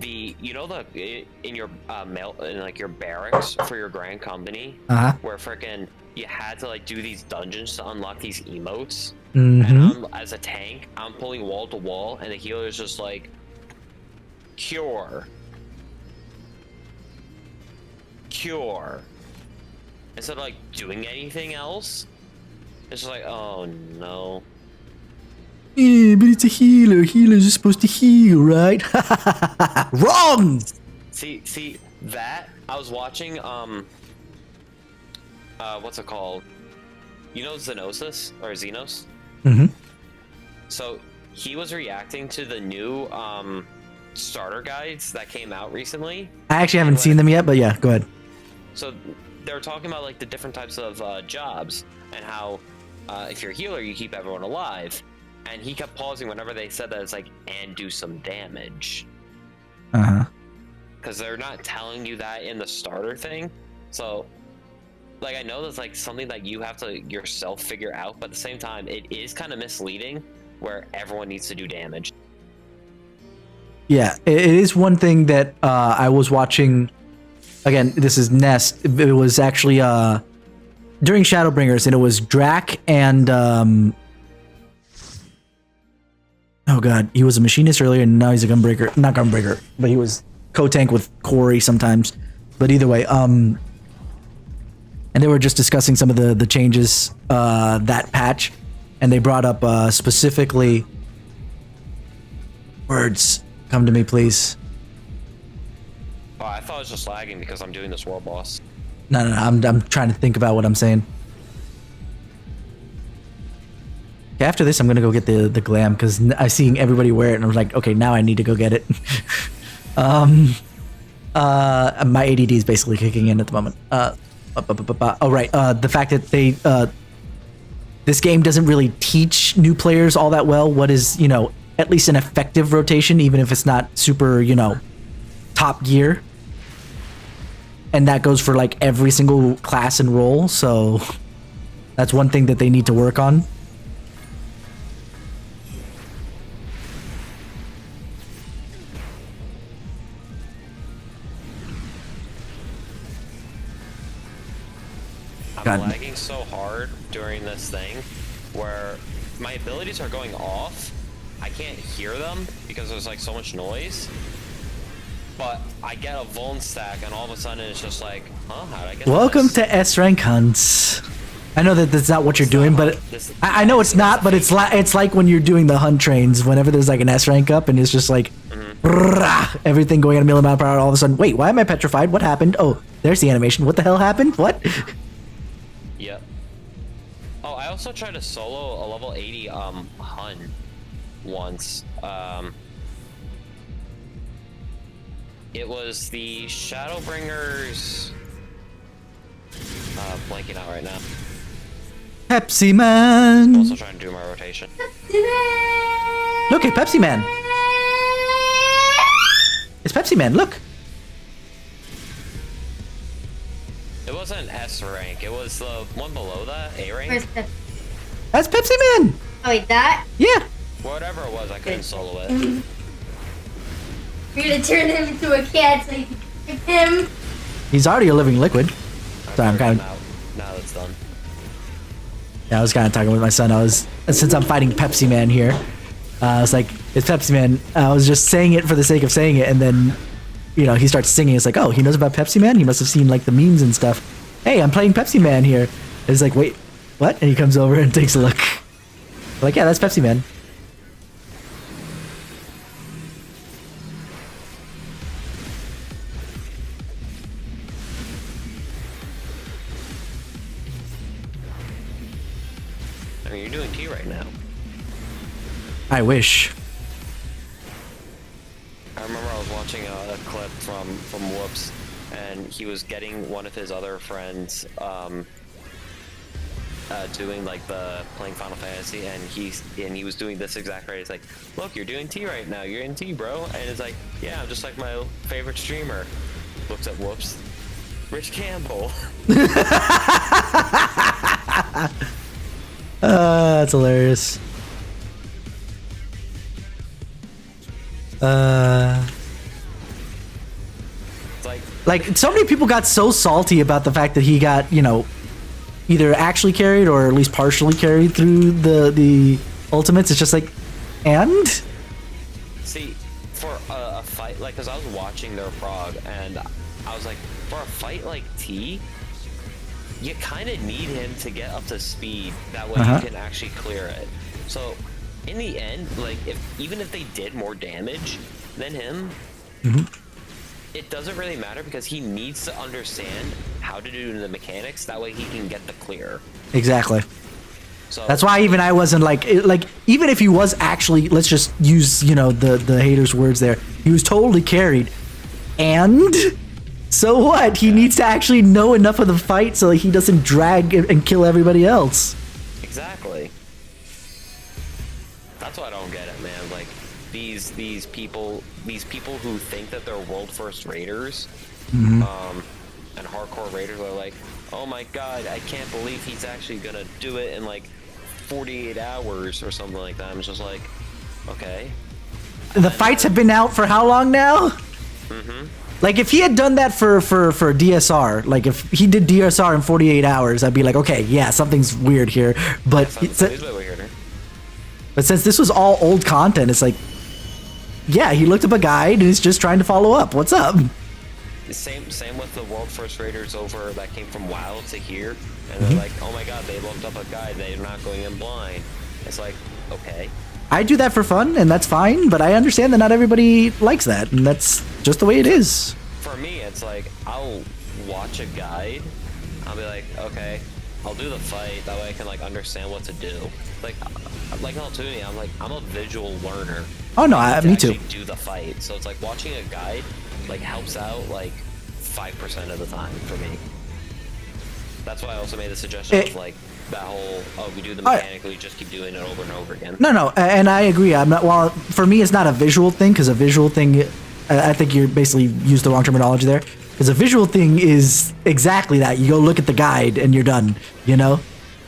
D: in your in like your barracks for your grand company, where frickin' you had to like do these dungeons to unlock these emotes, and as a tank, I'm pulling wall to wall, and the healer is just like, cure, instead of like doing anything else. It's just like, oh no.
A: Yeah, but it's a healer. Healers are supposed to heal, right? Wrong!
D: See that I was watching. What's it called? You know Xenosis or Xenos?
A: Mm-hmm.
D: So he was reacting to the new starter guides that came out recently.
A: I actually haven't seen them yet, but yeah, go ahead.
D: So they were talking about like the different types of jobs and how if you're a healer, you keep everyone alive. And he kept pausing whenever they said that. It's like, and do some damage.
A: Uh-huh.
D: Because they're not telling you that in the starter thing. So, like, I know that's like something that you have to yourself figure out, but at the same time, it is kind of misleading where everyone needs to do damage.
A: Yeah, it is one thing that I was watching. Again, this is Nest. It was actually during Shadowbringers, and it was Drac and oh god, he was a machinist earlier, and now he's a gunbreaker. Not gunbreaker, but he was co-tank with Corey sometimes. But either way, and they were just discussing some of the changes that patch, and they brought up specifically words. Come to me, please.
D: Oh, I thought it was just lagging because I'm doing this world boss.
A: No, I'm trying to think about what I'm saying. Okay, after this, I'm gonna go get the glam because I seen everybody wear it, and I was like, okay, now I need to go get it. My ADD is basically kicking in at the moment. Oh right, the fact that they this game doesn't really teach new players all that well what is, you know, at least an effective rotation, even if it's not super, you know, top gear. And that goes for like every single class and role, so that's one thing that they need to work on.
D: I'm lagging so hard during this thing where my abilities are going off. I can't hear them because there's like so much noise. But I get a vuln stack and all of a sudden it's just like, huh, how'd I get
A: Welcome
D: this?
A: to S rank hunts. I know that that's not what you're doing, but I know it's not, but it's like when you're doing the hunt trains, whenever there's like an S rank up and it's just like everything going at a million mile per hour, all of a sudden, wait, why am I petrified? What happened? Oh, there's the animation. What the hell happened? What?
D: Yep. Oh, I also tried to solo a level 80 Hun once. It was the Shadowbringers. Blanking out right now.
A: Pepsi Man.
D: Also trying to do my rotation.
A: Look at Pepsi Man. It's Pepsi Man. Look.
D: It wasn't S rank. It was the one below that, A rank.
L: Where's the...
A: That's Pepsi Man.
L: Oh wait, that?
A: Yeah.
D: Whatever it was, I couldn't solo it.
L: We're gonna turn him into a cat so you can kick him.
A: He's already a living liquid. Sorry, I'm kind of.
D: Now it's done.
A: Yeah, I was kind of talking with my son. Since I'm fighting Pepsi Man here, I was like, it's Pepsi Man. I was just saying it for the sake of saying it, and then, you know, he starts singing. It's like, oh, he knows about Pepsi Man? He must have seen like the memes and stuff. Hey, I'm playing Pepsi Man here. It's like, wait, what? And he comes over and takes a look. I'm like, yeah, that's Pepsi Man.
D: I mean, you're doing T right now.
A: I wish.
D: I remember I was watching a clip from Whoops, and he was getting one of his other friends doing like playing Final Fantasy, and he was doing this exact right. He's like, look, you're doing T right now. You're in T, bro. And it's like, yeah, I'm just like my favorite streamer. Looks at Whoops. Rich Campbell.
A: That's hilarious. Like so many people got so salty about the fact that he got, you know, either actually carried or at least partially carried through the ultimates. It's just like, and?
D: See, for a fight, like, because I was watching their prog, and I was like, for a fight like T, you kind of need him to get up to speed. That way you can actually clear it. So, in the end, like, even if they did more damage than him, it doesn't really matter because he needs to understand how to do the mechanics. That way he can get the clear.
A: Exactly.
D: So
A: that's why even I wasn't like even if he was actually, let's just use the haters' words there. He was totally carried, and so what? He needs to actually know enough of the fight so he doesn't drag and kill everybody else.
D: Exactly. That's why I don't get it, man. Like these people who think that they're world first raiders, and hardcore raiders are like, oh my god, I can't believe he's actually gonna do it in like 48 hours or something like that. I'm just like, okay.
A: The fights have been out for how long now? Like if he had done that for DSR, like if he did DSR in 48 hours, I'd be like, okay, yeah, something's weird here. But but since this was all old content, it's like, yeah, he looked up a guide and he's just trying to follow up. What's up?
D: Same with the world first raiders over that came from WoW to here, and they're like, oh my god, they looked up a guide, they're not going in blind. It's like, okay.
A: I do that for fun, and that's fine, but I understand that not everybody likes that, and that's just the way it is.
D: For me, it's like, I'll watch a guide, I'll be like, okay, I'll do the fight, that way I can like understand what to do. Like Altuni, I'm a visual learner.
A: Oh no, me too.
D: Do the fight, so it's like watching a guide like helps out like 5% of the time for me. That's why I also made the suggestion of like that whole, oh, we do the mechanic, we just keep doing it over and over again.
A: No, and I agree. I'm not. Well, for me, it's not a visual thing because a visual thing, I think you're basically used the wrong terminology there. Because a visual thing is exactly that. You go look at the guide and you're done.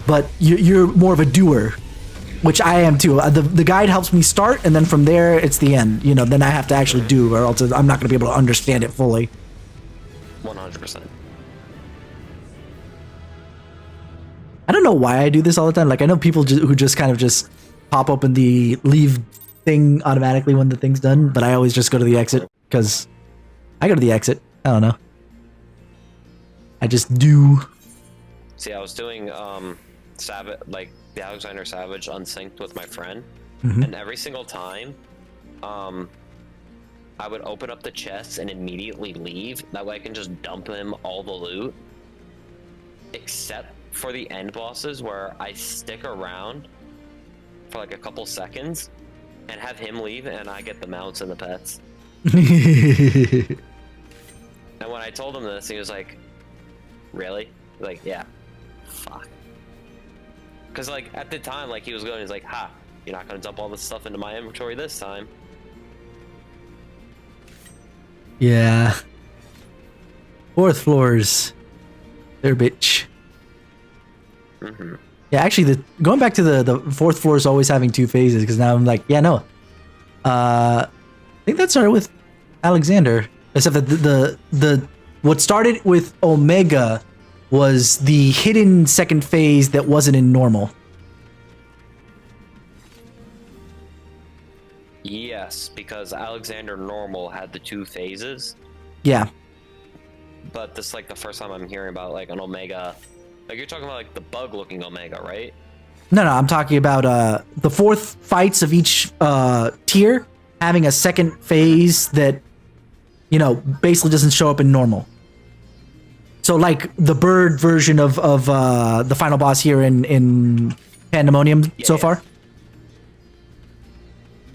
A: But you're more of a doer, which I am too. The guide helps me start, and then from there it's the end. Then I have to actually do, or else I'm not going to be able to understand it fully.
D: 100%.
A: I don't know why I do this all the time. Like I know people who just kind of just pop open the leave thing automatically when the thing's done, but I always just go to the exit because I go to the exit. I don't know. I just do.
D: See, I was doing Savage, like the Alexander Savage unsynced with my friend, and every single time, I would open up the chests and immediately leave. That way I can just dump him all the loot, except for the end bosses where I stick around for like a couple seconds and have him leave and I get the mounts and the pets. And when I told him this, he was like, really? Like, yeah. Fuck. Because like at the time, like he was going, he's like, ha, you're not gonna dump all this stuff into my inventory this time.
A: Yeah. Fourth floors. They're a bitch. Yeah, actually, going back to the fourth floor is always having two phases, because now I'm like, yeah, no. I think that started with Alexander, except that the what started with Omega was the hidden second phase that wasn't in normal.
D: Yes, because Alexander Normal had the two phases.
A: Yeah.
D: But this is like the first time I'm hearing about like an Omega. Like you're talking about like the bug looking Omega, right?
A: No, I'm talking about the fourth fights of each tier having a second phase that, basically doesn't show up in normal. So like the bird version of the final boss here in Pandemonium so far.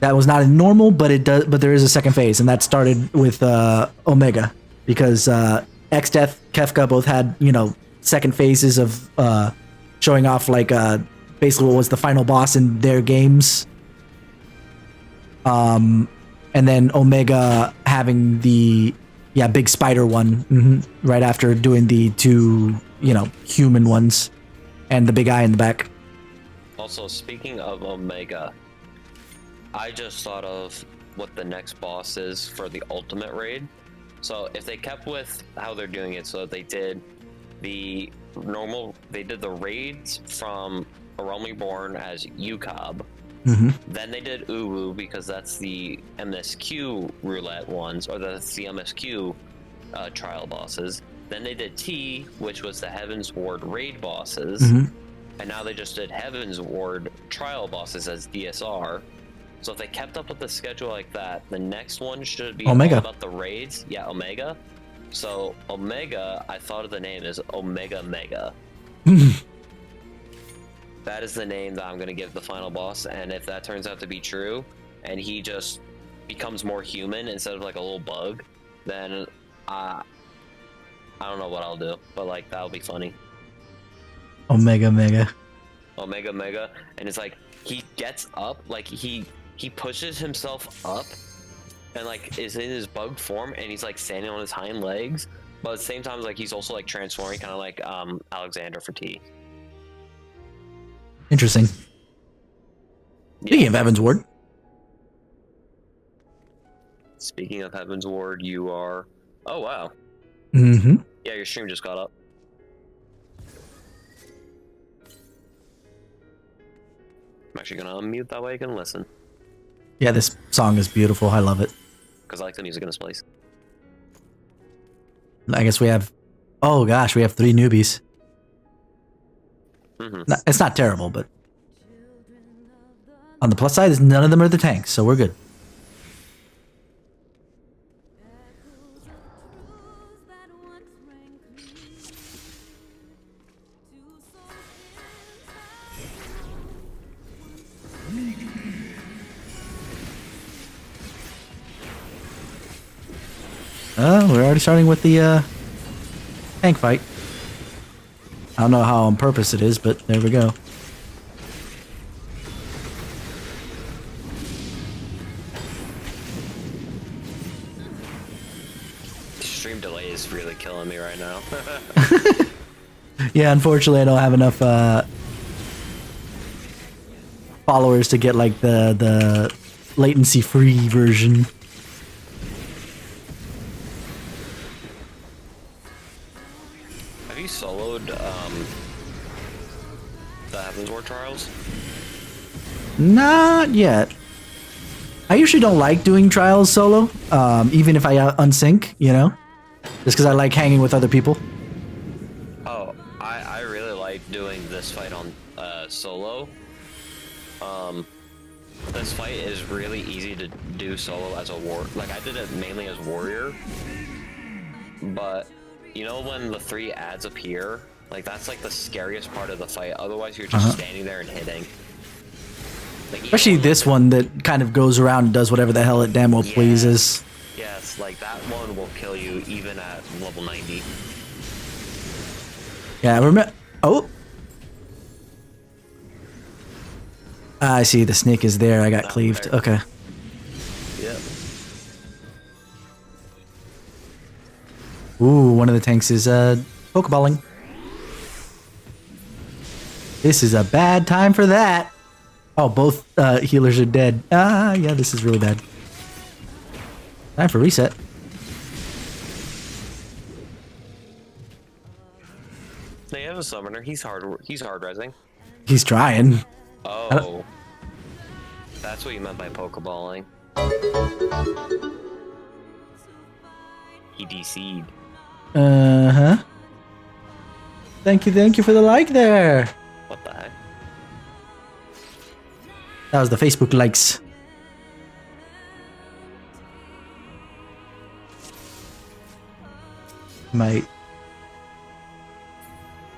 A: That was not in normal, but it does. But there is a second phase, and that started with Omega because Xdeath, Kefka both had second phases of showing off like basically what was the final boss in their games. And then Omega having the big spider one right after doing the two human ones and the big eye in the back.
D: Also, speaking of Omega, I just thought of what the next boss is for the ultimate raid. So if they kept with how they're doing it, so they did the raids from A Realm Reborn as UCOB. Then they did Uwu because that's the MSQ roulette ones, or that's the MSQ trial bosses. Then they did T, which was the Heaven's Ward raid bosses. And now they just did Heaven's Ward trial bosses as DSR. So if they kept up with the schedule like that, the next one should be
A: Omega.
D: all about the raids. Yeah, Omega. So Omega, I thought of the name as Omega Mega. That is the name that I'm gonna give the final boss, and if that turns out to be true, and he just becomes more human instead of like a little bug, then I don't know what I'll do, but like that'll be funny.
A: Omega Mega.
D: Omega Mega, and it's like he gets up, like he pushes himself up, and like is in his bug form, and he's like standing on his hind legs, but at the same time, like he's also like transforming, kind of like Alexander for T.
A: Interesting. Speaking of Heaven's Ward.
D: Speaking of Heaven's Ward, you are. Oh wow.
A: Mm-hmm.
D: Yeah, your stream just got up. I'm actually gonna unmute that way I can listen.
A: Yeah, this song is beautiful. I love it.
D: Because I like the music in this place.
A: I guess we have. Oh gosh, we have 3 newbies. It's not terrible, but on the plus side is none of them are the tanks, so we're good. We're already starting with the tank fight. I don't know how on purpose it is, but there we go.
D: Stream delay is really killing me right now.
A: Yeah, unfortunately I don't have enough followers to get like the latency free version.
D: Have you soloed the Heaven's Ward Trials?
A: Not yet. I usually don't like doing trials solo, even if I unsync, you know? Just because I like hanging with other people.
D: Oh, I really like doing this fight on solo. This fight is really easy to do solo as a war. Like I did it mainly as warrior, but you know when the 3 ads appear, like that's like the scariest part of the fight. Otherwise, you're just standing there and hitting. Like,
A: Especially this one that kind of goes around and does whatever the hell it damn well pleases.
D: Yes, like that one will kill you even at level 90.
A: Yeah, I remember. Oh, I see. The snake is there. I got cleaved.
D: There.
A: Okay.
D: Yep.
A: Ooh, one of the tanks is pokeballing. This is a bad time for that. Oh, both healers are dead. Ah, yeah, this is really bad. Time for reset.
D: They have a summoner. He's hard resing.
A: He's trying.
D: Oh. That's what you meant by pokeballing. He DC'd.
A: Uh-huh. Thank you for the like there.
D: What the heck?
A: That was the Facebook likes. My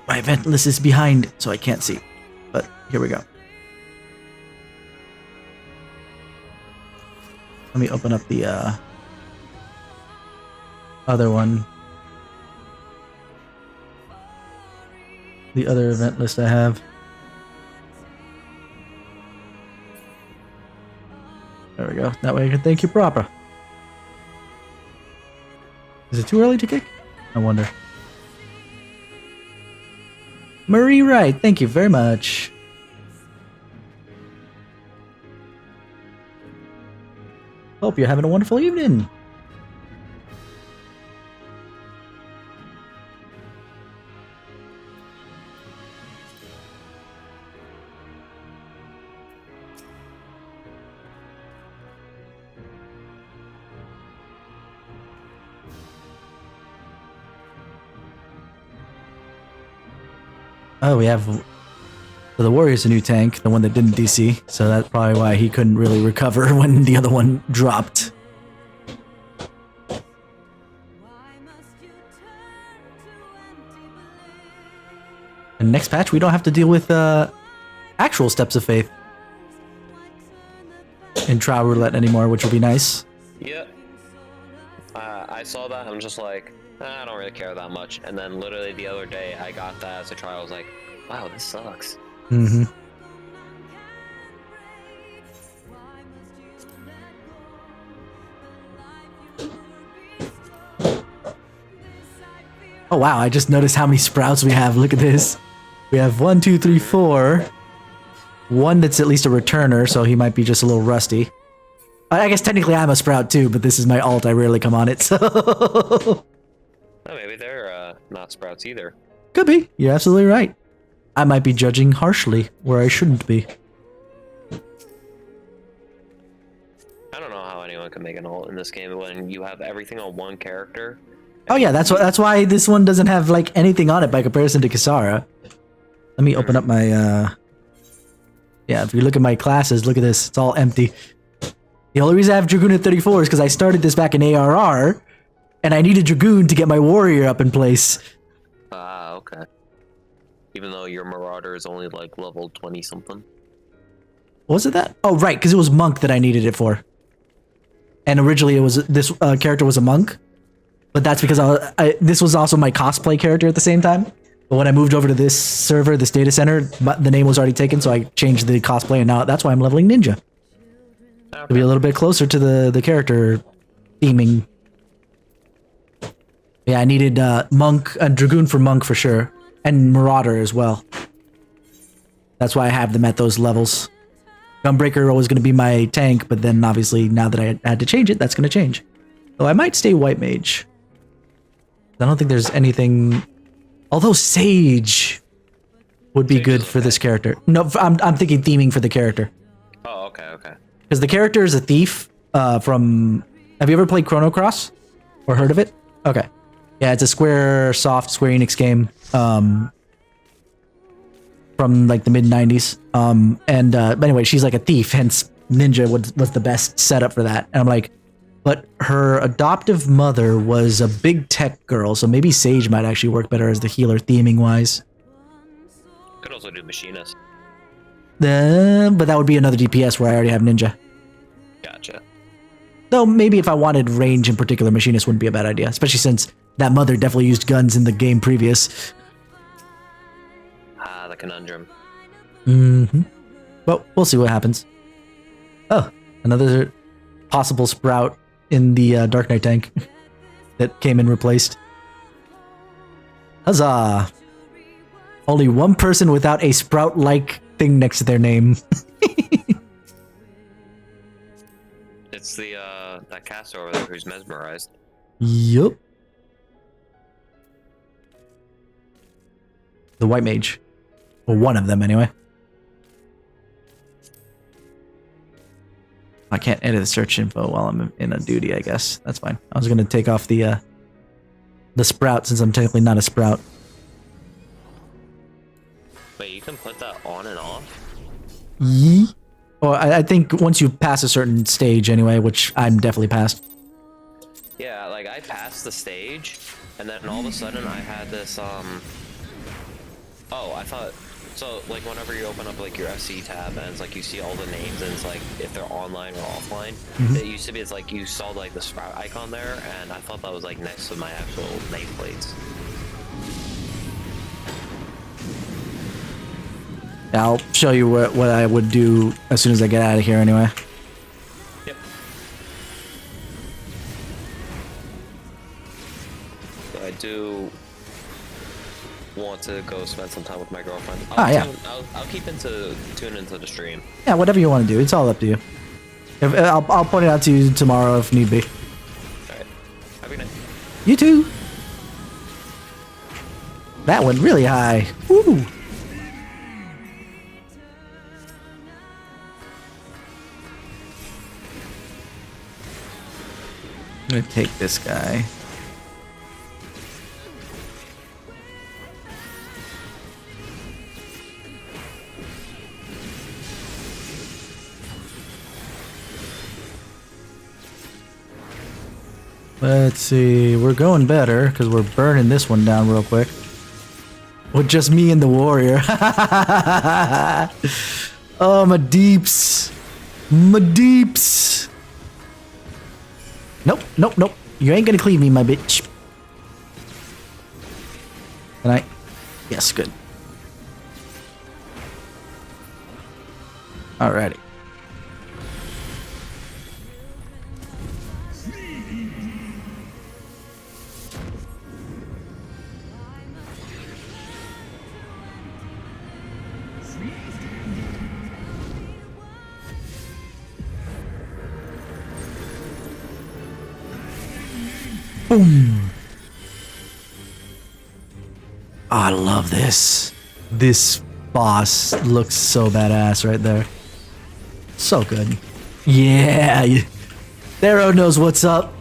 A: event list is behind, so I can't see. But here we go. Let me open up the other one. The other event list I have. There we go. That way I can thank you proper. Is it too early to kick? I wonder. Marie Wright, thank you very much. Hope you're having a wonderful evening. Oh, we have So the warrior's a new tank, the one that didn't DC, so that's probably why he couldn't really recover when the other one dropped. And next patch, we don't have to deal with actual Steps of Faith in Trial Roulette anymore, which will be nice.
D: Yeah. I saw that, I'm just like, I don't really care that much. And then literally the other day, I got that as a trial. I was like, wow, this sucks.
A: Mm-hmm. Oh wow, I just noticed how many sprouts we have. Look at this. We have 1, 2, 3, 4. One that's at least a returner, so he might be just a little rusty. I guess technically I'm a sprout too, but this is my alt. I rarely come on it, so...
D: Oh, maybe they're not sprouts either.
A: Could be. You're absolutely right. I might be judging harshly where I shouldn't be.
D: I don't know how anyone can make an alt in this game when you have everything on one character.
A: Oh yeah, that's why this one doesn't have like anything on it by comparison to Kisara. Let me open up my yeah, if you look at my classes, look at this. It's all empty. The only reason I have Dragoon at 34 is because I started this back in ARR, and I needed Dragoon to get my warrior up in place.
D: Ah, okay. Even though your Marauder is only like level 20 something.
A: Was it that? Oh, right, because it was monk that I needed it for. And originally it was this character was a monk, but that's because this was also my cosplay character at the same time. But when I moved over to this server, this data center, the name was already taken, so I changed the cosplay, and now that's why I'm leveling ninja.
D: Okay.
A: To be a little bit closer to the character theming. Yeah, I needed monk and Dragoon for monk for sure, and Marauder as well. That's why I have them at those levels. Gunbreaker was going to be my tank, but then obviously now that I had to change it, that's going to change. So I might stay White Mage. I don't think there's anything... Although Sage would be good for this character. No, I'm thinking theming for the character.
D: Oh, okay, okay.
A: Because the character is a thief from... Have you ever played Chrono Cross? Or heard of it? Okay. Yeah, it's a Square Enix game. From like the mid-90s. But anyway, she's like a thief, hence ninja was the best setup for that. And I'm like, but her adoptive mother was a big tech girl, so maybe Sage might actually work better as the healer theming-wise.
D: Could also do Machinist.
A: But that would be another DPS where I already have ninja.
D: Gotcha.
A: Though maybe if I wanted range in particular, Machinist wouldn't be a bad idea, especially since that mother definitely used guns in the game previous.
D: Ah, the conundrum.
A: Mm-hmm. But we'll see what happens. Oh, another possible sprout in the Dark Knight tank that came in replaced. Huzzah! Only one person without a sprout-like thing next to their name.
D: It's the that caster over there who's mesmerized.
A: Yup. The White Mage. Well, one of them anyway. I can't edit the search info while I'm in a duty, I guess. That's fine. I was gonna take off the sprout since I'm technically not a sprout.
D: Wait, you can put that on and off?
A: Yee? Well, I think once you pass a certain stage anyway, which I'm definitely past.
D: Yeah, like I passed the stage, and then all of a sudden I had this oh, I thought so. Like whenever you open up like your FC tab, and it's like you see all the names, and it's like if they're online or offline. It used to be it's like you saw like the sprout icon there, and I thought that was like next to my actual nameplates.
A: I'll show you what I would do as soon as I get out of here anyway.
D: Yep. So I do want to go spend some time with my girlfriend. I'll keep tune into the stream.
A: Yeah, whatever you want to do. It's all up to you. I'll point it out to you tomorrow if need be.
D: Alright. Have a good night.
A: You too. That went really high. Woo! I'm gonna take this guy. Let's see. We're going better because we're burning this one down real quick. With just me and the warrior. Oh, my deeps. My deeps. Nope, nope, nope. You ain't gonna cleave me, my bitch. Can I? Yes, good. Alrighty. Boom. Oh, I love this. This boss looks so badass right there. So good. Yeah. Thero knows what's up.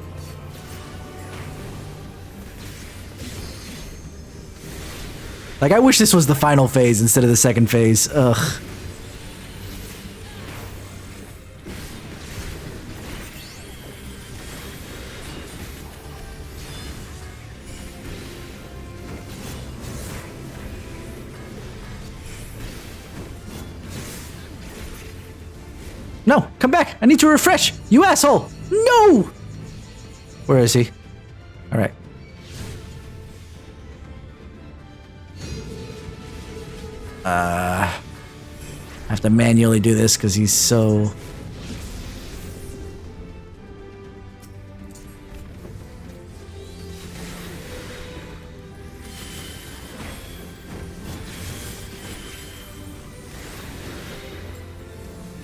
A: Like, I wish this was the final phase instead of the second phase. Ugh. No, come back. I need to refresh. You asshole. No. Where is he? All right. I have to manually do this because he's so...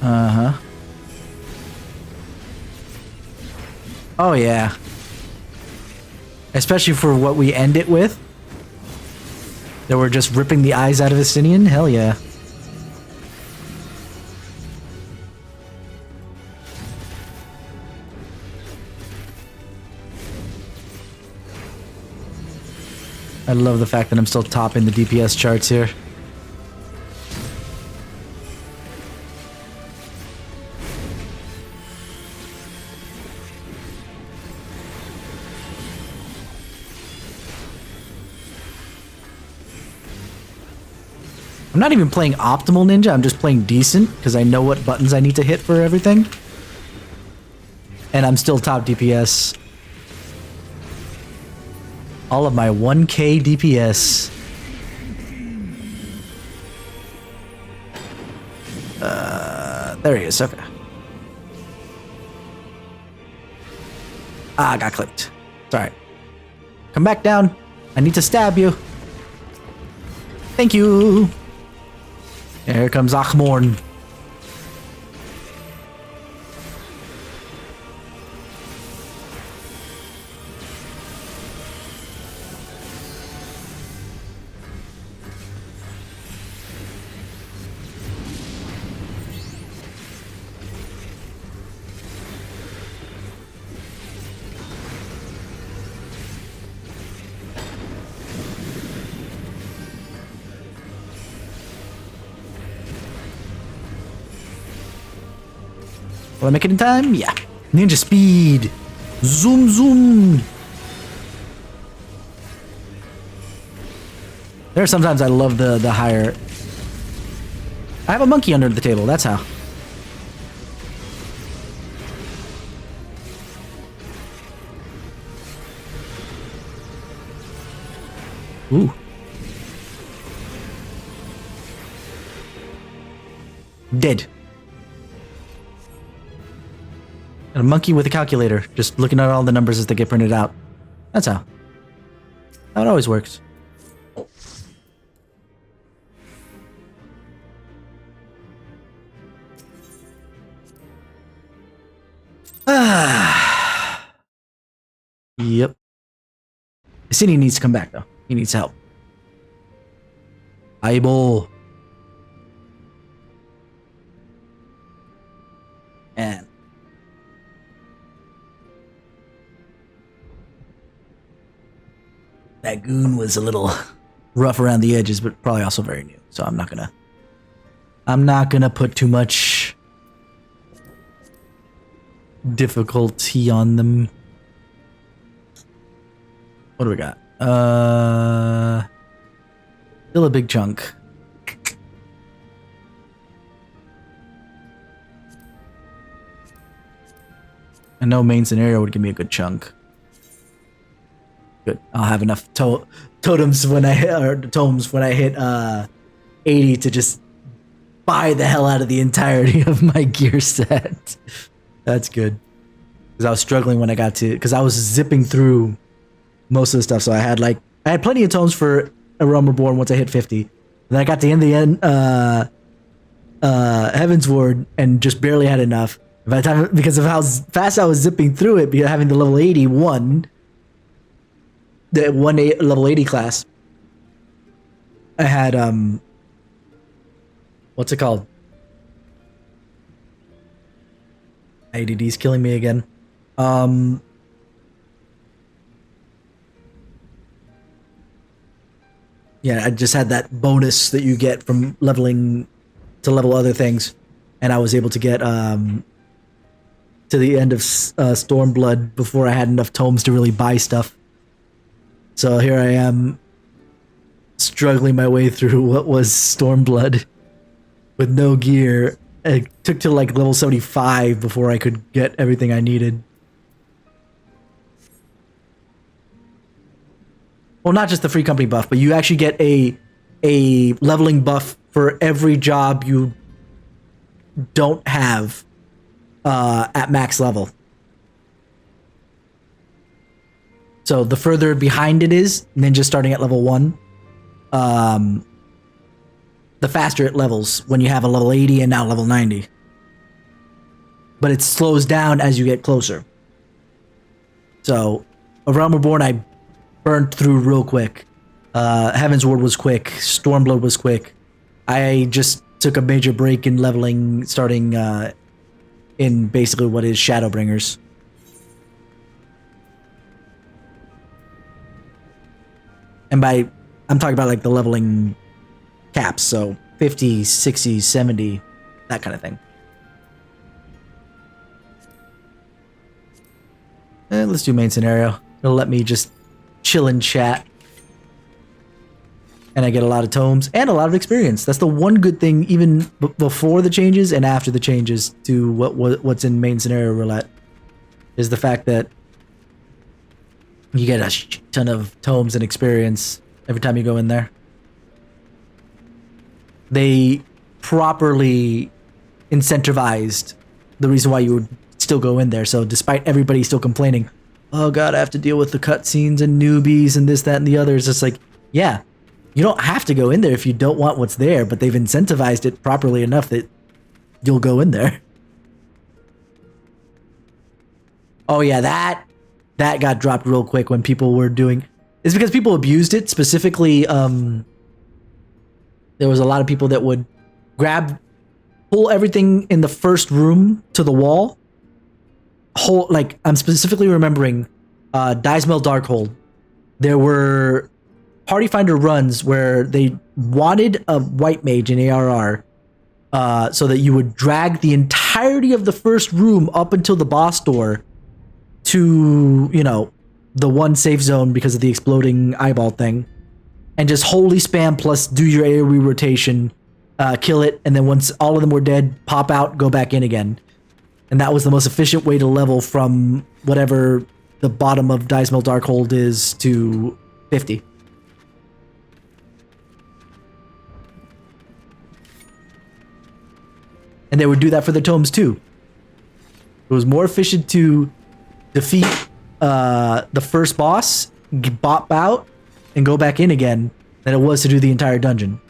A: Uh-huh. Oh, yeah. Especially for what we end it with. That we're just ripping the eyes out of Estinian? Hell yeah. I love the fact that I'm still topping the DPS charts here. I'm not even playing optimal ninja, I'm just playing decent because I know what buttons I need to hit for everything. And I'm still top DPS. All of my 1k DPS. There he is, okay. Ah, I got clipped. It's alright. Come back down. I need to stab you. Thank you. Here comes Achmorn. Will I make it in time? Yeah. Ninja speed. Zoom, zoom. There are sometimes I love the higher... I have a monkey under the table, that's how. Ooh. Dead. And a monkey with a calculator, just looking at all the numbers as they get printed out. That's how. How it always works. Ah. Yep. City needs to come back though. He needs help. Eyeball. And that goon was a little rough around the edges, but probably also very new. So I'm not gonna put too much difficulty on them. What do we got? Still a big chunk. I know main scenario would give me a good chunk. Good. I'll have enough totems when I hit, or tomes when I hit 80 to just buy the hell out of the entirety of my gear set. That's good. Because I was struggling when I got to, because I was zipping through most of the stuff. So I had plenty of tomes for A Realm Reborn once I hit 50. And then I got to the end Heaven's Ward and just barely had enough. By the time, because of how fast I was zipping through it, because having the level 81, the level 80 class, I had what's it called? ADD's killing me again. Yeah, I just had that bonus that you get from leveling to level other things, and I was able to get to the end of Stormblood before I had enough tomes to really buy stuff. So here I am, struggling my way through what was Stormblood with no gear. It took till like level 75 before I could get everything I needed. Well, not just the free company buff, but you actually get a leveling buff for every job you don't have at max level. So the further behind it is, ninja starting at level 1, the faster it levels when you have a level 80 and now level 90. But it slows down as you get closer. So, A Realm Reborn I burned through real quick. Heaven's Ward was quick. Stormblood was quick. I just took a major break in leveling, starting in basically what is Shadowbringers. And I'm talking about like the leveling caps, so 50, 60, 70, that kind of thing. Let's do main scenario. It'll let me just chill and chat. And I get a lot of tomes and a lot of experience. That's the one good thing, even before the changes and after the changes to what's in main scenario roulette, is the fact that you get a ton of tomes and experience every time you go in there. They properly incentivized the reason why you would still go in there. So despite everybody still complaining, oh god, I have to deal with the cutscenes and newbies and this, that, and the other, it's just like, yeah, you don't have to go in there if you don't want what's there, but they've incentivized it properly enough that you'll go in there. Oh yeah, that got dropped real quick when people were doing... It's because people abused it. Specifically, there was a lot of people that would pull everything in the first room to the wall. Like, I'm specifically remembering Dismal Darkhold. There were Party Finder runs where they wanted a white mage in ARR so that you would drag the entirety of the first room up until the boss door to, you know, the one safe zone because of the exploding eyeball thing, and just holy spam plus do your AoE rotation, kill it, and then once all of them were dead, pop out, go back in again. And that was the most efficient way to level from whatever the bottom of Dismal Darkhold is to 50. And they would do that for the tomes too. It was more efficient to defeat the first boss, bop out, and go back in again than it was to do the entire dungeon.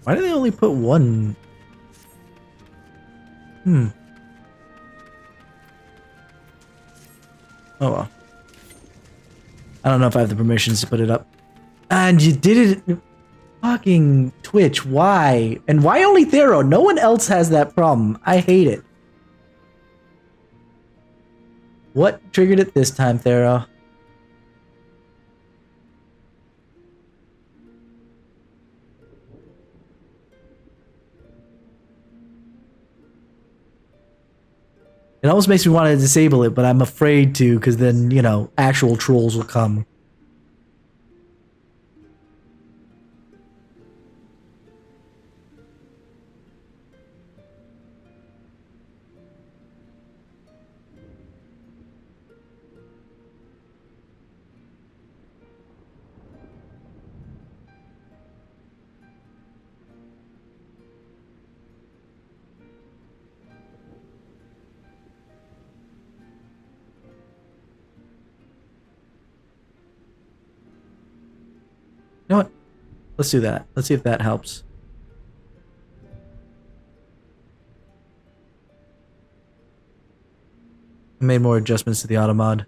A: Why do they only put one? Oh well. I don't know if I have the permissions to put it up. And you did it... Fucking Twitch, why? And why only Thero? No one else has that problem. I hate it. What triggered it this time, Thero? It almost makes me want to disable it, but I'm afraid to, because then, you know, actual trolls will come. You know what? Let's do that. Let's see if that helps. I made more adjustments to the auto mod.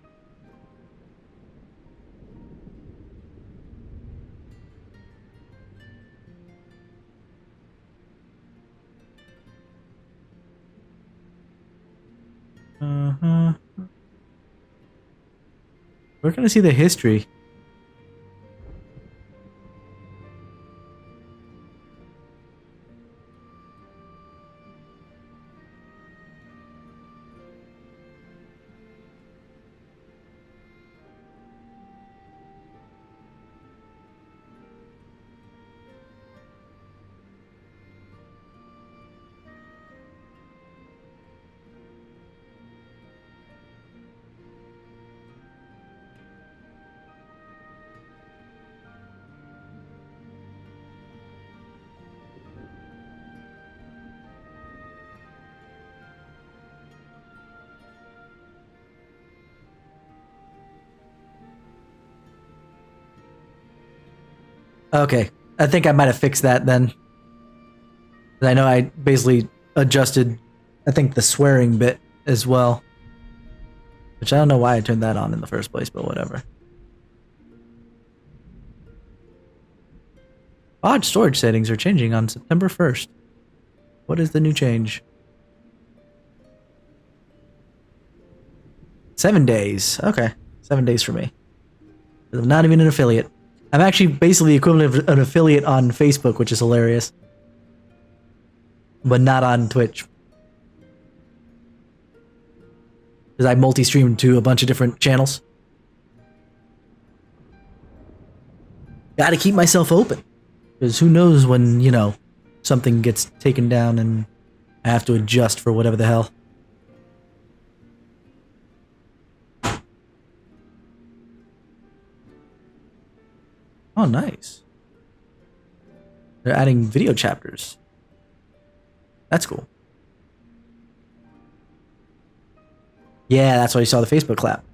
A: We're gonna see the history. Okay, I think I might have fixed that then. I know I basically adjusted, I think, the swearing bit as well. Which I don't know why I turned that on in the first place, but whatever. Odd storage settings are changing on September 1st. What is the new change? 7 days. Okay, 7 days for me. I'm not even an affiliate. I'm actually basically the equivalent of an affiliate on Facebook, which is hilarious. But not on Twitch. Because I multi-stream to a bunch of different channels. Gotta keep myself open. Because who knows when, you know, something gets taken down and I have to adjust for whatever the hell. Oh, nice. They're adding video chapters. That's cool. Yeah, that's why you saw the Facebook clap.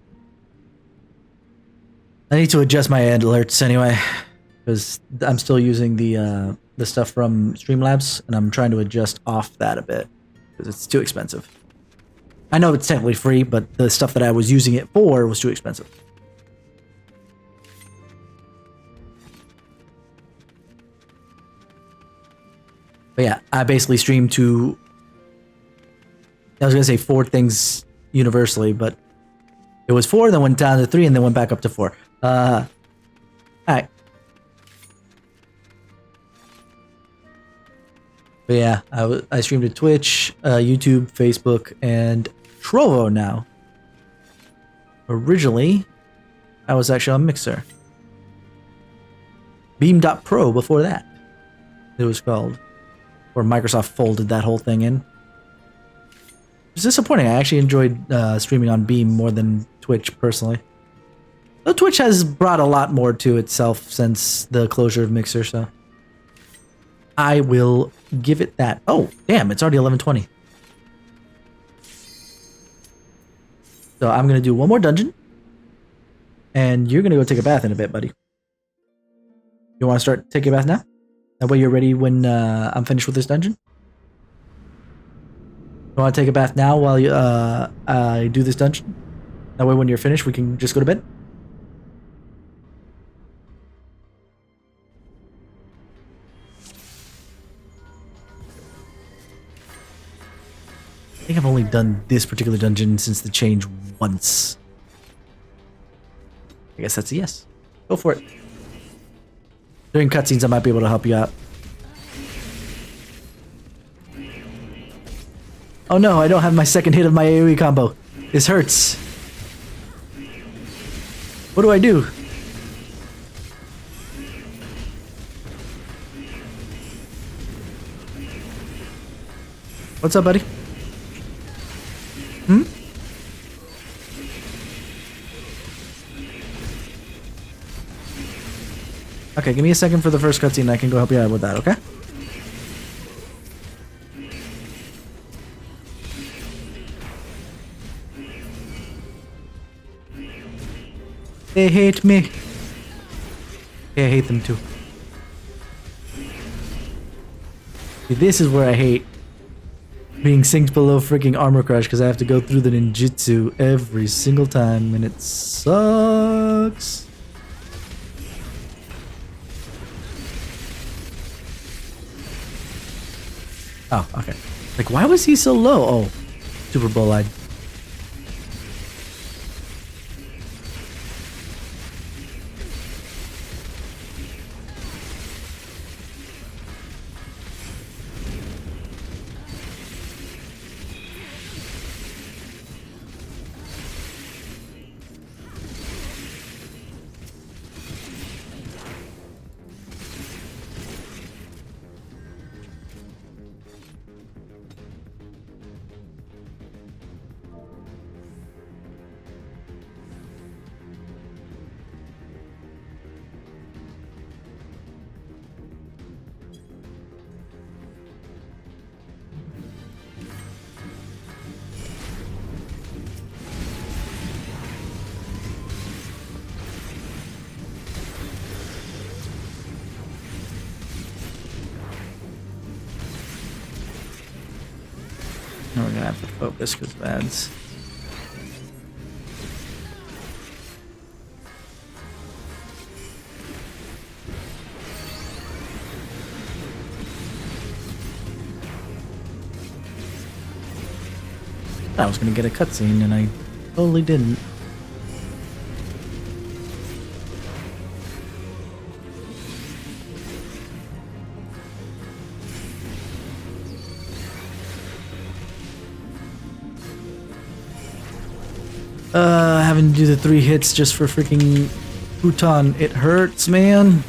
A: I need to adjust my ad alerts anyway, because I'm still using the stuff from Streamlabs, and I'm trying to adjust off that a bit because it's too expensive. I know it's technically free, but the stuff that I was using it for was too expensive. But yeah, I basically streamed to, I was going to say 4 things universally, but it was 4, then went down to 3, and then went back up to 4. Alright. But yeah, I streamed to Twitch, YouTube, Facebook, and Trovo now. Originally, I was actually on Mixer. Beam.pro before that, it was called. Where Microsoft folded that whole thing in. It's disappointing. I actually enjoyed streaming on Beam more than Twitch, personally. Though Twitch has brought a lot more to itself since the closure of Mixer, so... I will give it that. Oh, damn, it's already 11:20. So I'm going to do one more dungeon. And you're going to go take a bath in a bit, buddy. You want to start taking a bath now? That way you're ready when I'm finished with this dungeon? You want to take a bath now while I do this dungeon? That way when you're finished we can just go to bed? I think I've only done this particular dungeon since the change once. I guess that's a yes. Go for it. During cutscenes, I might be able to help you out. Oh no, I don't have my second hit of my AoE combo. This hurts. What do I do? What's up, buddy? Hmm? Okay, give me a second for the first cutscene and I can go help you out with that, okay? They hate me. Yeah, I hate them too. See, this is where I hate being synced below freaking armor crush because I have to go through the ninjutsu every single time and it sucks. Oh, okay. Like, why was he so low? Oh, Super Bowl-eyed. Now we're gonna have to focus because of ads. I was gonna get a cutscene and I totally didn't. Having to do the 3 hits just for freaking futon, it hurts, man.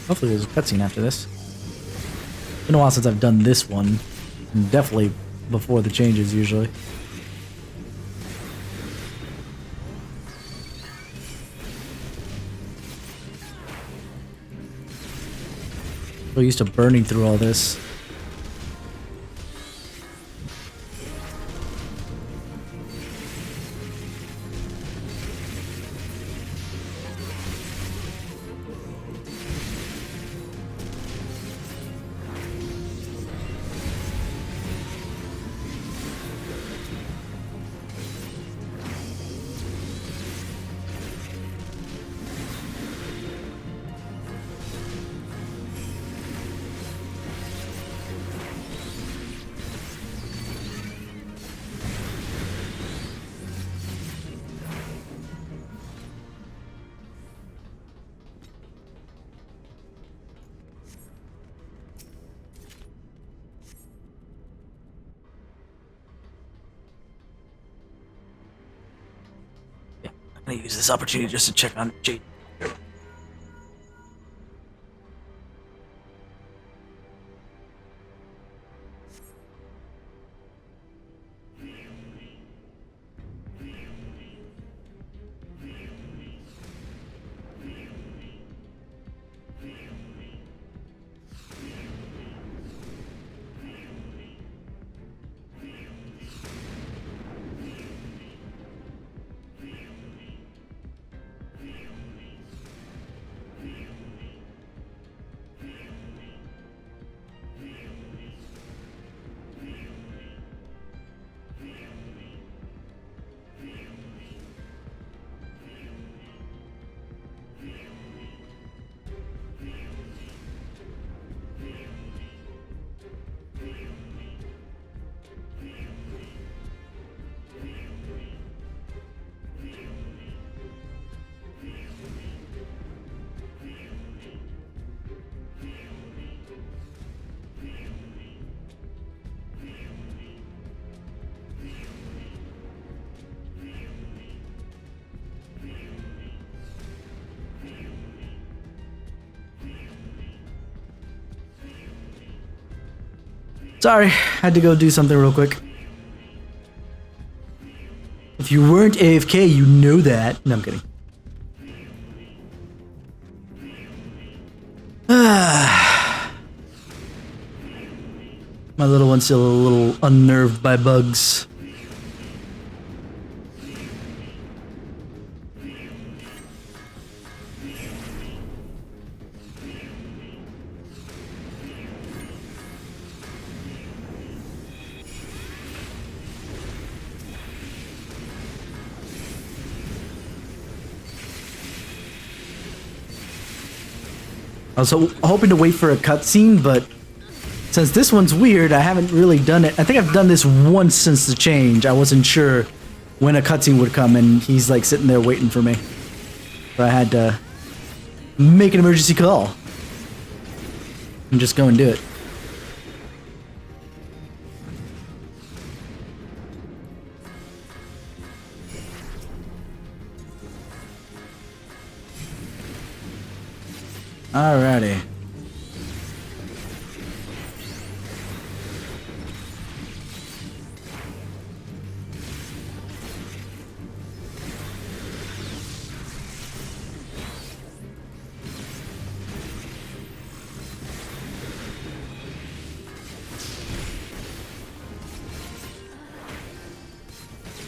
A: Hopefully there's a cutscene after this. It's been a while since I've done this one. And definitely before the changes, usually. So used to burning through all this. I'm gonna use this opportunity just to check on Jade. Sorry, had to go do something real quick. If you weren't AFK, you know that. No, I'm kidding. My little one's still a little unnerved by bugs. I was hoping to wait for a cutscene, but since this one's weird, I haven't really done it. I think I've done this once since the change. I wasn't sure when a cutscene would come, and he's like sitting there waiting for me. So I had to make an emergency call and just go and do it. Alrighty.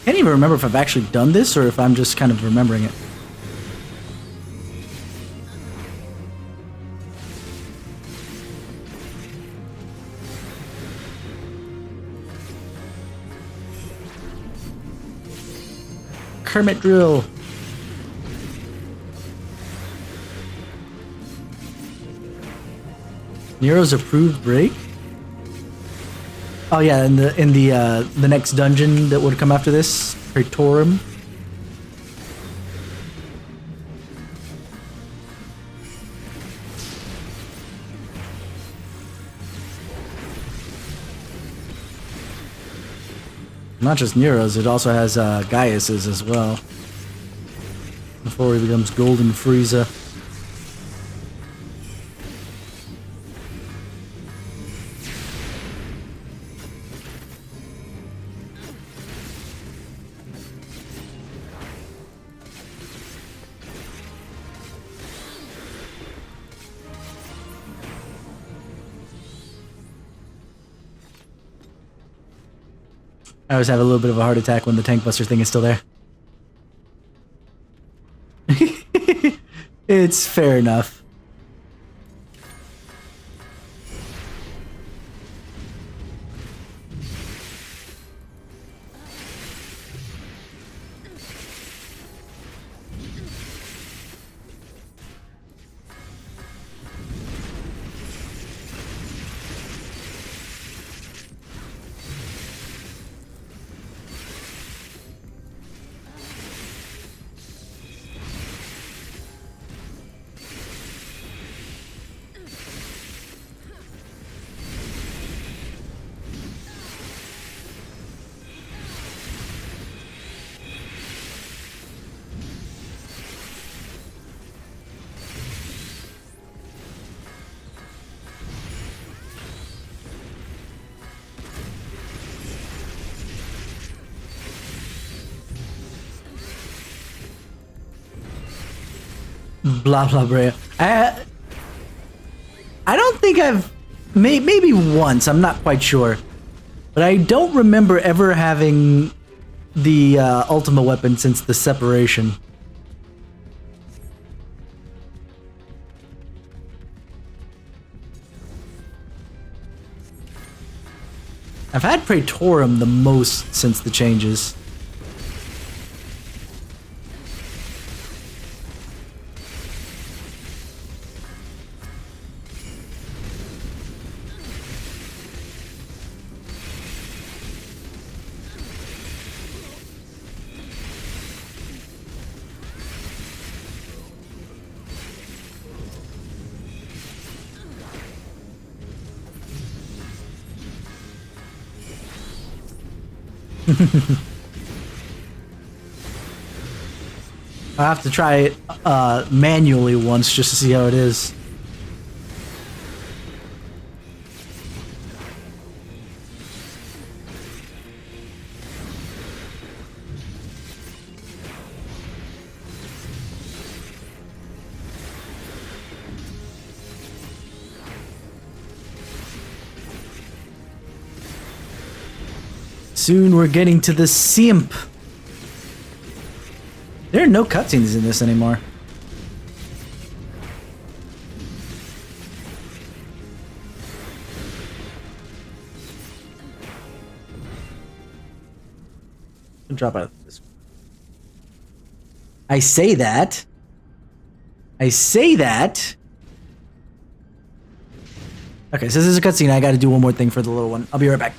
A: Can't even remember if I've actually done this or if I'm just kind of remembering it. Kermit drill. Nero's approved break. Oh yeah, in the next dungeon that would come after this, Praetorium. Not just Nero's, it also has Gaius's as well. Before he becomes Golden Frieza. I always have a little bit of a heart attack when the tank buster thing is still there. It's fair enough. Blah blah blah. I don't think I've maybe once. I'm not quite sure, but I don't remember ever having the ultimate weapon since the separation. I've had Praetorium the most since the changes. I have to try it manually once just to see how it is. Soon we're getting to the simp. There are no cutscenes in this anymore. Drop out of this. I say that. Okay, so this is a cutscene. I gotta do one more thing for the little one. I'll be right back.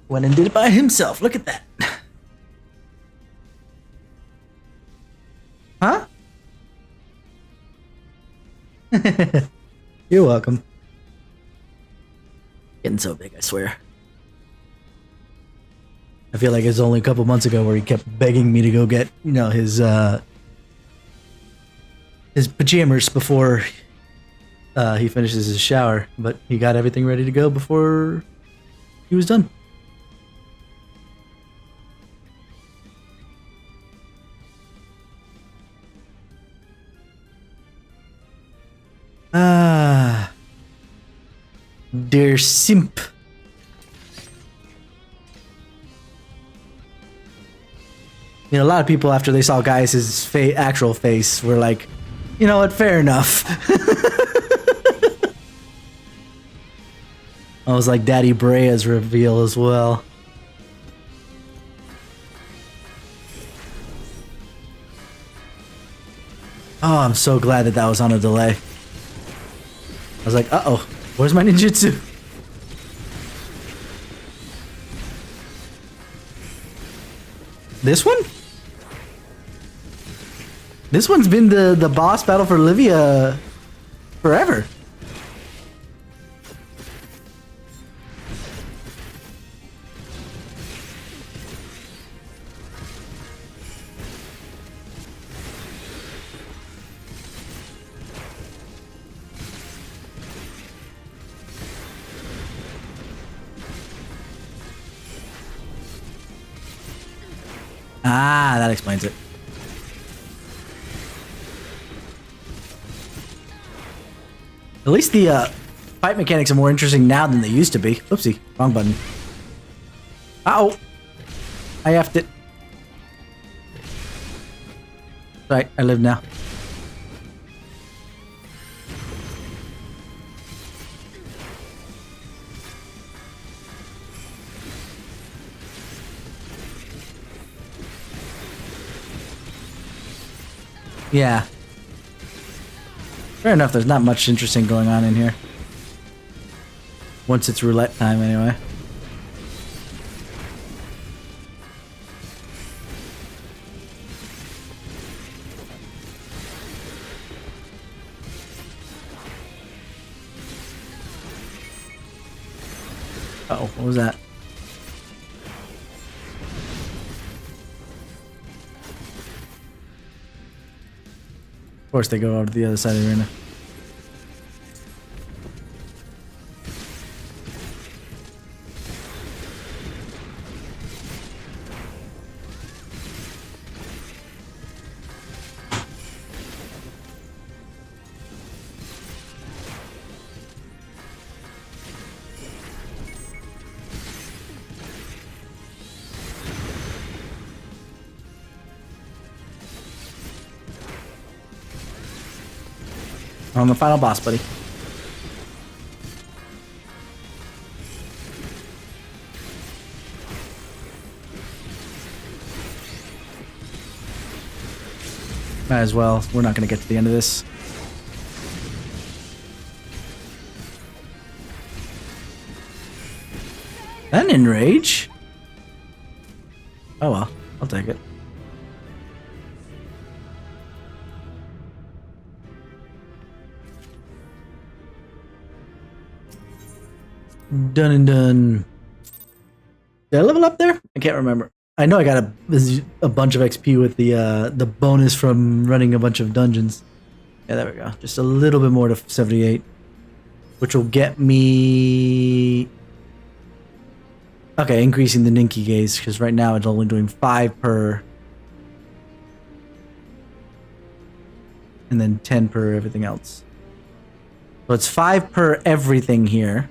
A: Went and did it by himself. Look at that. Huh? You're welcome. Getting so big, I swear. I feel like it's only a couple months ago where he kept begging me to go get, you know, his pajamas before he finishes his shower, but he got everything ready to go before he was done. Dear simp. You know, a lot of people after they saw Gaius' actual face were like, you know what, fair enough. I was like Daddy Brea's reveal as well. Oh, I'm so glad that that was on a delay. I was like, uh-oh, where's my ninjutsu? This one? This one's been the boss battle for Livia forever. Ah, that explains it. At least the fight mechanics are more interesting now than they used to be. Oopsie, wrong button. Uh-oh. I effed it. Right, I live now. Yeah. Fair enough, there's not much interesting going on in here. Once it's roulette time, anyway. Uh-oh, what was that? Of course they go over to the other side of the arena. On the final boss, buddy. Might as well. We're not going to get to the end of this. An enrage? Oh well, I'll take it. Done and done. Did I level up there? I can't remember. I know I got a bunch of XP with the bonus from running a bunch of dungeons. Yeah, there we go. Just a little bit more to 78, which will get me. Okay, increasing the Ninki gaze because right now it's only doing 5 per, and then 10 per everything else. So it's 5 per everything here,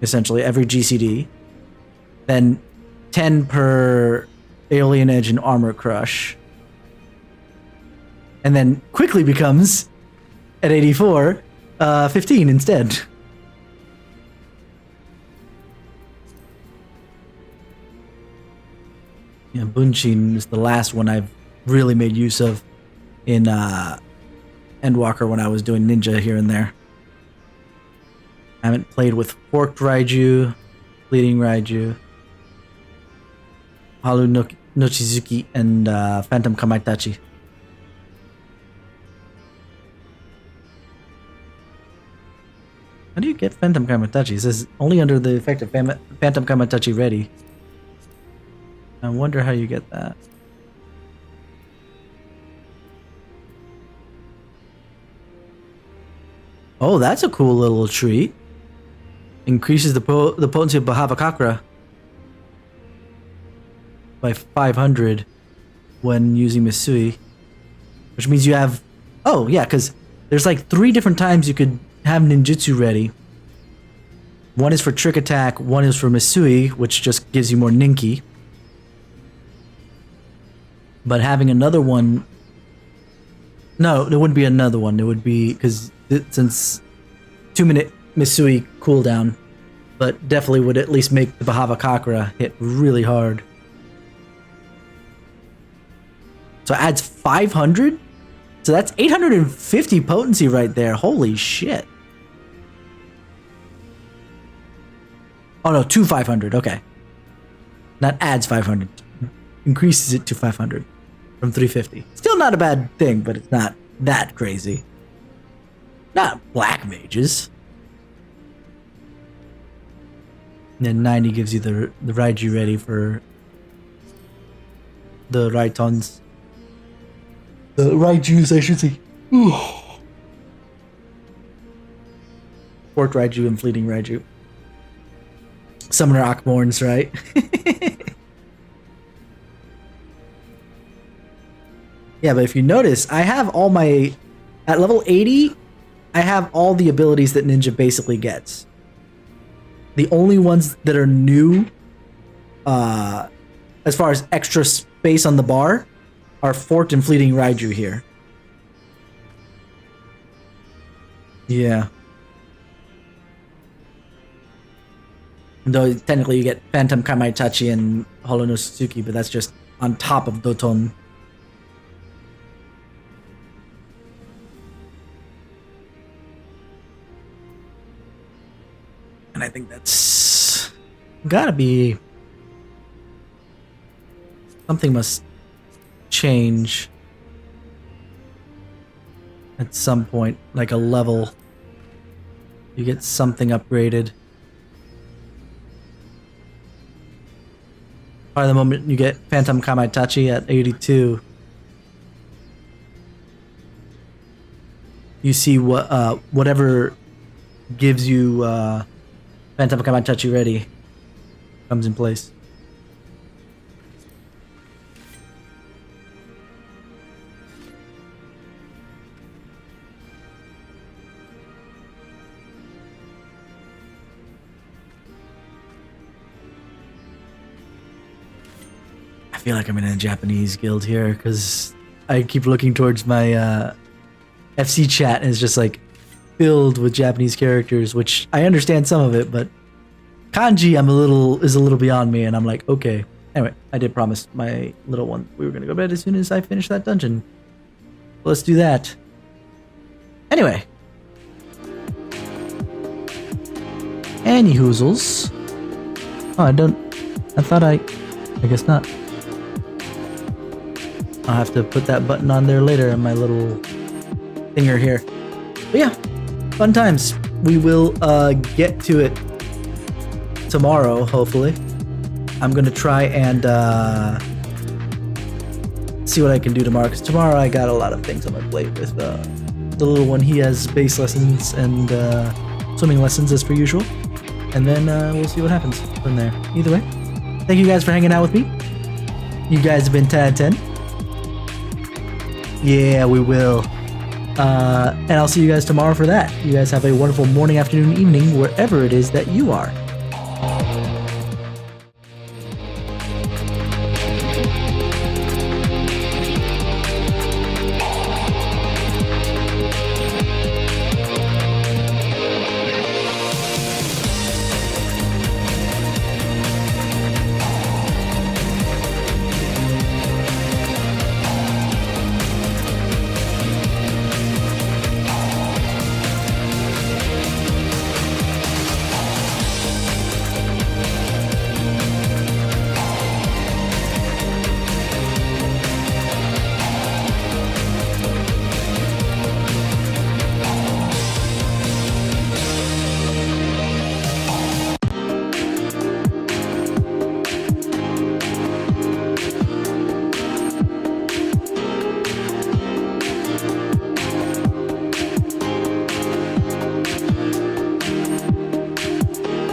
A: essentially every GCD. Then 10 per Alien Edge and Armor Crush. And then quickly becomes, at 84, 15 instead. Yeah, Bunshin is the last one I've really made use of in Endwalker when I was doing ninja here and there. I haven't played with Forked Raiju, Bleeding Raiju, Haru no Chizuki, and Phantom Kamaitachi. How do you get Phantom Kamaitachi? It says only under the effect of Phantom Kamaitachi ready. I wonder how you get that. Oh, that's a cool little treat. Increases the potency of Bahavakakra by 500 when using Misui. Which means you have... Oh, yeah, because there's like 3 different times you could have ninjutsu ready. One is for trick attack, one is for Misui, which just gives you more Ninki. But having another one... No, there wouldn't be another one. It would be... Because since 2-minute Misui cooldown, but definitely would at least make the Bahavakakra hit really hard. So it adds 500? So that's 850 potency right there. Holy shit. Oh no, to 500. Okay. That adds 500. Increases it to 500 from 350. Still not a bad thing, but it's not that crazy. Not black mages. And then 90 gives you the Raiju ready for the Raitons. The Raijus, I should say. Forked Raiju and Fleeting Raiju. Summoner Akmorns, right? Yeah, but if you notice, I have all my... At level 80, I have all the abilities that Ninja basically gets. The only ones that are new, as far as extra space on the bar, are Forked and Fleeting Raiju here. Yeah. Though technically you get Phantom Kamaitachi and Hollow no Suzuki, but that's just on top of Doton. And I think that's gotta be... Something must change at some point, like a level. You get something upgraded. By the moment you get Phantom Kamaitachi at 82, you see what whatever gives you Phantom Kamaitachi ready comes in place. I feel like I'm in a Japanese guild here because I keep looking towards my FC chat and it's just like filled with Japanese characters, which I understand some of it, but kanji is a little beyond me, and I'm like, okay. Anyway, I did promise my little one we were gonna go to bed as soon as I finish that dungeon. Let's do that. Anyway. Any hoozles. Oh, I guess not. I'll have to put that button on there later in my little thinger here. But yeah, fun times. We will get to it tomorrow, hopefully, I'm gonna try and see what I can do tomorrow. Because tomorrow I got a lot of things on my plate with the little one. He has bass lessons and swimming lessons as per usual, and then we'll see what happens from there. Either way, thank you guys for hanging out with me. You guys have been 10 out of 10. Yeah, we will. And I'll see you guys tomorrow for that. You guys have a wonderful morning, afternoon, evening, wherever it is that you are.